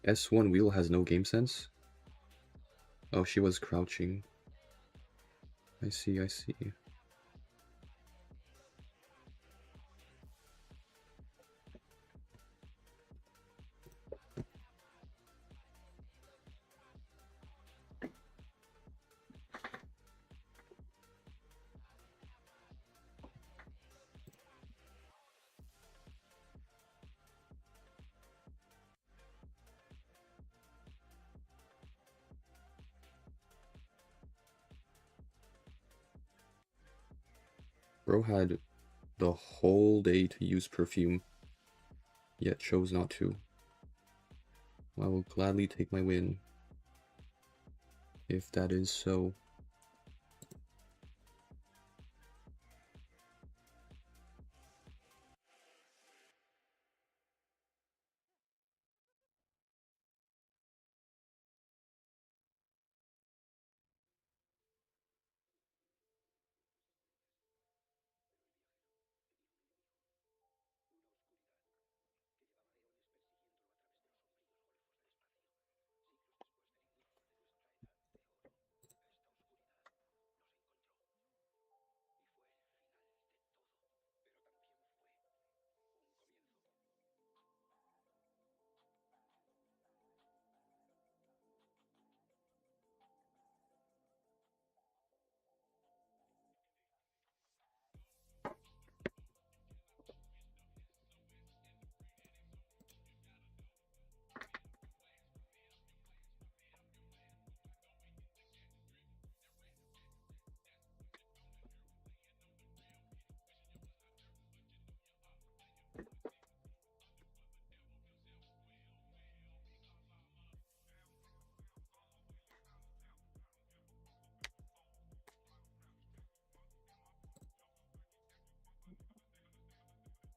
S1 wheel has no game sense? Oh, she was crouching. I see, I see. Bro had the whole day to use perfume, yet chose not to. I will gladly take my win, if that is so.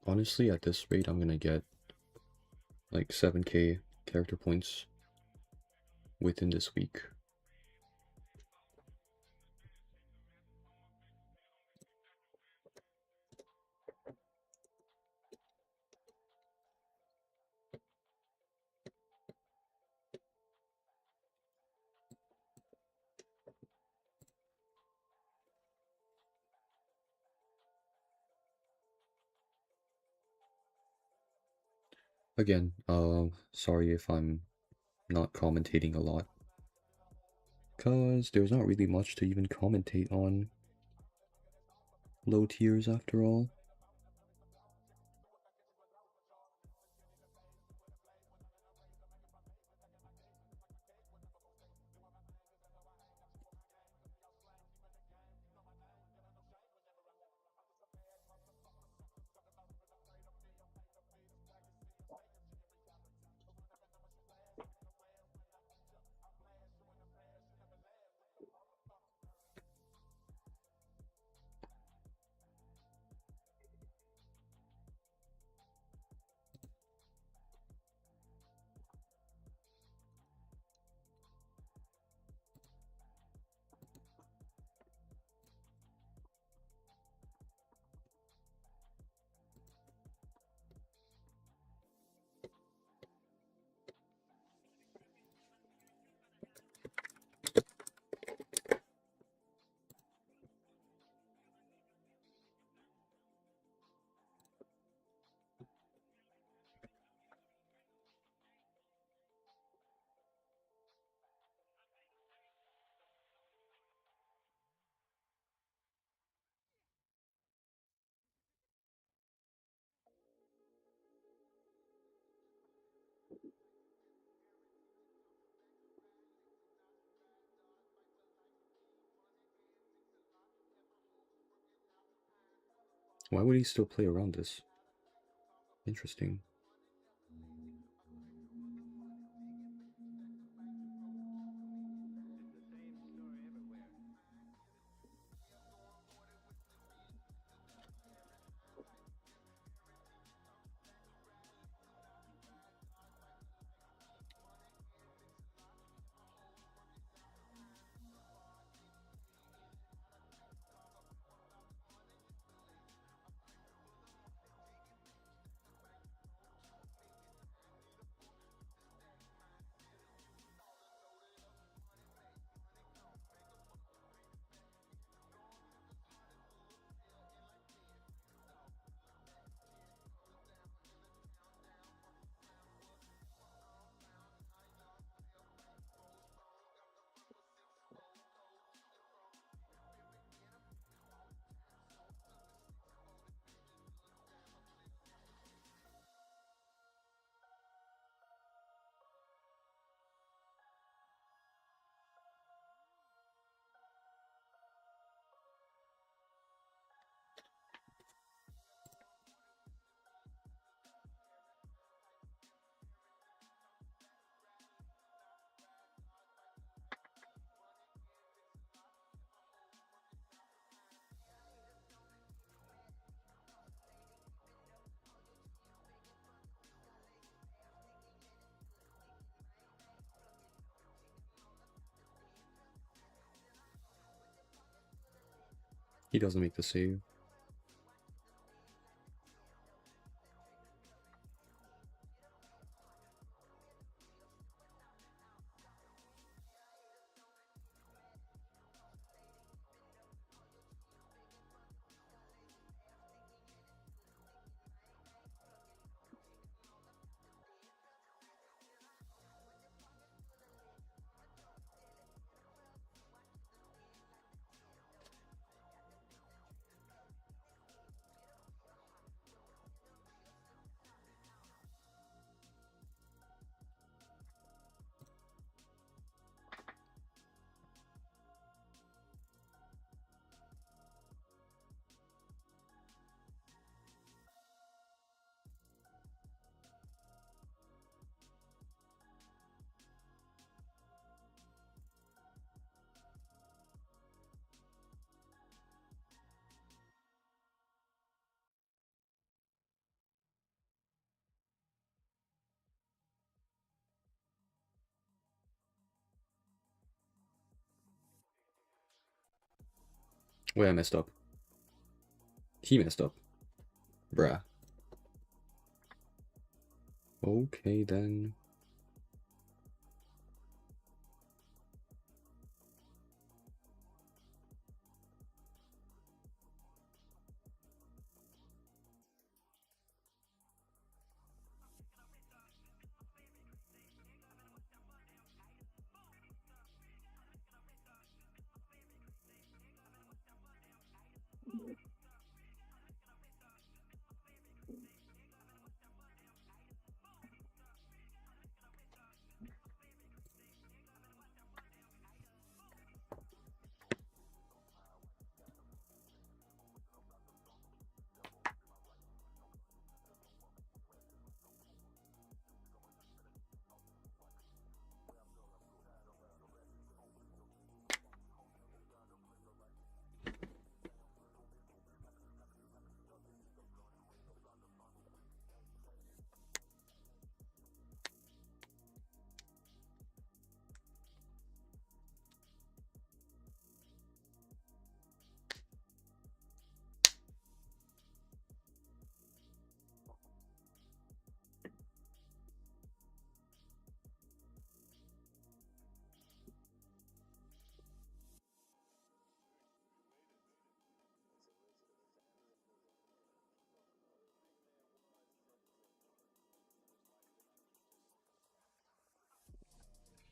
Honestly, at this rate, I'm gonna get like 7k character points within this week. Again, sorry if I'm not commentating a lot, cause there's not really much to even commentate on low tiers after all. Why would he still play around this? Interesting. He doesn't make the save. Wait, I messed up. He messed up. Bruh. Okay, then.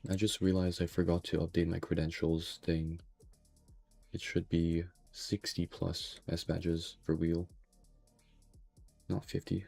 I just realized I forgot to update my credentials thing. It should be 60 plus S badges for wheel, not 50.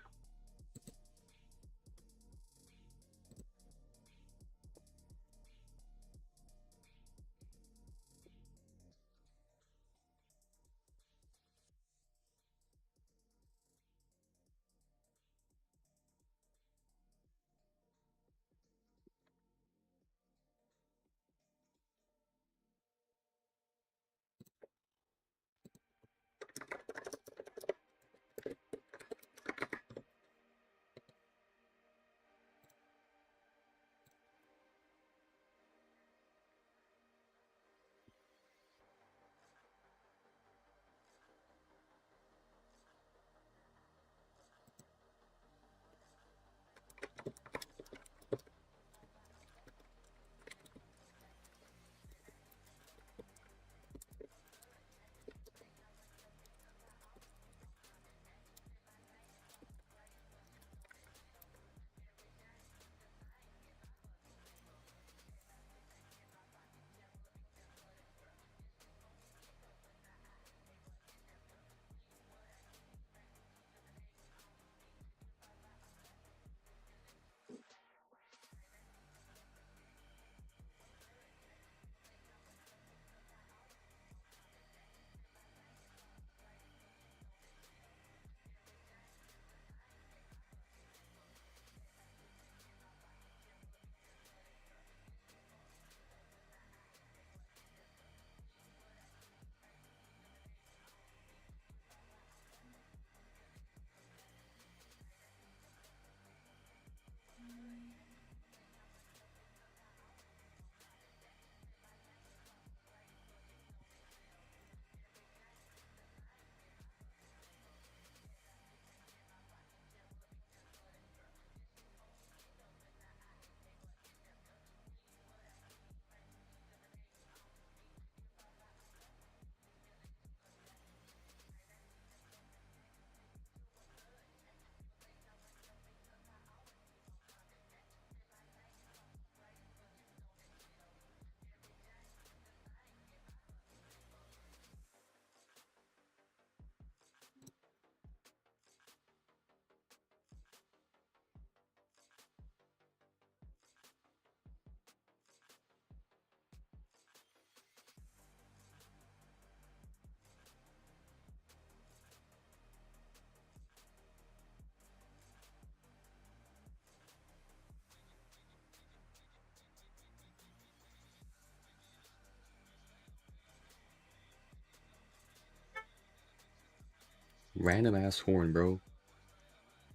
Random ass horn, bro.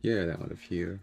Get out of here.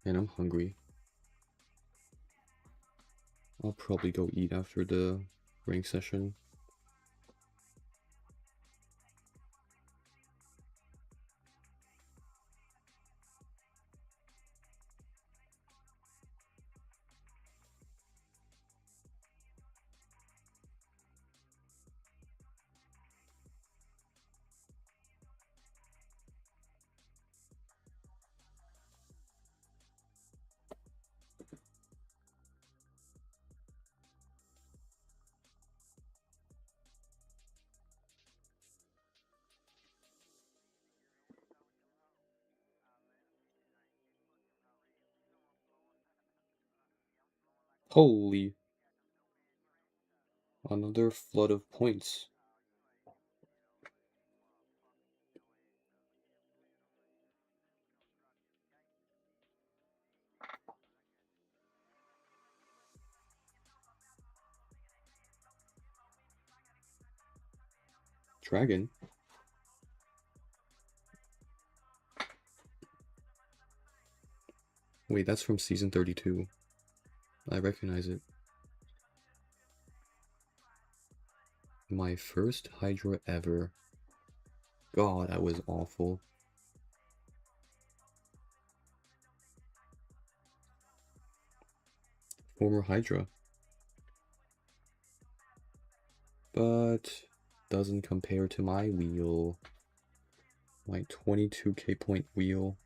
And I'm hungry. I'll probably go eat after the ring session. Holy. Another flood of points. Dragon? Wait, that's from season 32. I recognize it. My first Hydra ever. God, that was awful. Former Hydra. But doesn't compare to my wheel. My 22k point wheel.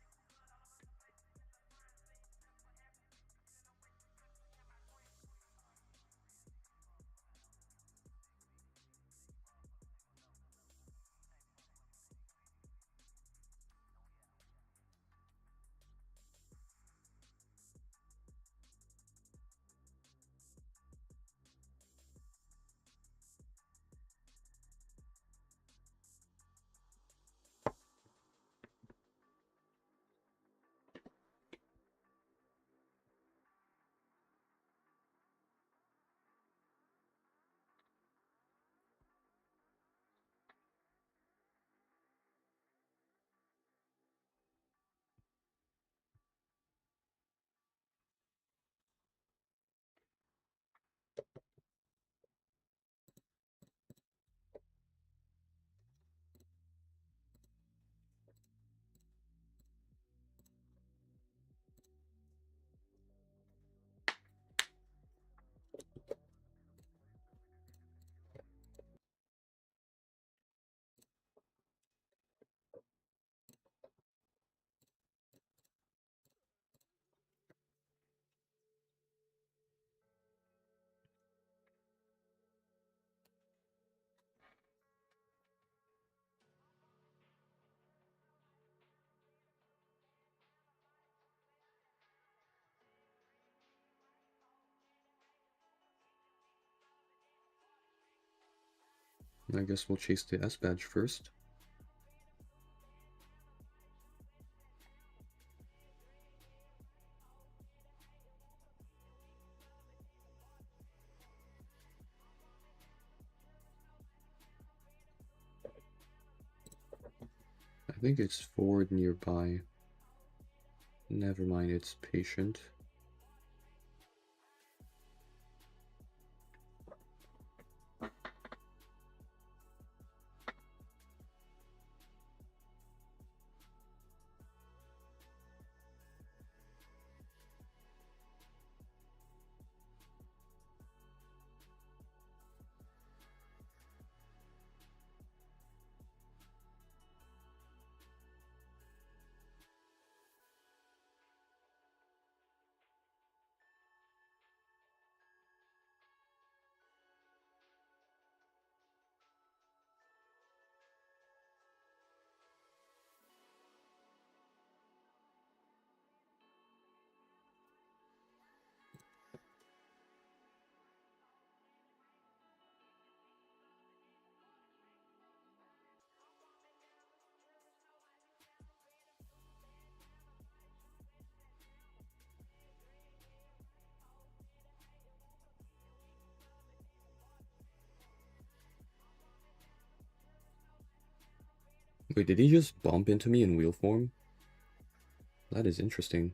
I guess we'll chase the S badge first. I think it's forward nearby. Never mind, it's patient. Wait, did he just bump into me in wheel form? That is interesting.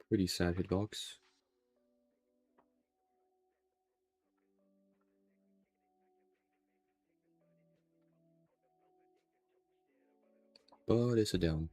Pretty sad hitbox. But it's a down.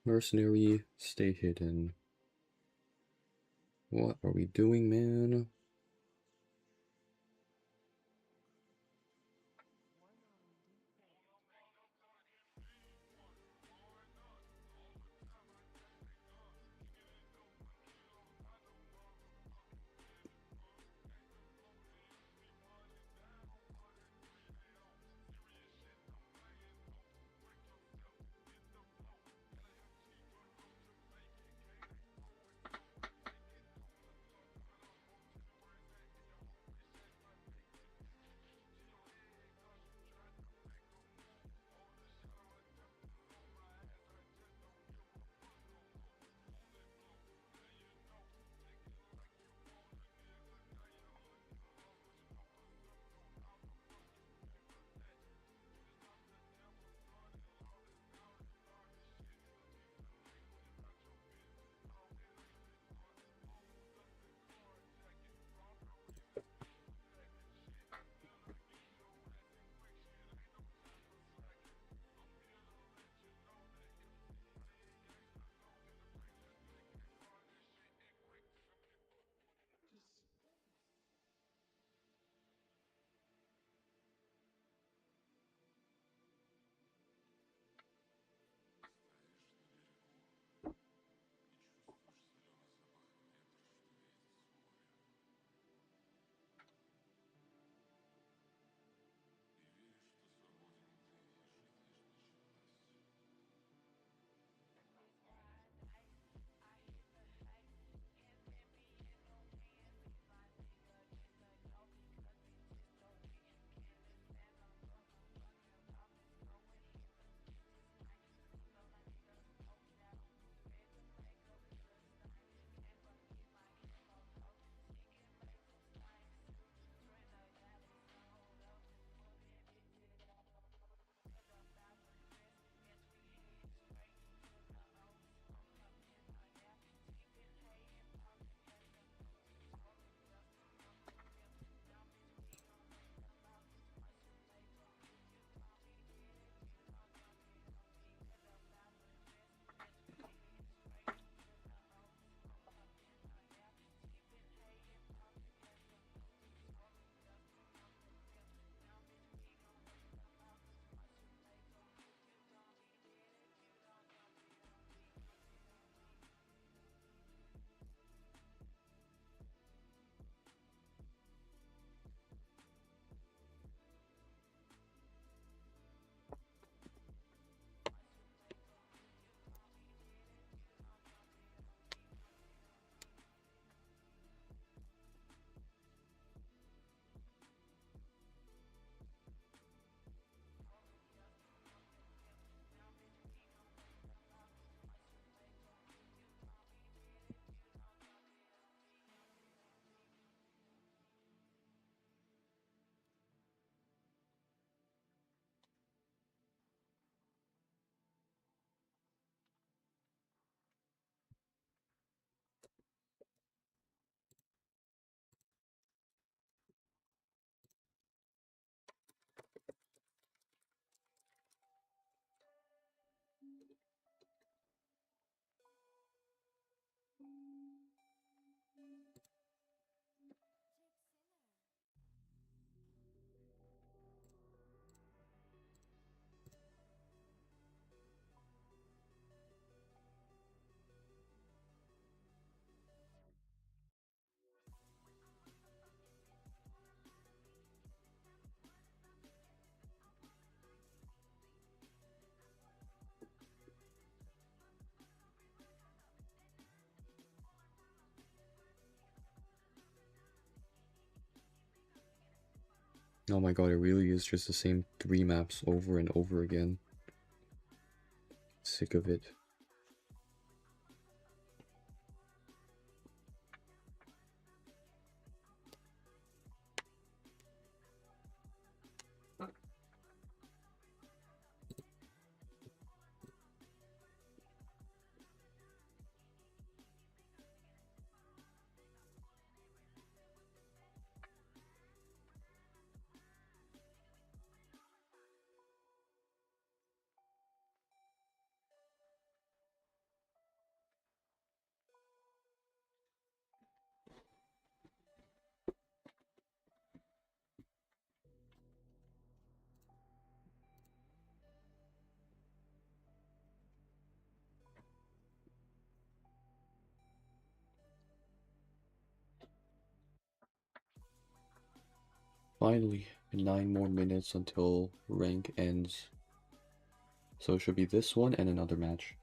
Mercenary, stay hidden. What are we doing, man? Oh my god, it really is just the same 3 maps over and over again. Sick of it. Finally, 9 more minutes until rank ends. So it should be this one and another match.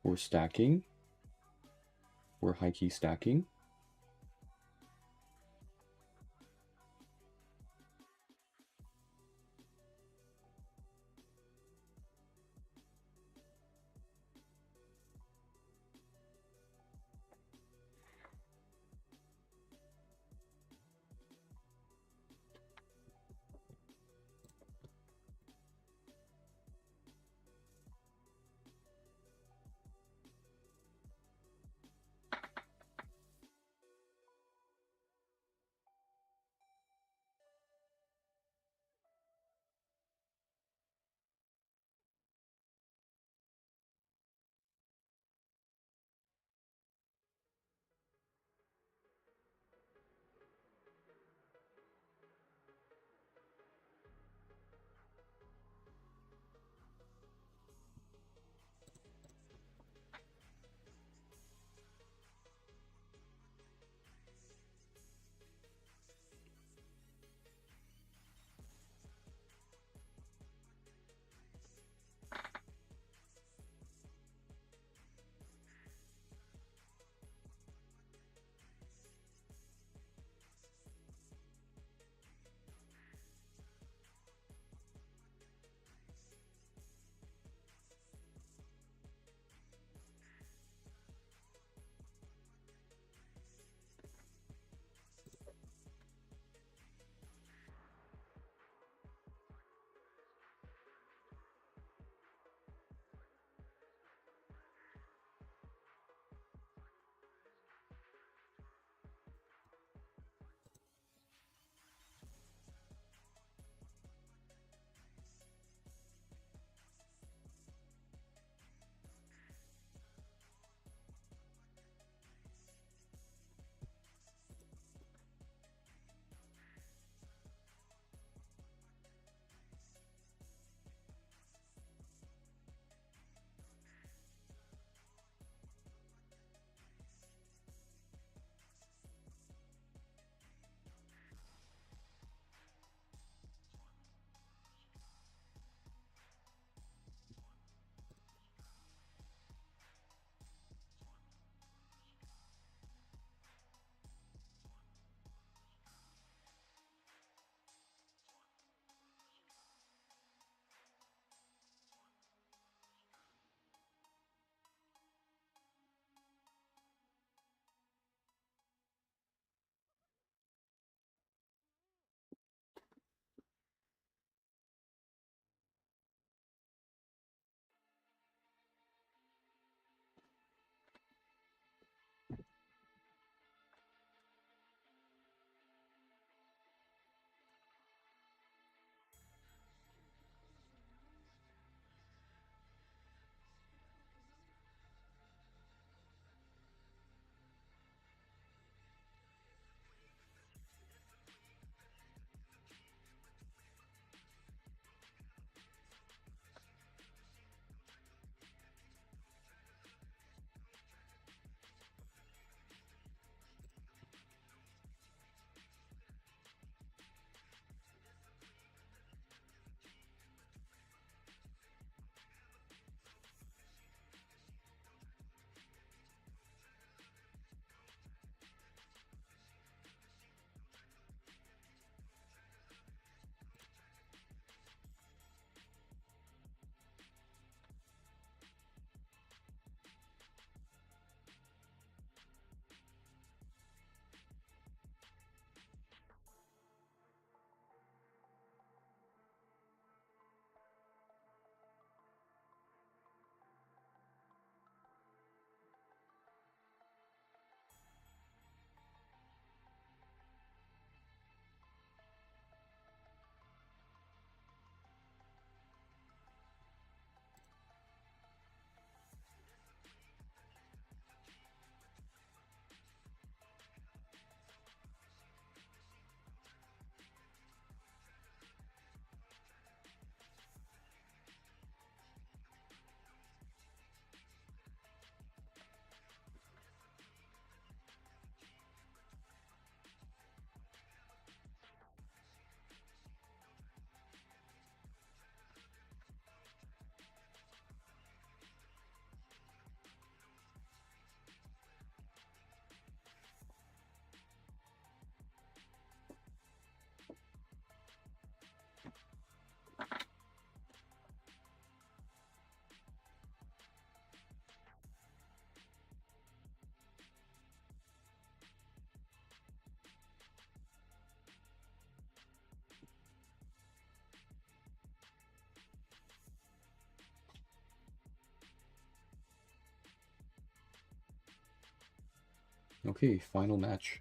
We're stacking. We're high key stacking. Okay, final match.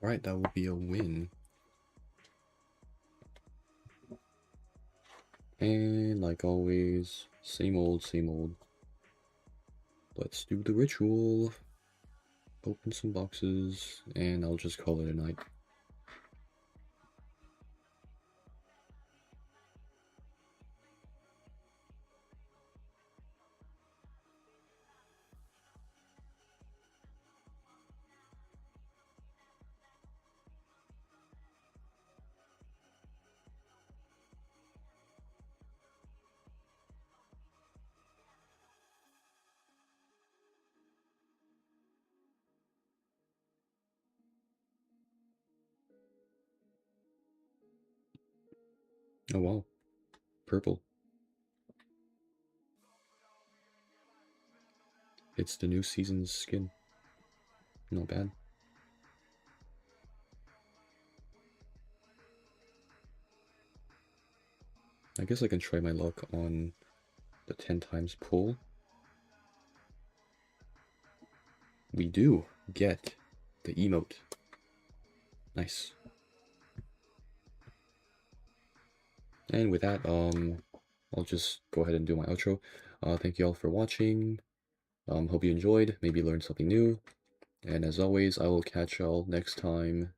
Alright, that will be a win. And like always, same old, same old. Let's do the ritual. Open some boxes, and I'll just call it a night. Oh wow, purple. It's the new season's skin. Not bad. I guess I can try my luck on the 10 times pull. We do get the emote. Nice. And with that, I'll just go ahead and do my outro. Thank you all for watching. Hope you enjoyed, maybe learned something new. And as always, I will catch y'all next time.